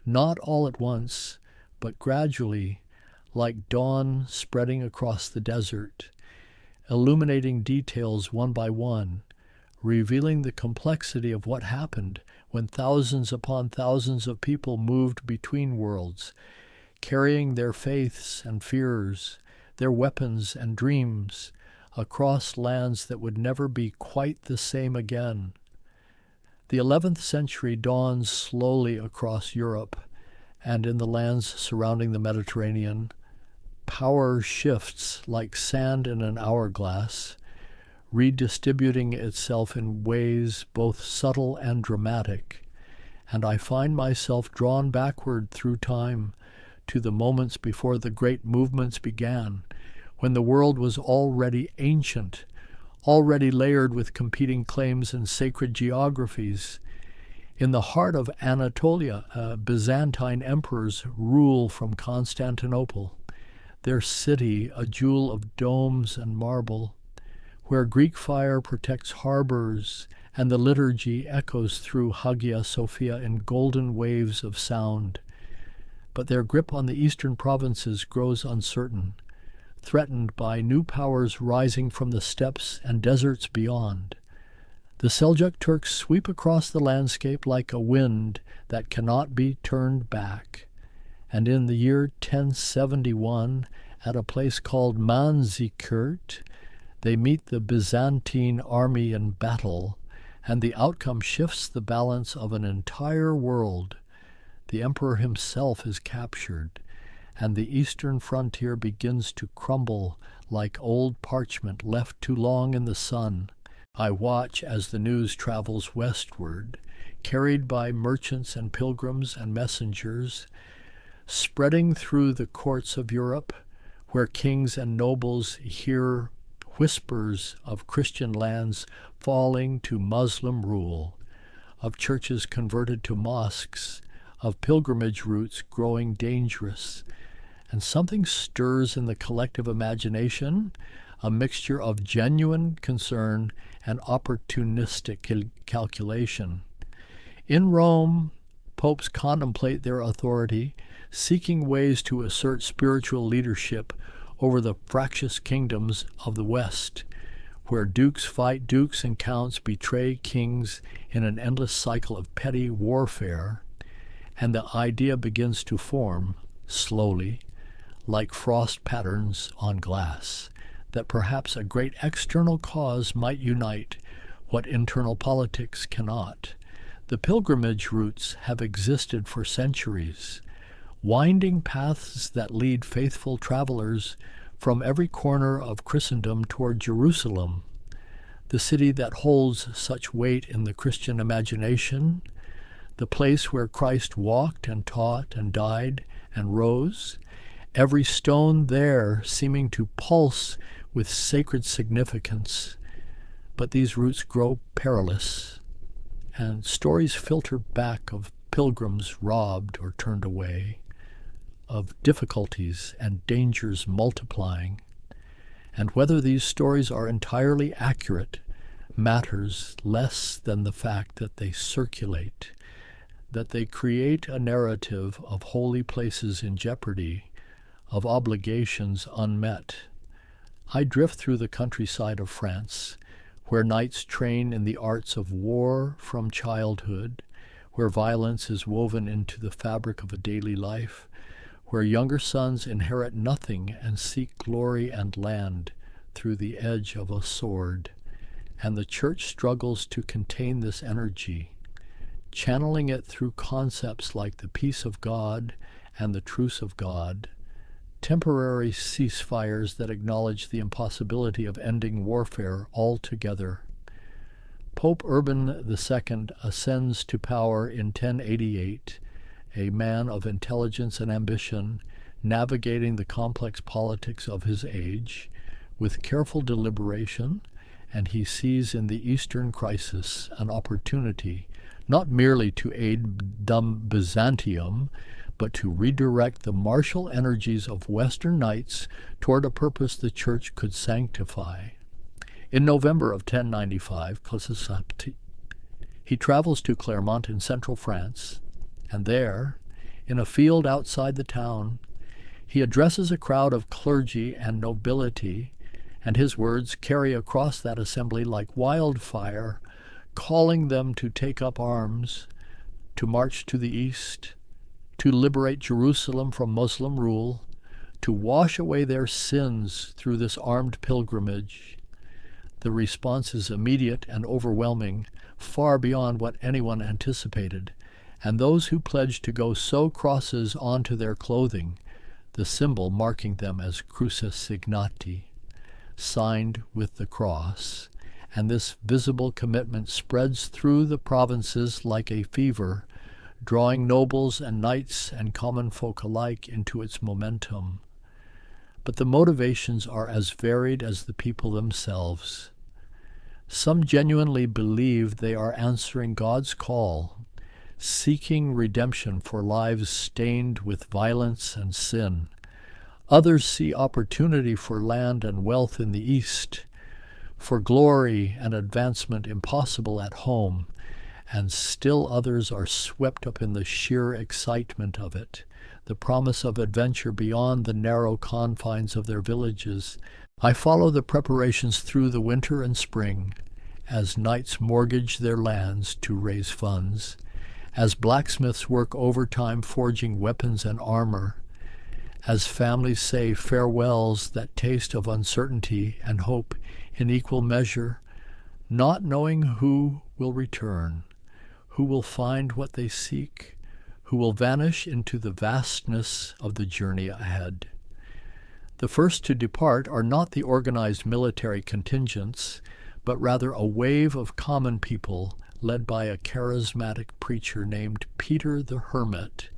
not all at once, but gradually, like dawn spreading across the desert, illuminating details one by one, revealing the complexity of what happened when thousands upon thousands of people moved between worlds, carrying their faiths and fears, their weapons and dreams, across lands that would never be quite the same again. The 11th century dawns slowly across Europe, and in the lands surrounding the Mediterranean, power shifts like sand in an hourglass, redistributing itself in ways both subtle and dramatic, and I find myself drawn backward through time to the moments before the great movements began, when the world was already ancient, already layered with competing claims and sacred geographies. In the heart of Anatolia, Byzantine emperors rule from Constantinople, their city a jewel of domes and marble, where Greek fire protects harbors and the liturgy echoes through Hagia Sophia in golden waves of sound. But their grip on the eastern provinces grows uncertain, threatened by new powers rising from the steppes and deserts beyond. The Seljuk Turks sweep across the landscape like a wind that cannot be turned back, and in the year 1071, at a place called Manzikert, they meet the Byzantine army in battle, and the outcome shifts the balance of an entire world. The emperor himself is captured, and the eastern frontier begins to crumble like old parchment left too long in the sun. I watch as the news travels westward, carried by merchants and pilgrims and messengers, spreading through the courts of Europe, where kings and nobles hear whispers of Christian lands falling to Muslim rule, of churches converted to mosques, of pilgrimage routes growing dangerous, and something stirs in the collective imagination, a mixture of genuine concern and opportunistic calculation. In Rome, popes contemplate their authority, seeking ways to assert spiritual leadership over the fractious kingdoms of the West, where dukes fight dukes and counts betray kings in an endless cycle of petty warfare, and the idea begins to form, slowly, like frost patterns on glass, that perhaps a great external cause might unite what internal politics cannot. The pilgrimage routes have existed for centuries, winding paths that lead faithful travelers from every corner of Christendom toward Jerusalem, the city that holds such weight in the Christian imagination, the place where Christ walked and taught and died and rose, every stone there seeming to pulse with sacred significance. But these routes grow perilous, and stories filter back of pilgrims robbed or turned away, of difficulties and dangers multiplying. And whether these stories are entirely accurate matters less than the fact that they circulate, that they create a narrative of holy places in jeopardy, of obligations unmet. I drift through the countryside of France, where knights train in the arts of war from childhood, where violence is woven into the fabric of a daily life, where younger sons inherit nothing and seek glory and land through the edge of a sword, and the church struggles to contain this energy, channeling it through concepts like the peace of God and the truce of God, temporary ceasefires that acknowledge the impossibility of ending warfare altogether. Pope Urban II ascends to power in 1088, a man of intelligence and ambition, navigating the complex politics of his age with careful deliberation, and he sees in the Eastern crisis an opportunity not merely to aid dumb Byzantium, but to redirect the martial energies of Western knights toward a purpose the Church could sanctify. In November of 1095, he travels to Clermont in central France, and there, in a field outside the town, he addresses a crowd of clergy and nobility, and his words carry across that assembly like wildfire, calling them to take up arms, to march to the east, to liberate Jerusalem from Muslim rule, to wash away their sins through this armed pilgrimage. The response is immediate and overwhelming, far beyond what anyone anticipated, and those who pledge to go sew crosses onto their clothing, the symbol marking them as cruces signati, signed with the cross, and this visible commitment spreads through the provinces like a fever, drawing nobles and knights and common folk alike into its momentum. But the motivations are as varied as the people themselves. Some genuinely believe they are answering God's call, seeking redemption for lives stained with violence and sin. Others see opportunity for land and wealth in the East, for glory and advancement impossible at home, and still others are swept up in the sheer excitement of it, the promise of adventure beyond the narrow confines of their villages. I follow the preparations through the winter and spring, as knights mortgage their lands to raise funds, as blacksmiths work overtime forging weapons and armor, as families say farewells that taste of uncertainty and hope in equal measure, not knowing who will return, who will find what they seek, who will vanish into the vastness of the journey ahead. The first to depart are not the organized military contingents, but rather a wave of common people led by a charismatic preacher named Peter the Hermit,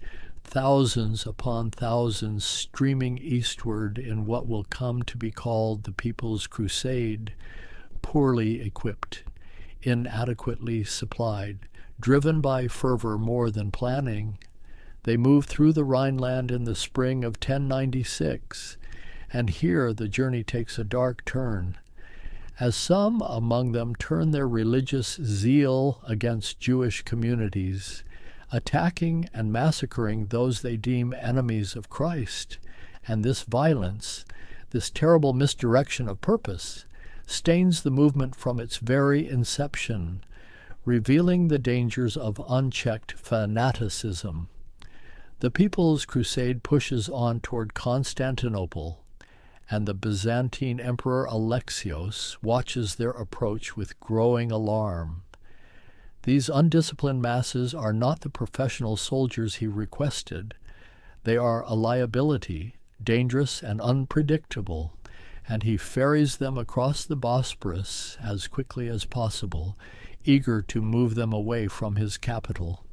thousands upon thousands streaming eastward in what will come to be called the People's Crusade, poorly equipped, inadequately supplied, driven by fervor more than planning. They move through the Rhineland in the spring of 1096, and here the journey takes a dark turn, as some among them turn their religious zeal against Jewish communities, attacking and massacring those they deem enemies of Christ. And this violence, this terrible misdirection of purpose, stains the movement from its very inception, revealing the dangers of unchecked fanaticism. The People's Crusade pushes on toward Constantinople, and the Byzantine Emperor Alexios watches their approach with growing alarm. These undisciplined masses are not the professional soldiers he requested. They are a liability, dangerous and unpredictable, and he ferries them across the Bosporus as quickly as possible, eager to move them away from his capital.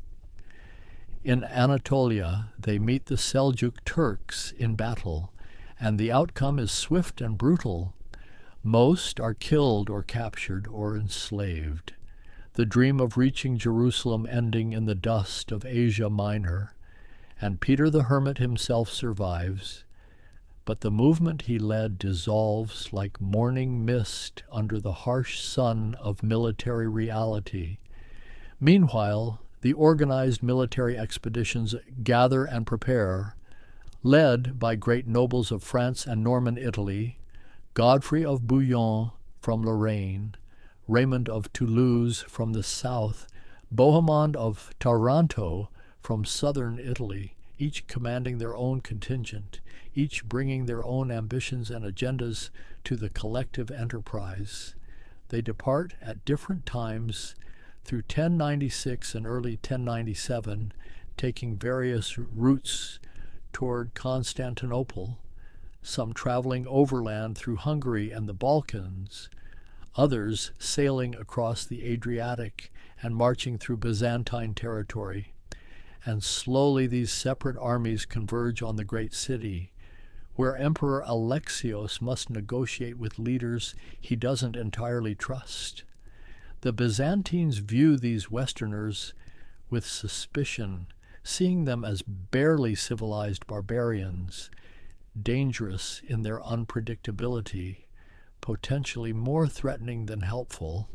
In Anatolia, they meet the Seljuk Turks in battle, and the outcome is swift and brutal. Most are killed or captured or enslaved, the dream of reaching Jerusalem ending in the dust of Asia Minor, and Peter the Hermit himself survives, but the movement he led dissolves like morning mist under the harsh sun of military reality. Meanwhile, the organized military expeditions gather and prepare, led by great nobles of France and Norman Italy, Godfrey of Bouillon from Lorraine, Raymond of Toulouse from the south, Bohemond of Taranto from southern Italy, each commanding their own contingent, each bringing their own ambitions and agendas to the collective enterprise. They depart at different times through 1096 and early 1097, taking various routes toward Constantinople, some traveling overland through Hungary and the Balkans, others sailing across the Adriatic and marching through Byzantine territory. And slowly these separate armies converge on the great city, where Emperor Alexios must negotiate with leaders he doesn't entirely trust. The Byzantines view these Westerners with suspicion, seeing them as barely civilized barbarians, dangerous in their unpredictability, potentially more threatening than helpful,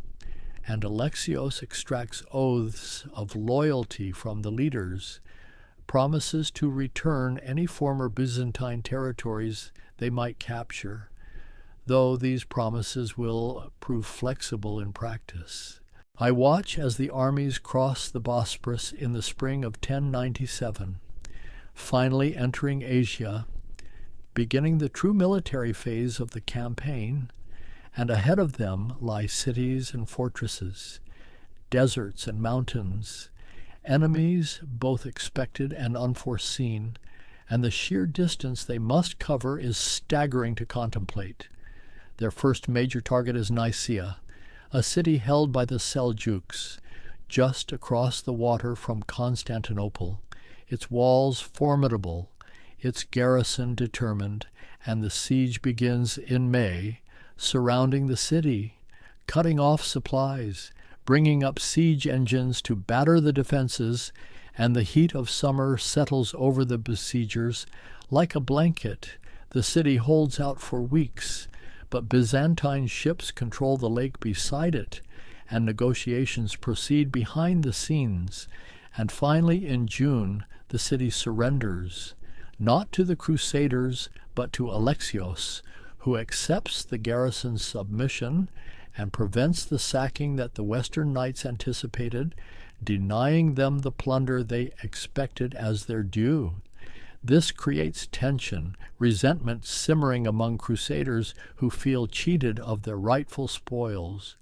and Alexios extracts oaths of loyalty from the leaders, promises to return any former Byzantine territories they might capture, though these promises will prove flexible in practice. I watch as the armies cross the Bosporus in the spring of 1097, finally entering Asia, beginning the true military phase of the campaign, and ahead of them lie cities and fortresses, deserts and mountains, enemies both expected and unforeseen, and the sheer distance they must cover is staggering to contemplate. Their first major target is Nicaea, a city held by the Seljuks, just across the water from Constantinople, its walls formidable, its garrison determined, and the siege begins in May, surrounding the city, cutting off supplies, bringing up siege engines to batter the defenses, and the heat of summer settles over the besiegers like a blanket. The city holds out for weeks, but Byzantine ships control the lake beside it, and negotiations proceed behind the scenes, and finally in June the city surrenders, not to the Crusaders, but to Alexios, who accepts the garrison's submission and prevents the sacking that the Western knights anticipated, denying them the plunder they expected as their due. This creates tension, resentment simmering among Crusaders who feel cheated of their rightful spoils,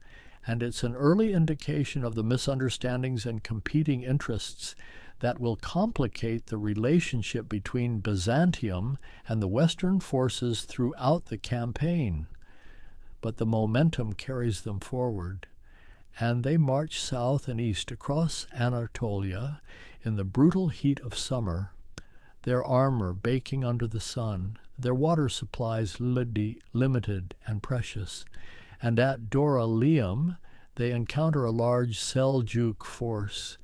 and it's an early indication of the misunderstandings and competing interests that will complicate the relationship between Byzantium and the Western forces throughout the campaign. But the momentum carries them forward, and they march south and east across Anatolia in the brutal heat of summer, their armor baking under the sun, their water supplies limited and precious, and at Dorylaeum they encounter a large Seljuk force,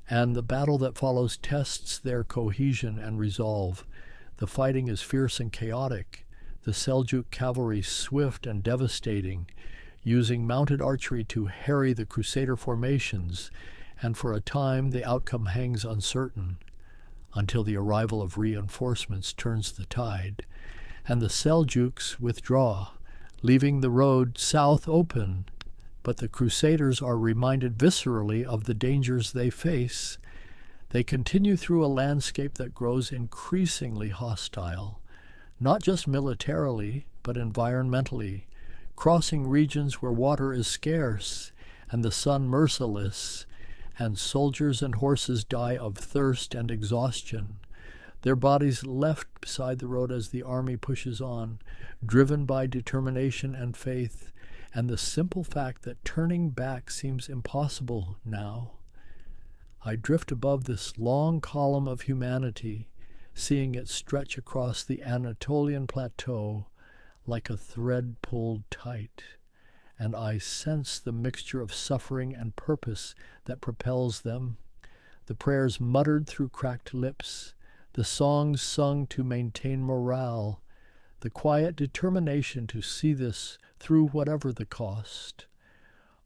and the battle that follows tests their cohesion and resolve. The fighting is fierce and chaotic, the Seljuk cavalry swift and devastating, using mounted archery to harry the Crusader formations, and for a time the outcome hangs uncertain, until the arrival of reinforcements turns the tide, and the Seljuks withdraw, leaving the road south open. But the Crusaders are reminded viscerally of the dangers they face. They continue through a landscape that grows increasingly hostile, not just militarily, but environmentally, crossing regions where water is scarce and the sun merciless, and soldiers and horses die of thirst and exhaustion, their bodies left beside the road as the army pushes on, driven by determination and faith, and the simple fact that turning back seems impossible now. I drift above this long column of humanity, seeing it stretch across the Anatolian plateau like a thread pulled tight, and I sense the mixture of suffering and purpose that propels them, the prayers muttered through cracked lips, the songs sung to maintain morale, the quiet determination to see this through whatever the cost.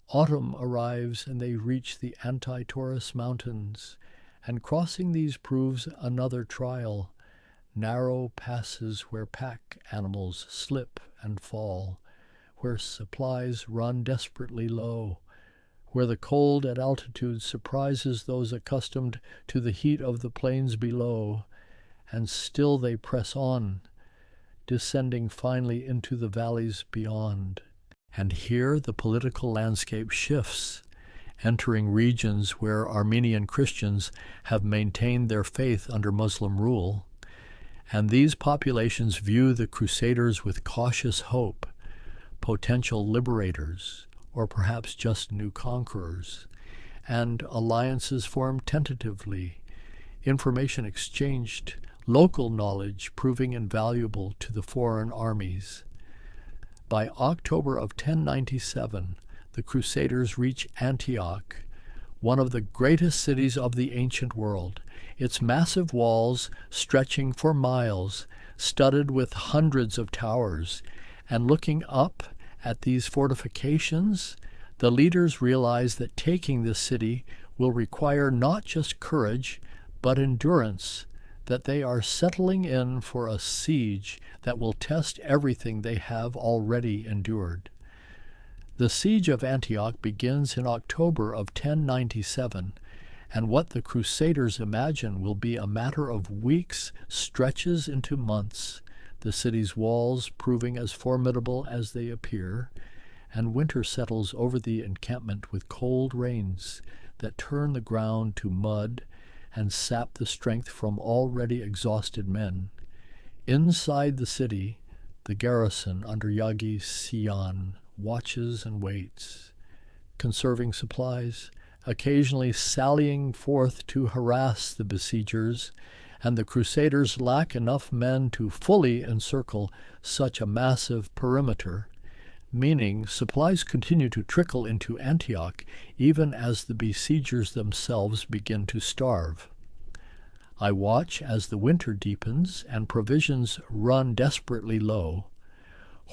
Autumn arrives and they reach the Anti-Taurus Mountains, and crossing these proves another trial, narrow passes where pack animals slip and fall, where supplies run desperately low, where the cold at altitude surprises those accustomed to the heat of the plains below, and still they press on, descending finally into the valleys beyond. And here the political landscape shifts, entering regions where Armenian Christians have maintained their faith under Muslim rule, and these populations view the Crusaders with cautious hope, potential liberators, or perhaps just new conquerors, and alliances formed tentatively, information exchanged, local knowledge proving invaluable to the foreign armies. By October of 1097, the Crusaders reach Antioch, one of the greatest cities of the ancient world, its massive walls stretching for miles, studded with hundreds of towers. And looking up at these fortifications, the leaders realize that taking this city will require not just courage, but endurance, that they are settling in for a siege that will test everything they have already endured. The siege of Antioch begins in October of 1097, and what the Crusaders imagine will be a matter of weeks stretches into months, the city's walls proving as formidable as they appear, and winter settles over the encampment with cold rains that turn the ground to mud and sap the strength from already exhausted men. Inside the city, the garrison under Yagi Sian watches and waits, conserving supplies, occasionally sallying forth to harass the besiegers, and the Crusaders lack enough men to fully encircle such a massive perimeter, meaning supplies continue to trickle into Antioch even as the besiegers themselves begin to starve. I watch as the winter deepens and provisions run desperately low.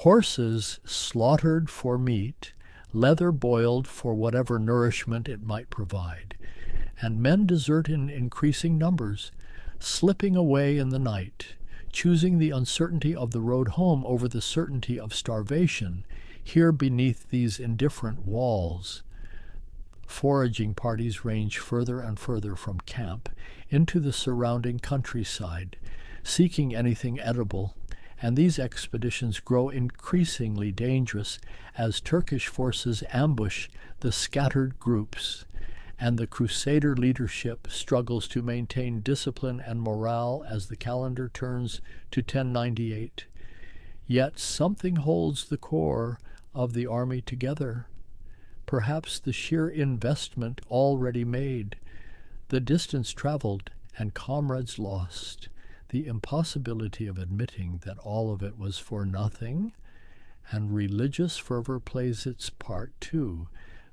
Horses slaughtered for meat, leather boiled for whatever nourishment it might provide, and men desert in increasing numbers, slipping away in the night, choosing the uncertainty of the road home over the certainty of starvation, here beneath these indifferent walls. Foraging parties range further and further from camp into the surrounding countryside, seeking anything edible, and these expeditions grow increasingly dangerous as Turkish forces ambush the scattered groups, and the Crusader leadership struggles to maintain discipline and morale as the calendar turns to 1098. Yet something holds the core of the army together. Perhaps the sheer investment already made, the distance traveled and comrades lost, the impossibility of admitting that all of it was for nothing, and religious fervor plays its part too.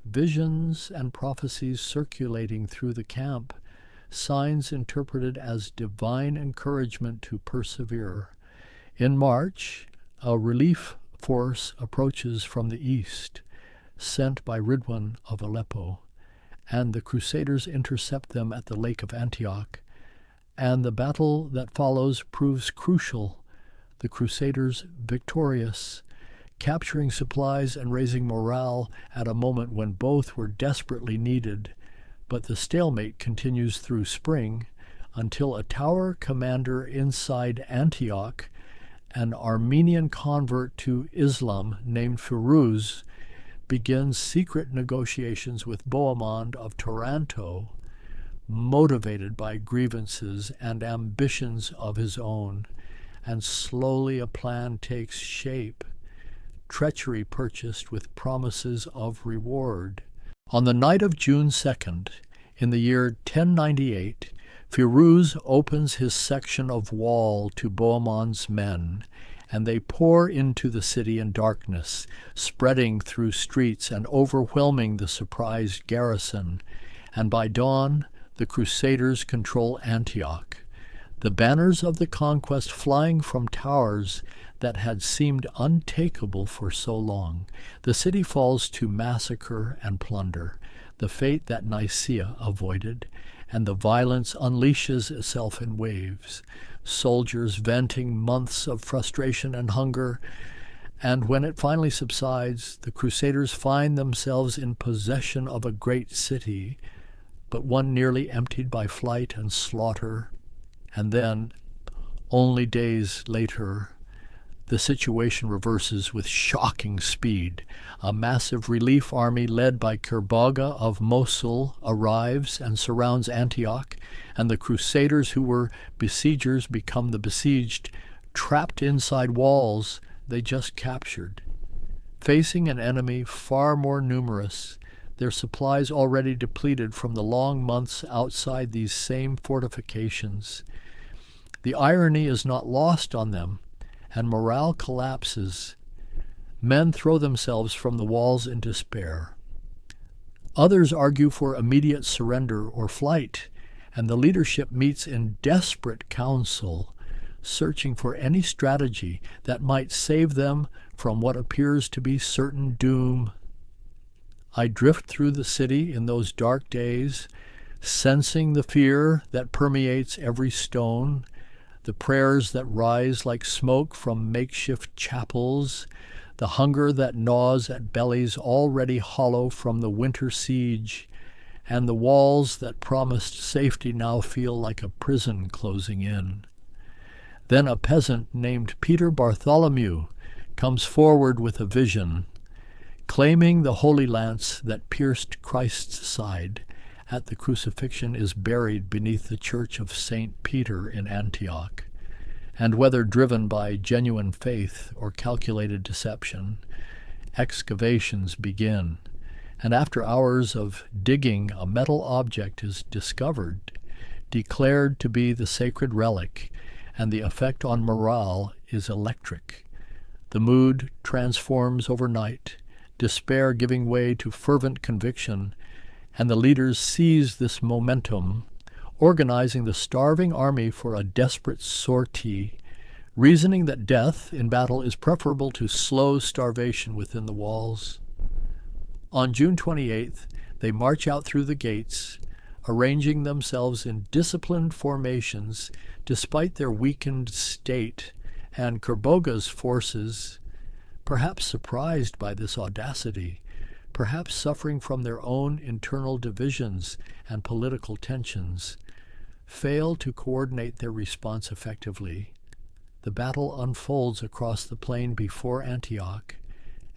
Visions and prophecies circulating through the camp, signs interpreted as divine encouragement to persevere. In March, a relief force approaches from the east, sent by Ridwan of Aleppo, and the Crusaders intercept them at the Lake of Antioch, and the battle that follows proves crucial, the Crusaders victorious, capturing supplies and raising morale at a moment when both were desperately needed. But the stalemate continues through spring until a tower commander inside Antioch, an Armenian convert to Islam named Firuz, begins secret negotiations with Bohemond of Taranto, motivated by grievances and ambitions of his own, and slowly a plan takes shape, treachery purchased with promises of reward. On the night of June 2nd, in the year 1098, Firuz opens his section of wall to Bohemond's men, and they pour into the city in darkness, spreading through streets and overwhelming the surprised garrison, and by dawn the Crusaders control Antioch, the banners of the conquest flying from towers that had seemed untakeable for so long. The city falls to massacre and plunder, the fate that Nicaea avoided, and the violence unleashes itself in waves, soldiers venting months of frustration and hunger, And when it finally subsides, the Crusaders find themselves in possession of a great city, but one nearly emptied by flight and slaughter. And then, only days later, the situation reverses with shocking speed. A massive relief army led by Kerboga of Mosul arrives and surrounds Antioch, and the Crusaders who were besiegers become the besieged, trapped inside walls they just captured. Facing an enemy far more numerous, their supplies already depleted from the long months outside these same fortifications. The irony is not lost on them, and morale collapses. Men throw themselves from the walls in despair. Others argue for immediate surrender or flight, and the leadership meets in desperate council, searching for any strategy that might save them from what appears to be certain doom. I drift through the city in those dark days, sensing the fear that permeates every stone, the prayers that rise like smoke from makeshift chapels, the hunger that gnaws at bellies already hollow from the winter siege, and the walls that promised safety now feel like a prison closing in. Then a peasant named Peter Bartholomew comes forward with a vision, claiming the holy lance that pierced Christ's side at the crucifixion is buried beneath the church of St. Peter in Antioch. And whether driven by genuine faith or calculated deception, excavations begin, and after hours of digging, a metal object is discovered, declared to be the sacred relic, and the effect on morale is electric. The mood transforms overnight, despair giving way to fervent conviction, and the leaders seize this momentum, organizing the starving army for a desperate sortie, reasoning that death in battle is preferable to slow starvation within the walls. On June 28th, they march out through the gates, arranging themselves in disciplined formations despite their weakened state, and Kerboga's forces, perhaps surprised by this audacity, perhaps suffering from their own internal divisions and political tensions, fail to coordinate their response effectively. The battle unfolds across the plain before Antioch,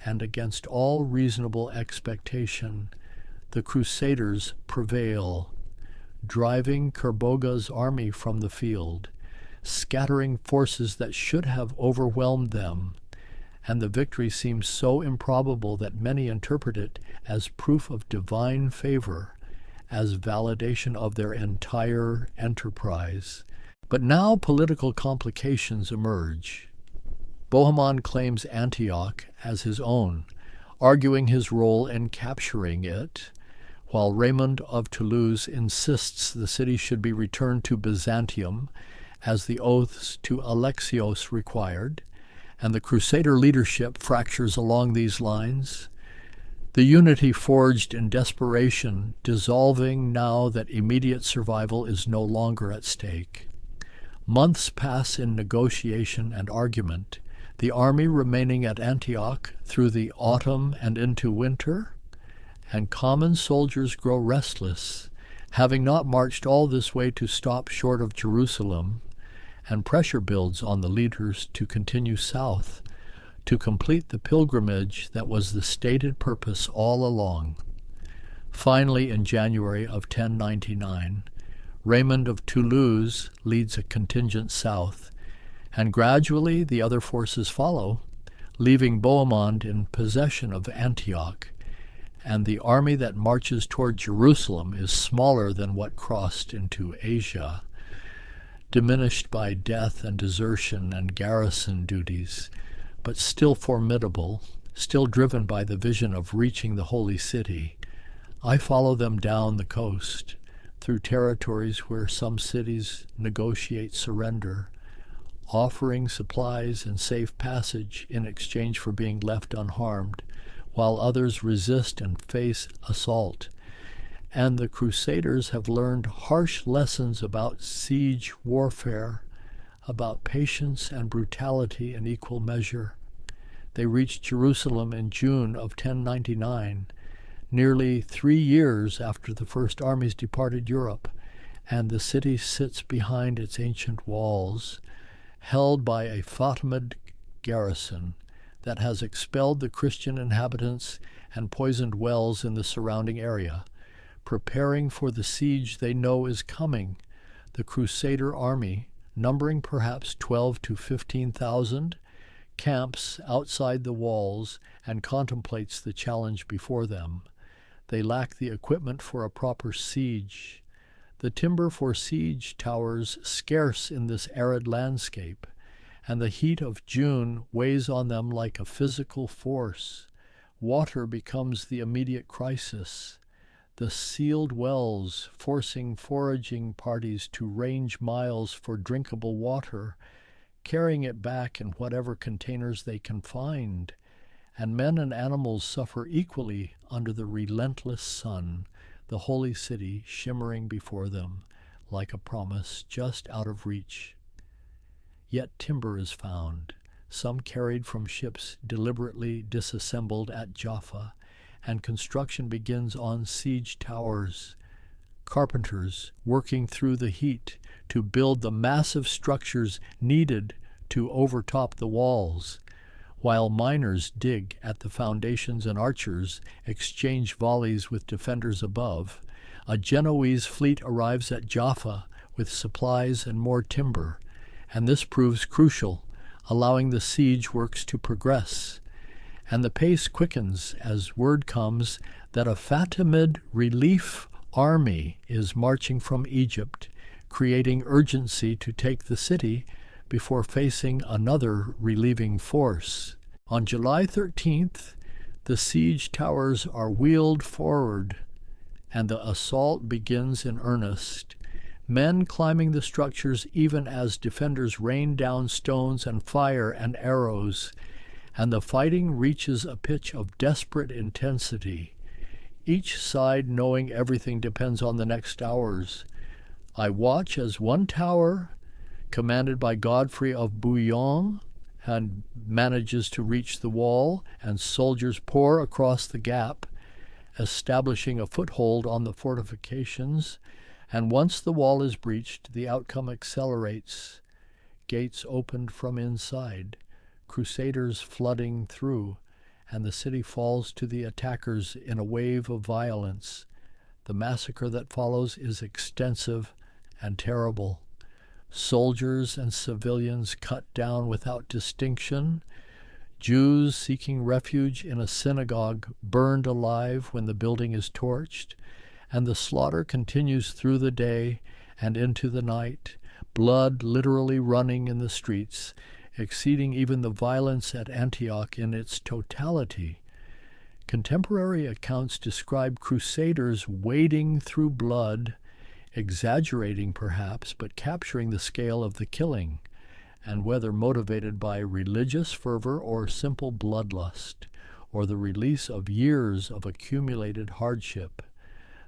and against all reasonable expectation, the Crusaders prevail, driving Kerboga's army from the field, scattering forces that should have overwhelmed them, and the victory seems so improbable that many interpret it as proof of divine favor, as validation of their entire enterprise. But now political complications emerge. Bohemond claims Antioch as his own, arguing his role in capturing it, while Raymond of Toulouse insists the city should be returned to Byzantium, as the oaths to Alexios required, and the Crusader leadership fractures along these lines, the unity forged in desperation dissolving now that immediate survival is no longer at stake. Months pass in negotiation and argument, the army remaining at Antioch through the autumn and into winter, and common soldiers grow restless, having not marched all this way to stop short of Jerusalem, and pressure builds on the leaders to continue south, to complete the pilgrimage that was the stated purpose all along. Finally, in January of 1099, Raymond of Toulouse leads a contingent south, and gradually the other forces follow, leaving Bohemond in possession of Antioch, and the army that marches toward Jerusalem is smaller than what crossed into Asia, diminished by death and desertion and garrison duties, but still formidable, still driven by the vision of reaching the holy city. I follow them down the coast, through territories where some cities negotiate surrender, offering supplies and safe passage in exchange for being left unharmed, while others resist and face assault. And the Crusaders have learned harsh lessons about siege warfare, about patience and brutality in equal measure. They reached Jerusalem in June of 1099, nearly 3 years after the first armies departed Europe, and the city sits behind its ancient walls, held by a Fatimid garrison that has expelled the Christian inhabitants and poisoned wells in the surrounding area, preparing for the siege they know is coming. The Crusader army, numbering perhaps 12 to 15,000, camps outside the walls and contemplates the challenge before them. They lack the equipment for a proper siege. The timber for siege towers scarce in this arid landscape, and the heat of June weighs on them like a physical force. Water becomes the immediate crisis. The sealed wells forcing foraging parties to range miles for drinkable water, carrying it back in whatever containers they can find, and men and animals suffer equally under the relentless sun, the holy city shimmering before them like a promise just out of reach. Yet timber is found, some carried from ships deliberately disassembled at Jaffa, and construction begins on siege towers. Carpenters working through the heat to build the massive structures needed to overtop the walls, while miners dig at the foundations and archers exchange volleys with defenders above. A Genoese fleet arrives at Jaffa with supplies and more timber, and this proves crucial, allowing the siege works to progress. And the pace quickens as word comes that a Fatimid relief army is marching from Egypt, creating urgency to take the city before facing another relieving force. On July 13th, the siege towers are wheeled forward, and the assault begins in earnest. Men climbing the structures even as defenders rain down stones and fire and arrows, and the fighting reaches a pitch of desperate intensity, each side knowing everything depends on the next hours. I watch as one tower, commanded by Godfrey of Bouillon, and manages to reach the wall, and soldiers pour across the gap, establishing a foothold on the fortifications, and once the wall is breached, the outcome accelerates. Gates opened from inside, Crusaders flooding through, and the city falls to the attackers in a wave of violence. The massacre that follows is extensive and terrible. Soldiers and civilians cut down without distinction. Jews seeking refuge in a synagogue burned alive when the building is torched, and the slaughter continues through the day and into the night, blood literally running in the streets, exceeding even the violence at Antioch in its totality. Contemporary accounts describe Crusaders wading through blood, exaggerating perhaps, but capturing the scale of the killing, and whether motivated by religious fervor or simple bloodlust, or the release of years of accumulated hardship,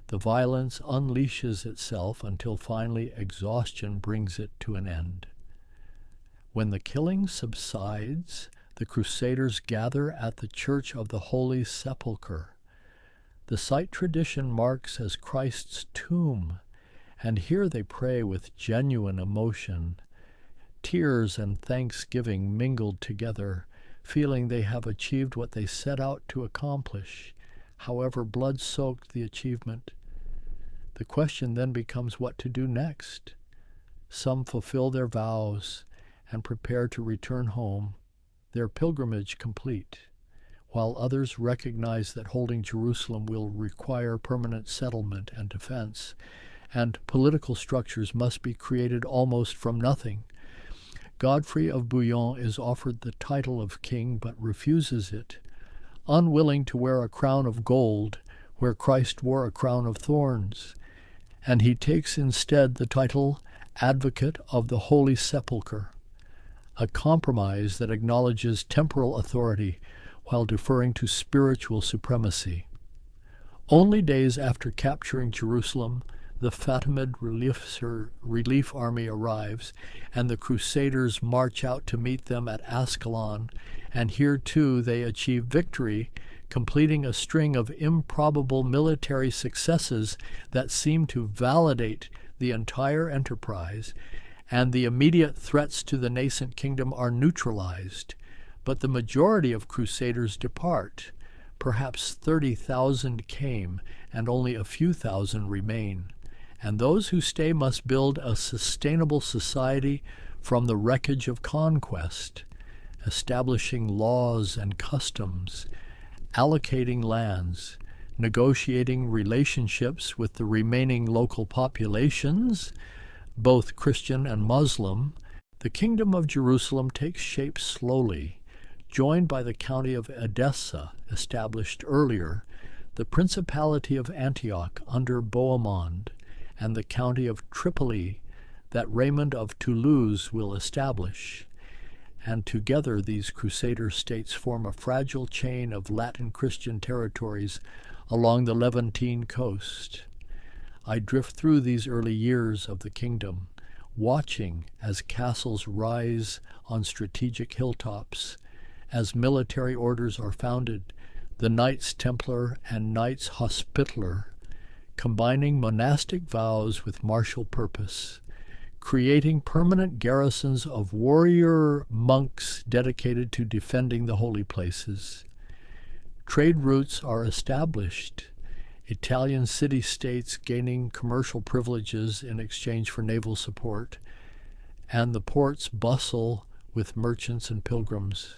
the violence unleashes itself until finally exhaustion brings it to an end. When the killing subsides, the Crusaders gather at the Church of the Holy Sepulchre. The site tradition marks as Christ's tomb, and here they pray with genuine emotion. Tears and thanksgiving mingled together, feeling they have achieved what they set out to accomplish, however blood-soaked the achievement. The question then becomes what to do next. Some fulfill their vows and prepare to return home, their pilgrimage complete, while others recognize that holding Jerusalem will require permanent settlement and defense, and political structures must be created almost from nothing. Godfrey of Bouillon is offered the title of king but refuses it, unwilling to wear a crown of gold where Christ wore a crown of thorns, and he takes instead the title Advocate of the Holy Sepulchre, a compromise that acknowledges temporal authority while deferring to spiritual supremacy. Only days after capturing Jerusalem, the Fatimid relief army arrives, and the Crusaders march out to meet them at Ascalon, and here too they achieve victory, completing a string of improbable military successes that seem to validate the entire enterprise, and the immediate threats to the nascent kingdom are neutralized. But the majority of Crusaders depart. Perhaps 30,000 came, and only a few thousand remain. And those who stay must build a sustainable society from the wreckage of conquest, establishing laws and customs, allocating lands, negotiating relationships with the remaining local populations, both Christian and Muslim. The kingdom of Jerusalem takes shape slowly, joined by the county of Edessa, established earlier, the principality of Antioch under Bohemond, and the county of Tripoli that Raymond of Toulouse will establish. And together these Crusader states form a fragile chain of Latin Christian territories along the Levantine coast. I drift through these early years of the kingdom, watching as castles rise on strategic hilltops, as military orders are founded, the Knights Templar and Knights Hospitaller, combining monastic vows with martial purpose, creating permanent garrisons of warrior monks dedicated to defending the holy places. Trade routes are established, Italian city-states gaining commercial privileges in exchange for naval support, and the ports bustle with merchants and pilgrims,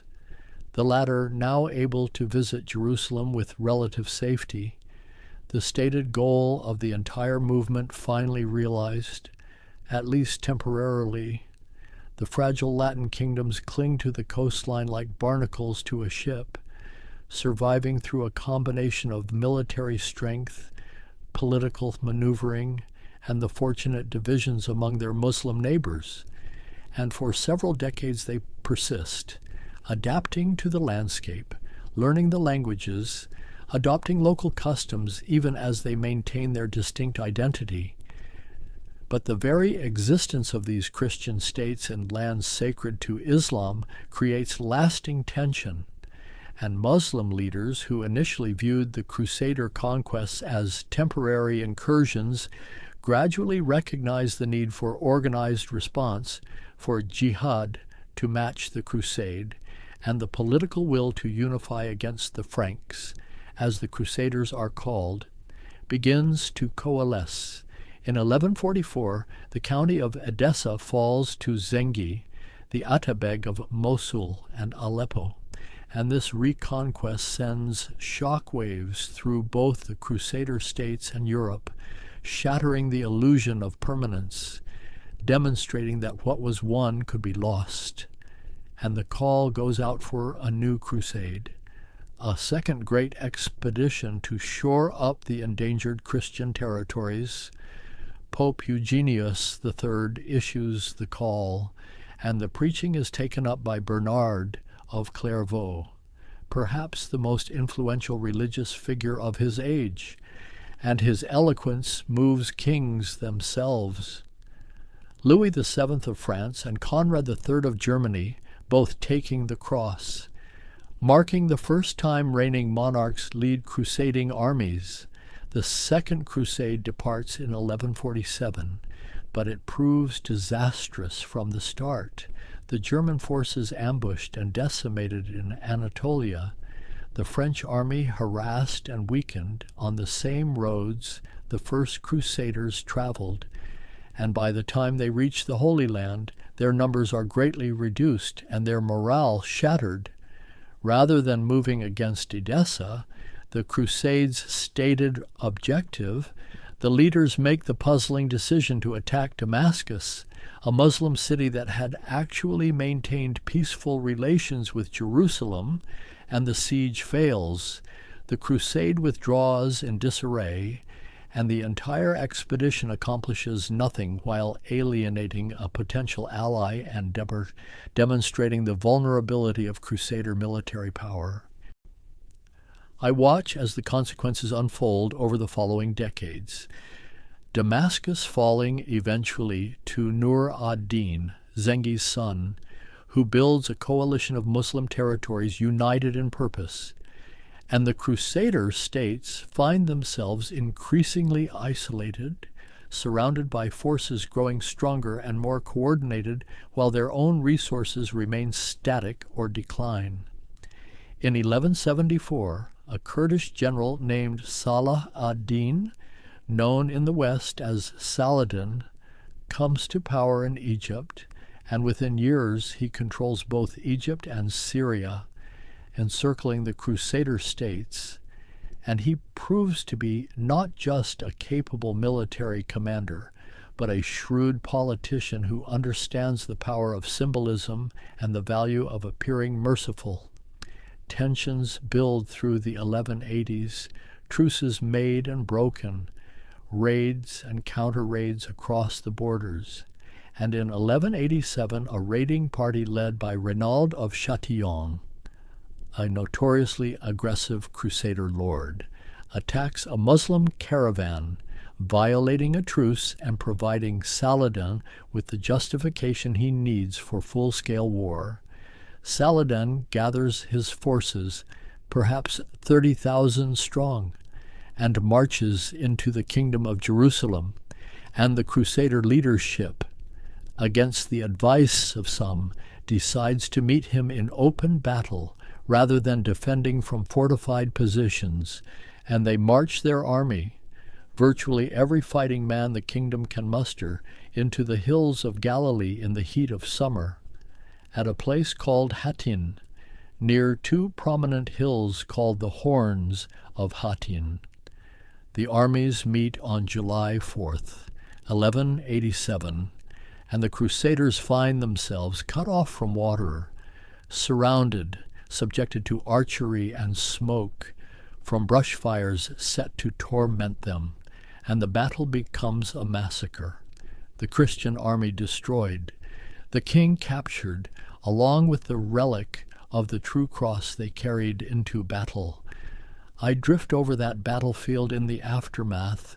the latter now able to visit Jerusalem with relative safety, the stated goal of the entire movement finally realized, at least temporarily. The fragile Latin kingdoms cling to the coastline like barnacles to a ship, surviving through a combination of military strength, political maneuvering, and the fortunate divisions among their Muslim neighbors. And for several decades they persist, adapting to the landscape, learning the languages, adopting local customs even as they maintain their distinct identity. But the very existence of these Christian states and lands sacred to Islam creates lasting tension, and Muslim leaders who initially viewed the Crusader conquests as temporary incursions gradually recognized the need for organized response, for jihad to match the crusade, and the political will to unify against the Franks, as the Crusaders are called, begins to coalesce. In 1144, the county of Edessa falls to Zengi, the Atabeg of Mosul and Aleppo, and this reconquest sends shock waves through both the Crusader states and Europe, shattering the illusion of permanence, demonstrating that what was won could be lost. And the call goes out for a new crusade, a second great expedition to shore up the endangered Christian territories. Pope Eugenius III issues the call, and the preaching is taken up by Bernard of Clairvaux, perhaps the most influential religious figure of his age, and his eloquence moves kings themselves. Louis VII of France and Conrad III of Germany both taking the cross, marking the first time reigning monarchs lead crusading armies. The Second Crusade departs in 1147, but it proves disastrous from the start. The German forces ambushed and decimated in Anatolia, the French army harassed and weakened on the same roads the first Crusaders traveled, and by the time they reach the Holy Land, their numbers are greatly reduced and their morale shattered. Rather than moving against Edessa, the Crusades' stated objective, the leaders make the puzzling decision to attack Damascus, a Muslim city that had actually maintained peaceful relations with Jerusalem, and the siege fails. The crusade withdraws in disarray, and the entire expedition accomplishes nothing while alienating a potential ally and demonstrating the vulnerability of Crusader military power. I watch as the consequences unfold over the following decades. Damascus falling eventually to Nur ad-Din, Zengi's son, who builds a coalition of Muslim territories united in purpose, and the Crusader states find themselves increasingly isolated, surrounded by forces growing stronger and more coordinated while their own resources remain static or decline. In 1174, a Kurdish general named Salah ad-Din, known in the West as Saladin, comes to power in Egypt, and within years he controls both Egypt and Syria, encircling the Crusader states, and he proves to be not just a capable military commander, but a shrewd politician who understands the power of symbolism and the value of appearing merciful. Tensions build through the 1180s, truces made and broken, raids and counter-raids across the borders, and in 1187 a raiding party led by Renaud of Chatillon, a notoriously aggressive Crusader lord, attacks a Muslim caravan, violating a truce and providing Saladin with the justification he needs for full-scale war. Saladin gathers his forces, perhaps 30,000 strong, and marches into the kingdom of Jerusalem, and the Crusader leadership, against the advice of some, decides to meet him in open battle rather than defending from fortified positions, and they march their army, virtually every fighting man the kingdom can muster, into the hills of Galilee in the heat of summer, at a place called Hattin, near two prominent hills called the Horns of Hattin. The armies meet on July 4th, 1187, and the Crusaders find themselves cut off from water, surrounded, subjected to archery and smoke from brush fires set to torment them, and the battle becomes a massacre. The Christian army destroyed, the king captured, along with the relic of the true cross they carried into battle. I drift over that battlefield in the aftermath,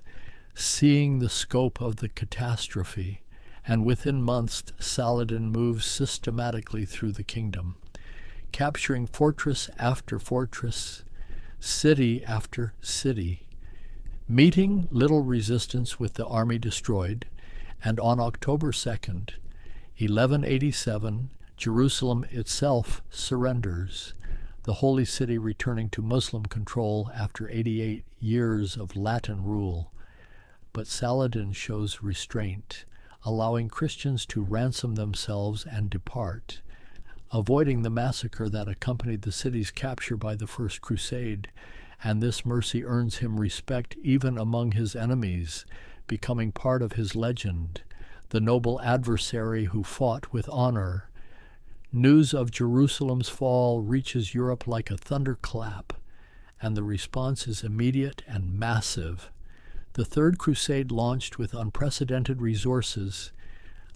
seeing the scope of the catastrophe, and within months Saladin moves systematically through the kingdom, capturing fortress after fortress, city after city, meeting little resistance with the army destroyed, and on October 2nd, 1187, Jerusalem itself surrenders, the holy city returning to Muslim control after 88 years of Latin rule. But Saladin shows restraint, allowing Christians to ransom themselves and depart, avoiding the massacre that accompanied the city's capture by the First Crusade, and this mercy earns him respect even among his enemies, becoming part of his legend, the noble adversary who fought with honor. News of Jerusalem's fall reaches Europe like a thunderclap, and the response is immediate and massive. The Third Crusade launched with unprecedented resources,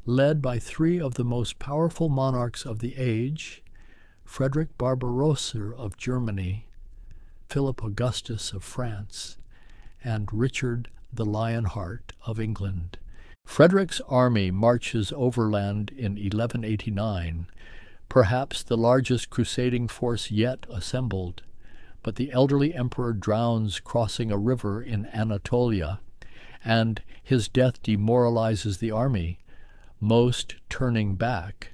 led by three of the most powerful monarchs of the age, Frederick Barbarossa of Germany, Philip Augustus of France, and Richard the Lionheart of England. Frederick's army marches overland in 1189, perhaps the largest crusading force yet assembled, but the elderly emperor drowns crossing a river in Anatolia, and his death demoralizes the army, most turning back,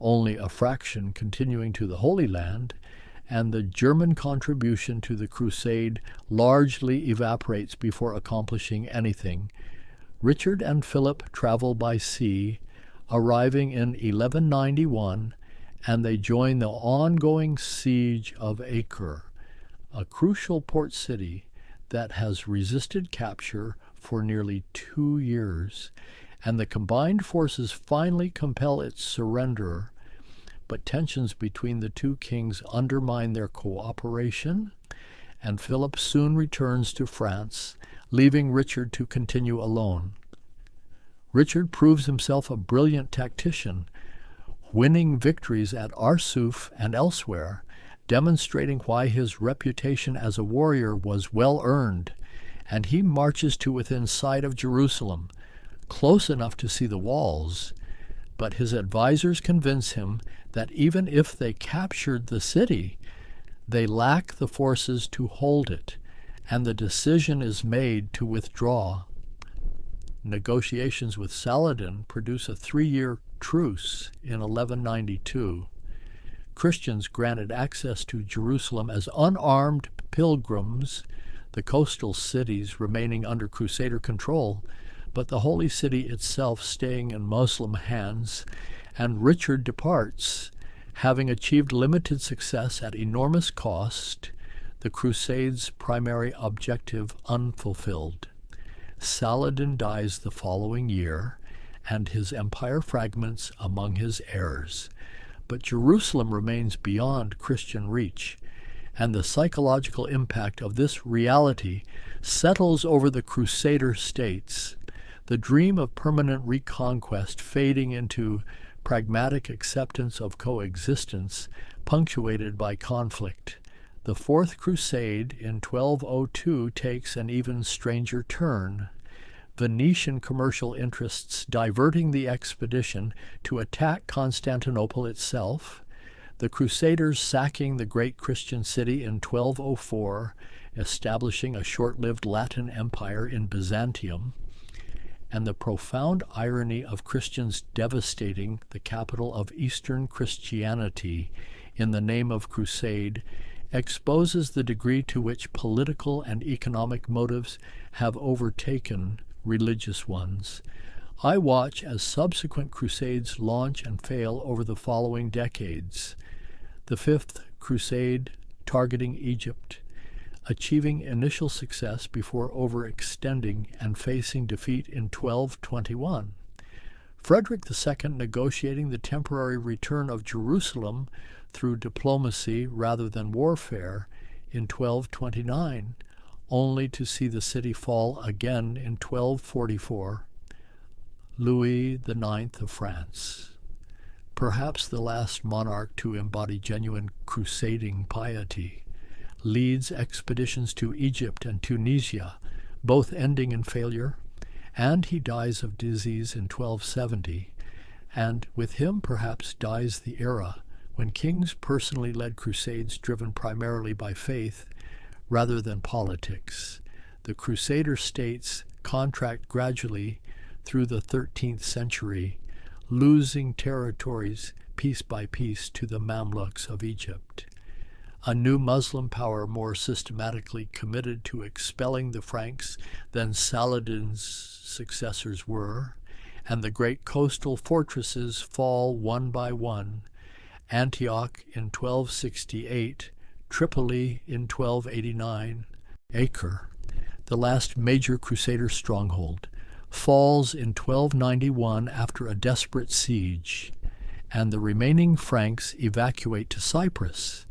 only a fraction continuing to the Holy Land, and the German contribution to the crusade largely evaporates before accomplishing anything. Richard and Philip travel by sea, arriving in 1191, and they join the ongoing siege of Acre, a crucial port city that has resisted capture for nearly 2 years, and the combined forces finally compel its surrender, but tensions between the two kings undermine their cooperation, and Philip soon returns to France, leaving Richard to continue alone. Richard proves himself a brilliant tactician, winning victories at Arsuf and elsewhere, demonstrating why his reputation as a warrior was well earned, and he marches to within sight of Jerusalem, close enough to see the walls, but his advisors convince him that even if they captured the city, they lack the forces to hold it, and the decision is made to withdraw. Negotiations with Saladin produce a 3-year truce in 1192. Christians granted access to Jerusalem as unarmed pilgrims, the coastal cities remaining under Crusader control, but the holy city itself staying in Muslim hands, and Richard departs, having achieved limited success at enormous cost, the Crusades' primary objective unfulfilled. Saladin dies the following year, and his empire fragments among his heirs. But Jerusalem remains beyond Christian reach, and the psychological impact of this reality settles over the Crusader states, the dream of permanent reconquest fading into pragmatic acceptance of coexistence, punctuated by conflict. The Fourth Crusade in 1202 takes an even stranger turn. Venetian commercial interests diverting the expedition to attack Constantinople itself, the Crusaders sacking the great Christian city in 1204, establishing a short-lived Latin empire in Byzantium, and the profound irony of Christians devastating the capital of Eastern Christianity in the name of crusade exposes the degree to which political and economic motives have overtaken religious ones. I watch as subsequent crusades launch and fail over the following decades. The Fifth Crusade, targeting Egypt, achieving initial success before overextending and facing defeat in 1221. Frederick II negotiating the temporary return of Jerusalem through diplomacy rather than warfare in 1229, only to see the city fall again in 1244. Louis IX of France, perhaps the last monarch to embody genuine crusading piety, leads expeditions to Egypt and Tunisia, both ending in failure, and he dies of disease in 1270, and with him perhaps dies the era when kings personally led crusades driven primarily by faith rather than politics. The Crusader states contract gradually through the 13th century, losing territories piece by piece to the Mamluks of Egypt. A new Muslim power more systematically committed to expelling the Franks than Saladin's successors were, and the great coastal fortresses fall one by one. Antioch in 1268, Tripoli in 1289, Acre, the last major Crusader stronghold, falls in 1291 after a desperate siege, and the remaining Franks evacuate to Cyprus,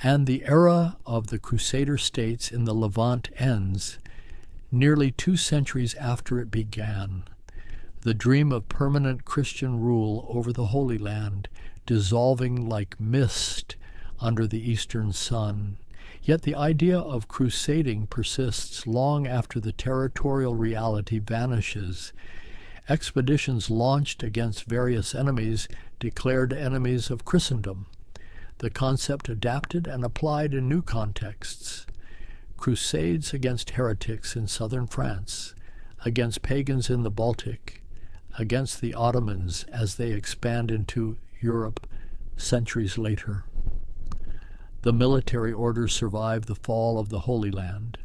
and the era of the Crusader states in the Levant ends, nearly 2 centuries after it began. The dream of permanent Christian rule over the Holy Land dissolving like mist under the eastern sun. Yet the idea of crusading persists long after the territorial reality vanishes. Expeditions launched against various enemies declared enemies of Christendom. The concept adapted and applied in new contexts. Crusades against heretics in southern France, against pagans in the Baltic, against the Ottomans as they expand into Europe centuries later. The military orders survived the fall of the Holy Land.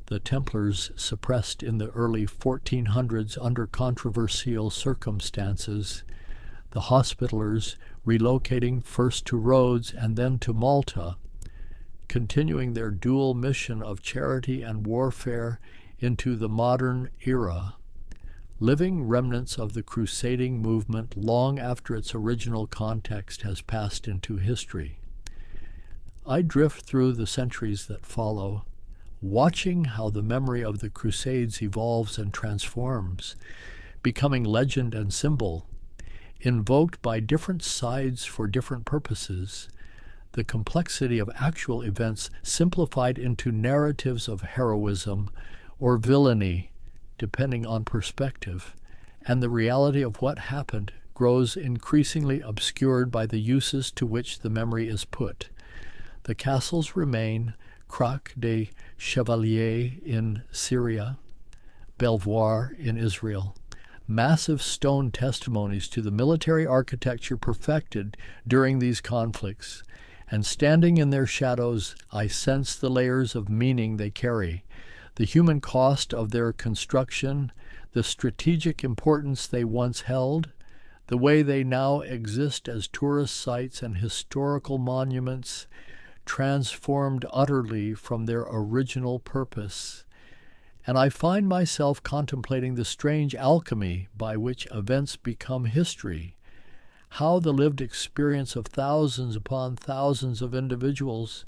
The Templars, suppressed in the early 1400s under controversial circumstances, the Hospitallers relocating first to Rhodes and then to Malta, continuing their dual mission of charity and warfare into the modern era, living remnants of the crusading movement long after its original context has passed into history. I drift through the centuries that follow, watching how the memory of the Crusades evolves and transforms, becoming legend and symbol, invoked by different sides for different purposes, the complexity of actual events simplified into narratives of heroism or villainy, depending on perspective, and the reality of what happened grows increasingly obscured by the uses to which the memory is put. The castles remain: Crac des Chevaliers in Syria, Belvoir in Israel, massive stone testimonies to the military architecture perfected during these conflicts, and standing in their shadows, I sense the layers of meaning they carry, the human cost of their construction, the strategic importance they once held, the way they now exist as tourist sites and historical monuments, transformed utterly from their original purpose. And I find myself contemplating the strange alchemy by which events become history, how the lived experience of thousands upon thousands of individuals,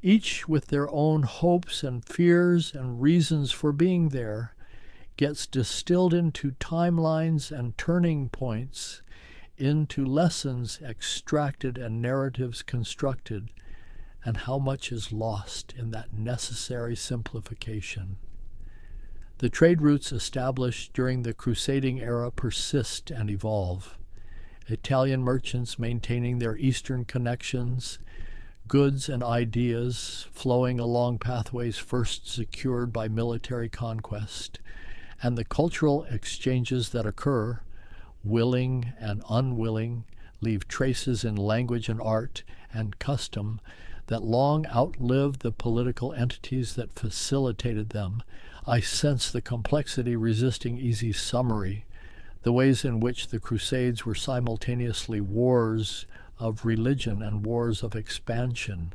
each with their own hopes and fears and reasons for being there, gets distilled into timelines and turning points, into lessons extracted and narratives constructed, and how much is lost in that necessary simplification. The trade routes established during the crusading era persist and evolve. Italian merchants maintaining their eastern connections, goods and ideas flowing along pathways first secured by military conquest, and the cultural exchanges that occur, willing and unwilling, leave traces in language and art and custom that long outlived the political entities that facilitated them. I sense the complexity resisting easy summary, the ways in which the Crusades were simultaneously wars of religion and wars of expansion,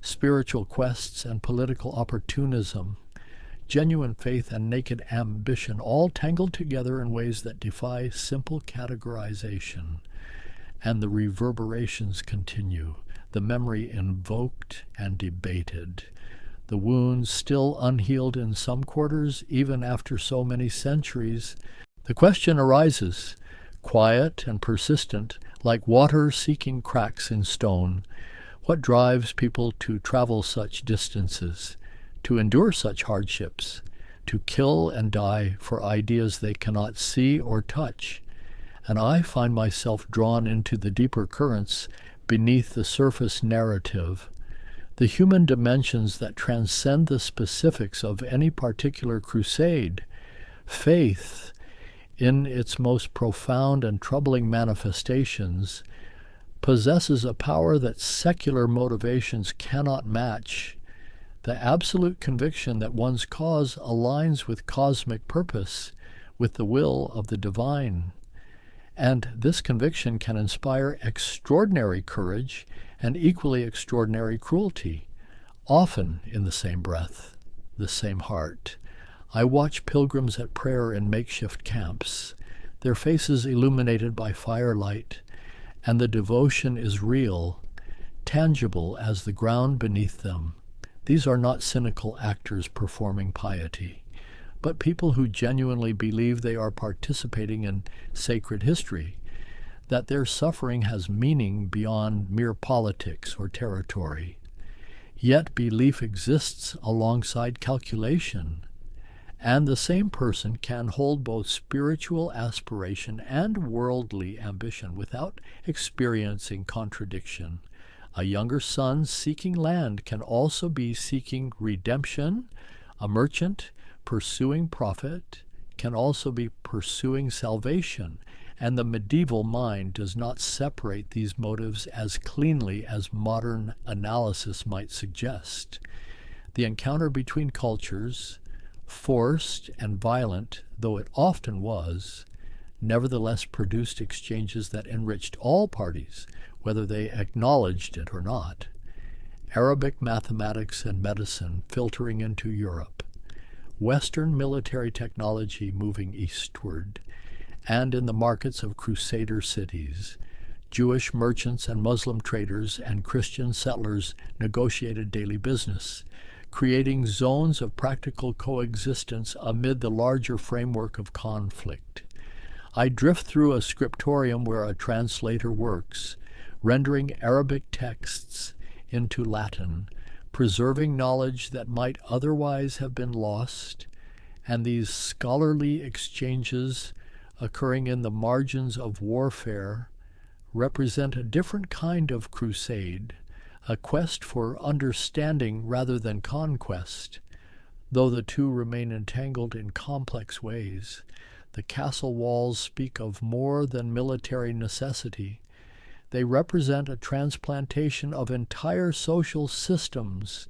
spiritual quests and political opportunism, genuine faith and naked ambition, all tangled together in ways that defy simple categorization. And the reverberations continue, the memory invoked and debated, the wounds still unhealed in some quarters, even after so many centuries. The question arises, quiet and persistent, like water seeking cracks in stone: what drives people to travel such distances, to endure such hardships, to kill and die for ideas they cannot see or touch? And I find myself drawn into the deeper currents beneath the surface narrative, the human dimensions that transcend the specifics of any particular crusade. Faith, in its most profound and troubling manifestations, possesses a power that secular motivations cannot match. The absolute conviction that one's cause aligns with cosmic purpose, with the will of the divine. And this conviction can inspire extraordinary courage and equally extraordinary cruelty, often in the same breath, the same heart. I watch pilgrims at prayer in makeshift camps, their faces illuminated by firelight, and the devotion is real, tangible as the ground beneath them. These are not cynical actors performing piety, but people who genuinely believe they are participating in sacred history, that their suffering has meaning beyond mere politics or territory. Yet belief exists alongside calculation, and the same person can hold both spiritual aspiration and worldly ambition without experiencing contradiction. A younger son seeking land can also be seeking redemption. A merchant pursuing profit can also be pursuing salvation, and the medieval mind does not separate these motives as cleanly as modern analysis might suggest. The encounter between cultures, forced and violent though it often was, nevertheless produced exchanges that enriched all parties, whether they acknowledged it or not. Arabic mathematics and medicine filtering into Europe, Western military technology moving eastward, and in the markets of Crusader cities, Jewish merchants and Muslim traders and Christian settlers negotiated daily business, creating zones of practical coexistence amid the larger framework of conflict. I drift through a scriptorium where a translator works, rendering Arabic texts into Latin, preserving knowledge that might otherwise have been lost, and these scholarly exchanges occurring in the margins of warfare represent a different kind of crusade, a quest for understanding rather than conquest. Though the two remain entangled in complex ways, the castle walls speak of more than military necessity. They represent a transplantation of entire social systems.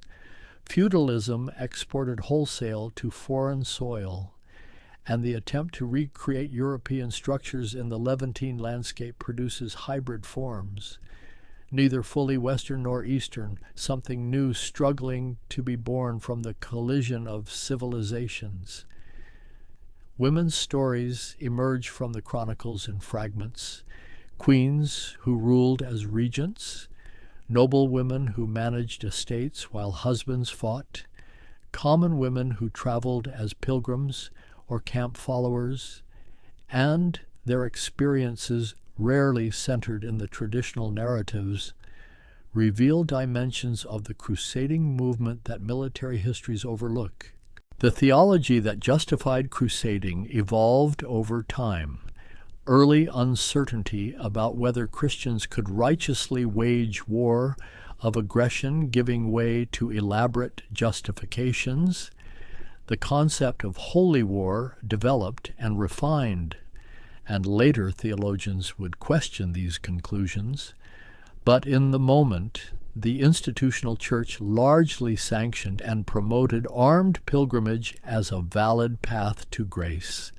Feudalism exported wholesale to foreign soil, and the attempt to recreate European structures in the Levantine landscape produces hybrid forms, neither fully Western nor Eastern, something new struggling to be born from the collision of civilizations. Women's stories emerge from the chronicles in fragments: queens who ruled as regents, noble women who managed estates while husbands fought, common women who traveled as pilgrims or camp followers, and their experiences, rarely centered in the traditional narratives, reveal dimensions of the crusading movement that military histories overlook. The theology that justified crusading evolved over time. Early uncertainty about whether Christians could righteously wage war of aggression giving way to elaborate justifications. The concept of holy war developed and refined, and later theologians would question these conclusions. But in the moment, the institutional church largely sanctioned and promoted armed pilgrimage as a valid path to grace.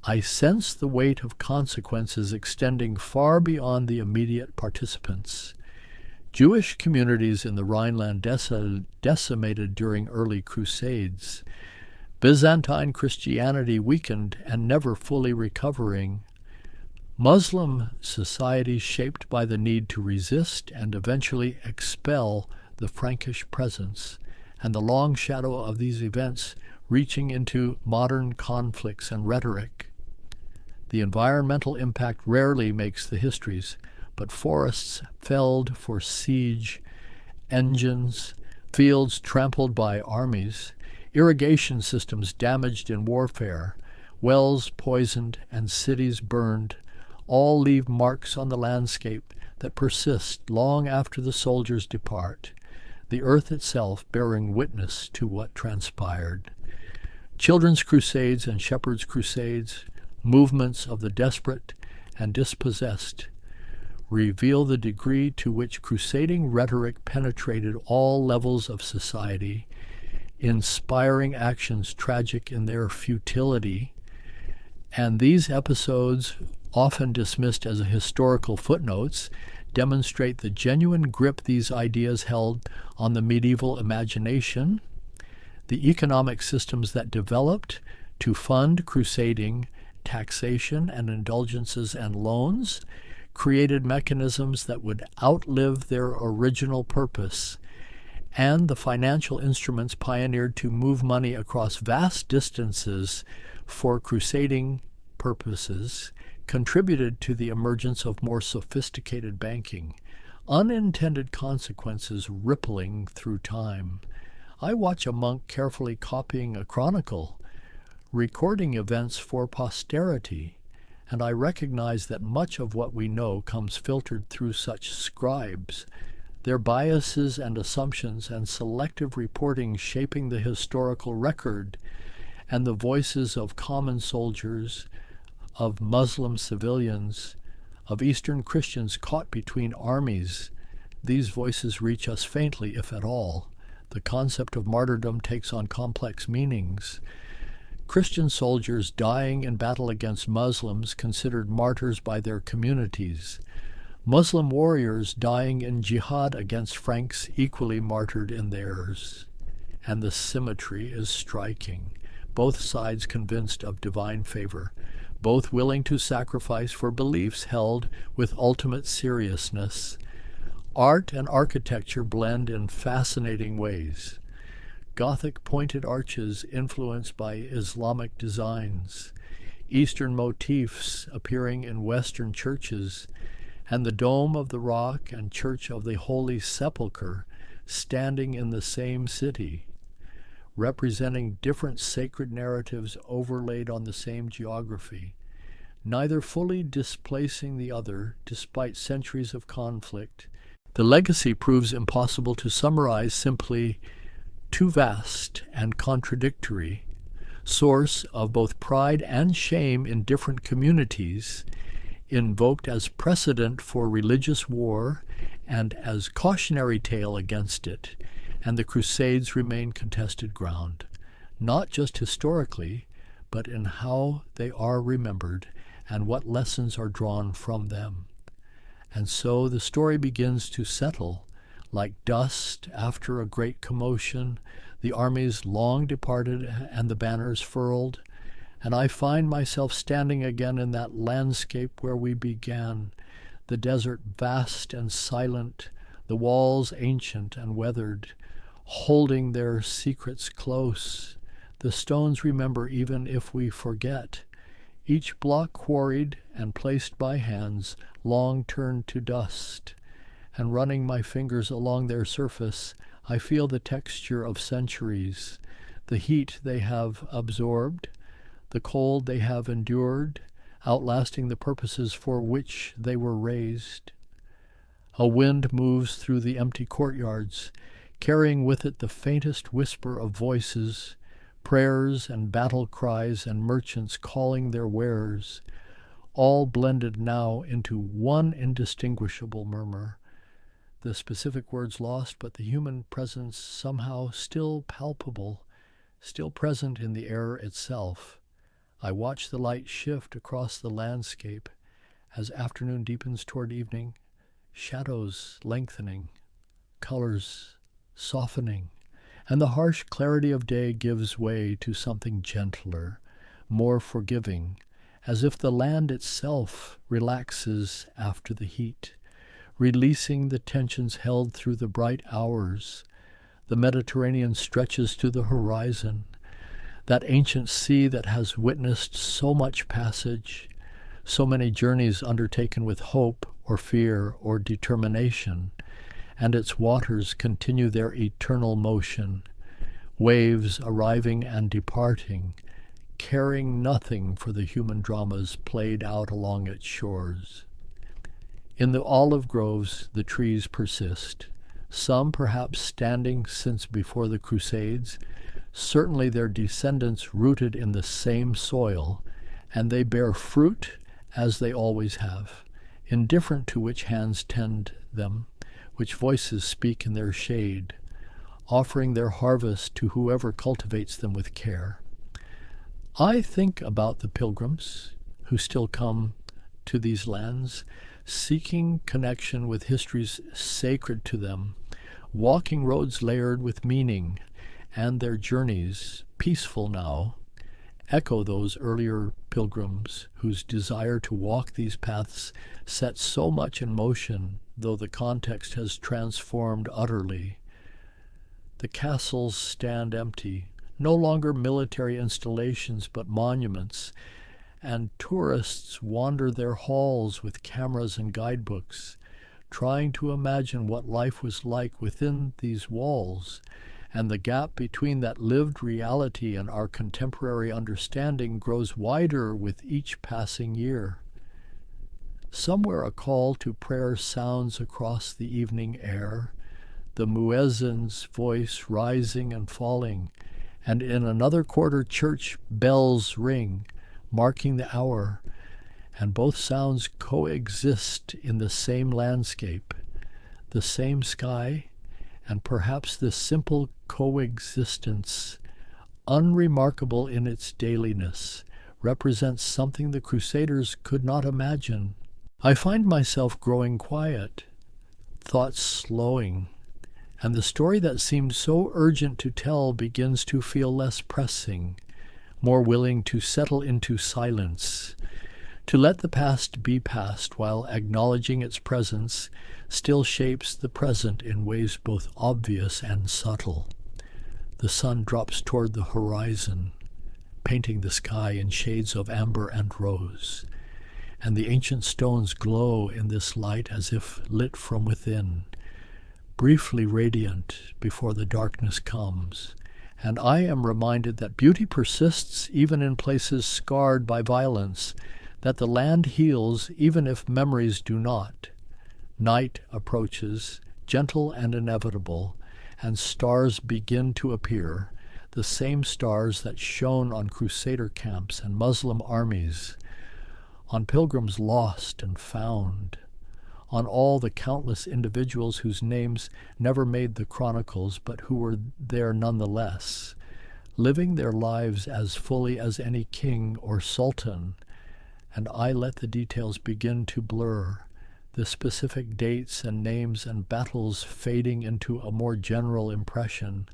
I sense the weight of consequences extending far beyond the immediate participants. Jewish communities in the Rhineland decimated during early Crusades. Byzantine Christianity weakened and never fully recovering. Muslim societies shaped by the need to resist and eventually expel the Frankish presence, and the long shadow of these events reaching into modern conflicts and rhetoric. The environmental impact rarely makes the histories, but forests felled for siege, engines, fields trampled by armies, irrigation systems damaged in warfare, wells poisoned, and cities burned, all leave marks on the landscape that persist long after the soldiers depart, the earth itself bearing witness to what transpired. Children's crusades and shepherds' crusades, movements of the desperate and dispossessed, reveal the degree to which crusading rhetoric penetrated all levels of society, inspiring actions tragic in their futility. And these episodes, often dismissed as historical footnotes, demonstrate the genuine grip these ideas held on the medieval imagination. The economic systems that developed to fund crusading, taxation and indulgences and loans, created mechanisms that would outlive their original purpose, and the financial instruments pioneered to move money across vast distances for crusading purposes contributed to the emergence of more sophisticated banking, unintended consequences rippling through time. I watch a monk carefully copying a chronicle, recording events for posterity, and I recognize that much of what we know comes filtered through such scribes, their biases and assumptions and selective reporting shaping the historical record, and the voices of common soldiers, of Muslim civilians, of Eastern Christians caught between armies. These voices reach us faintly, if at all. The concept of martyrdom takes on complex meanings. Christian soldiers dying in battle against Muslims considered martyrs by their communities. Muslim warriors dying in jihad against Franks equally martyred in theirs. And the symmetry is striking. Both sides convinced of divine favor, both willing to sacrifice for beliefs held with ultimate seriousness. Art and architecture blend in fascinating ways. Gothic pointed arches influenced by Islamic designs, Eastern motifs appearing in Western churches, and the Dome of the Rock and Church of the Holy Sepulchre standing in the same city. representing different sacred narratives overlaid on the same geography, neither fully displacing the other despite centuries of conflict. The legacy proves impossible to summarize, simply too vast and contradictory, source of both pride and shame in different communities, invoked as precedent for religious war and as cautionary tale against it, and the Crusades remain contested ground, not just historically, but in how they are remembered and what lessons are drawn from them. And so the story begins to settle, like dust after a great commotion, the armies long departed and the banners furled, and I find myself standing again in that landscape where we began, the desert vast and silent, the walls ancient and weathered, holding their secrets close. The stones remember even if we forget, each block quarried and placed by hands long turned to dust, and running my fingers along their surface, I feel the texture of centuries, the heat they have absorbed, the cold they have endured, outlasting the purposes for which they were raised. A wind moves through the empty courtyards, carrying with it the faintest whisper of voices, prayers and battle cries and merchants calling their wares, all blended now into one indistinguishable murmur. The specific words lost, but the human presence somehow still palpable, still present in the air itself. I watch the light shift across the landscape as afternoon deepens toward evening, shadows lengthening, colors softening, and the harsh clarity of day gives way to something gentler, more forgiving, as if the land itself relaxes after the heat, releasing the tensions held through the bright hours. The Mediterranean stretches to the horizon, that ancient sea that has witnessed so much passage, so many journeys undertaken with hope or fear or determination, and its waters continue their eternal motion, waves arriving and departing, caring nothing for the human dramas played out along its shores. In the olive groves the trees persist, some perhaps standing since before the Crusades, certainly their descendants rooted in the same soil, and they bear fruit as they always have, indifferent to which hands tend them, which voices speak in their shade, offering their harvest to whoever cultivates them with care. I think about the pilgrims who still come to these lands, seeking connection with histories sacred to them, walking roads layered with meaning, and their journeys, peaceful now, echo those earlier pilgrims whose desire to walk these paths set so much in motion, though the context has transformed utterly. The castles stand empty, no longer military installations but monuments, and tourists wander their halls with cameras and guidebooks, trying to imagine what life was like within these walls, and the gap between that lived reality and our contemporary understanding grows wider with each passing year. Somewhere a call to prayer sounds across the evening air, the muezzin's voice rising and falling, and in another quarter church bells ring, marking the hour, and both sounds coexist in the same landscape, the same sky, and perhaps this simple coexistence, unremarkable in its dailiness, represents something the Crusaders could not imagine. I find myself growing quiet, thoughts slowing, and the story that seemed so urgent to tell begins to feel less pressing, more willing to settle into silence, to let the past be past while acknowledging its presence still shapes the present in ways both obvious and subtle. The sun drops toward the horizon, painting the sky in shades of amber and rose, and the ancient stones glow in this light as if lit from within, briefly radiant before the darkness comes, And I am reminded that beauty persists even in places scarred by violence, that the land heals even if memories do not. Night approaches, gentle and inevitable, and stars begin to appear, the same stars that shone on Crusader camps and Muslim armies, on pilgrims lost and found, on all the countless individuals whose names never made the chronicles but who were there nonetheless, living their lives as fully as any king or sultan. And I let the details begin to blur, the specific dates and names and battles fading into a more general impression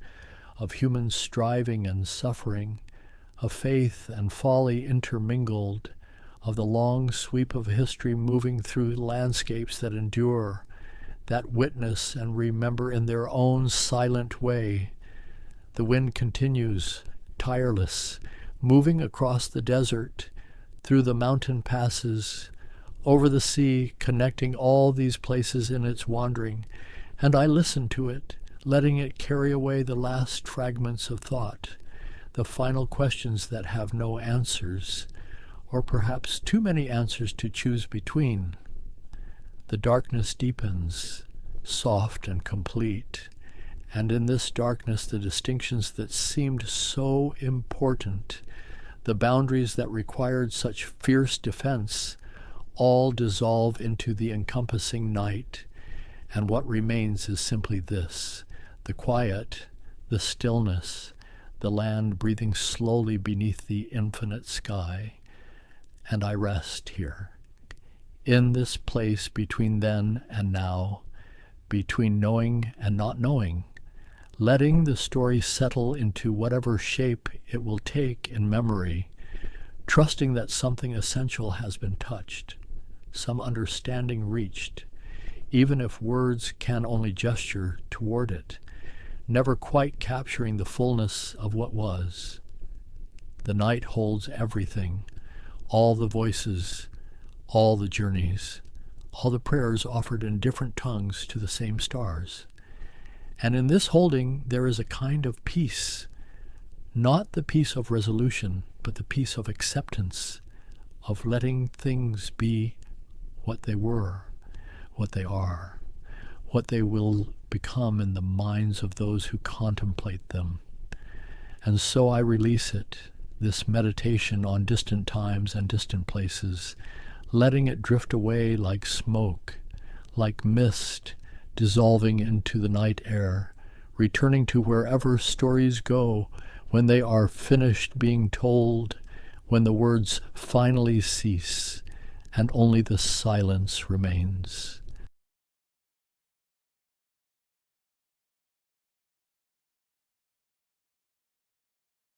of human striving and suffering, of faith and folly intermingled, of the long sweep of history moving through landscapes that endure, that witness and remember in their own silent way. The wind continues, tireless, moving across the desert, through the mountain passes, over the sea, connecting all these places in its wandering, and I listen to it, letting it carry away the last fragments of thought, the final questions that have no answers, or perhaps too many answers to choose between. The darkness deepens, soft and complete, and in this darkness the distinctions that seemed so important, the boundaries that required such fierce defense, all dissolve into the encompassing night, and what remains is simply this: the quiet, the stillness, the land breathing slowly beneath the infinite sky. And I rest here, in this place between then and now, between knowing and not knowing, letting the story settle into whatever shape it will take in memory, trusting that something essential has been touched, some understanding reached, even if words can only gesture toward it, never quite capturing the fullness of what was. The night holds everything, all the voices, all the journeys, all the prayers offered in different tongues to the same stars. And in this holding there is a kind of peace, not the peace of resolution, but the peace of acceptance, of letting things be what they were, what they are, what they will become in the minds of those who contemplate them. And so I release it, this meditation on distant times and distant places, letting it drift away like smoke, like mist, dissolving into the night air, returning to wherever stories go when they are finished being told, when the words finally cease and only the silence remains.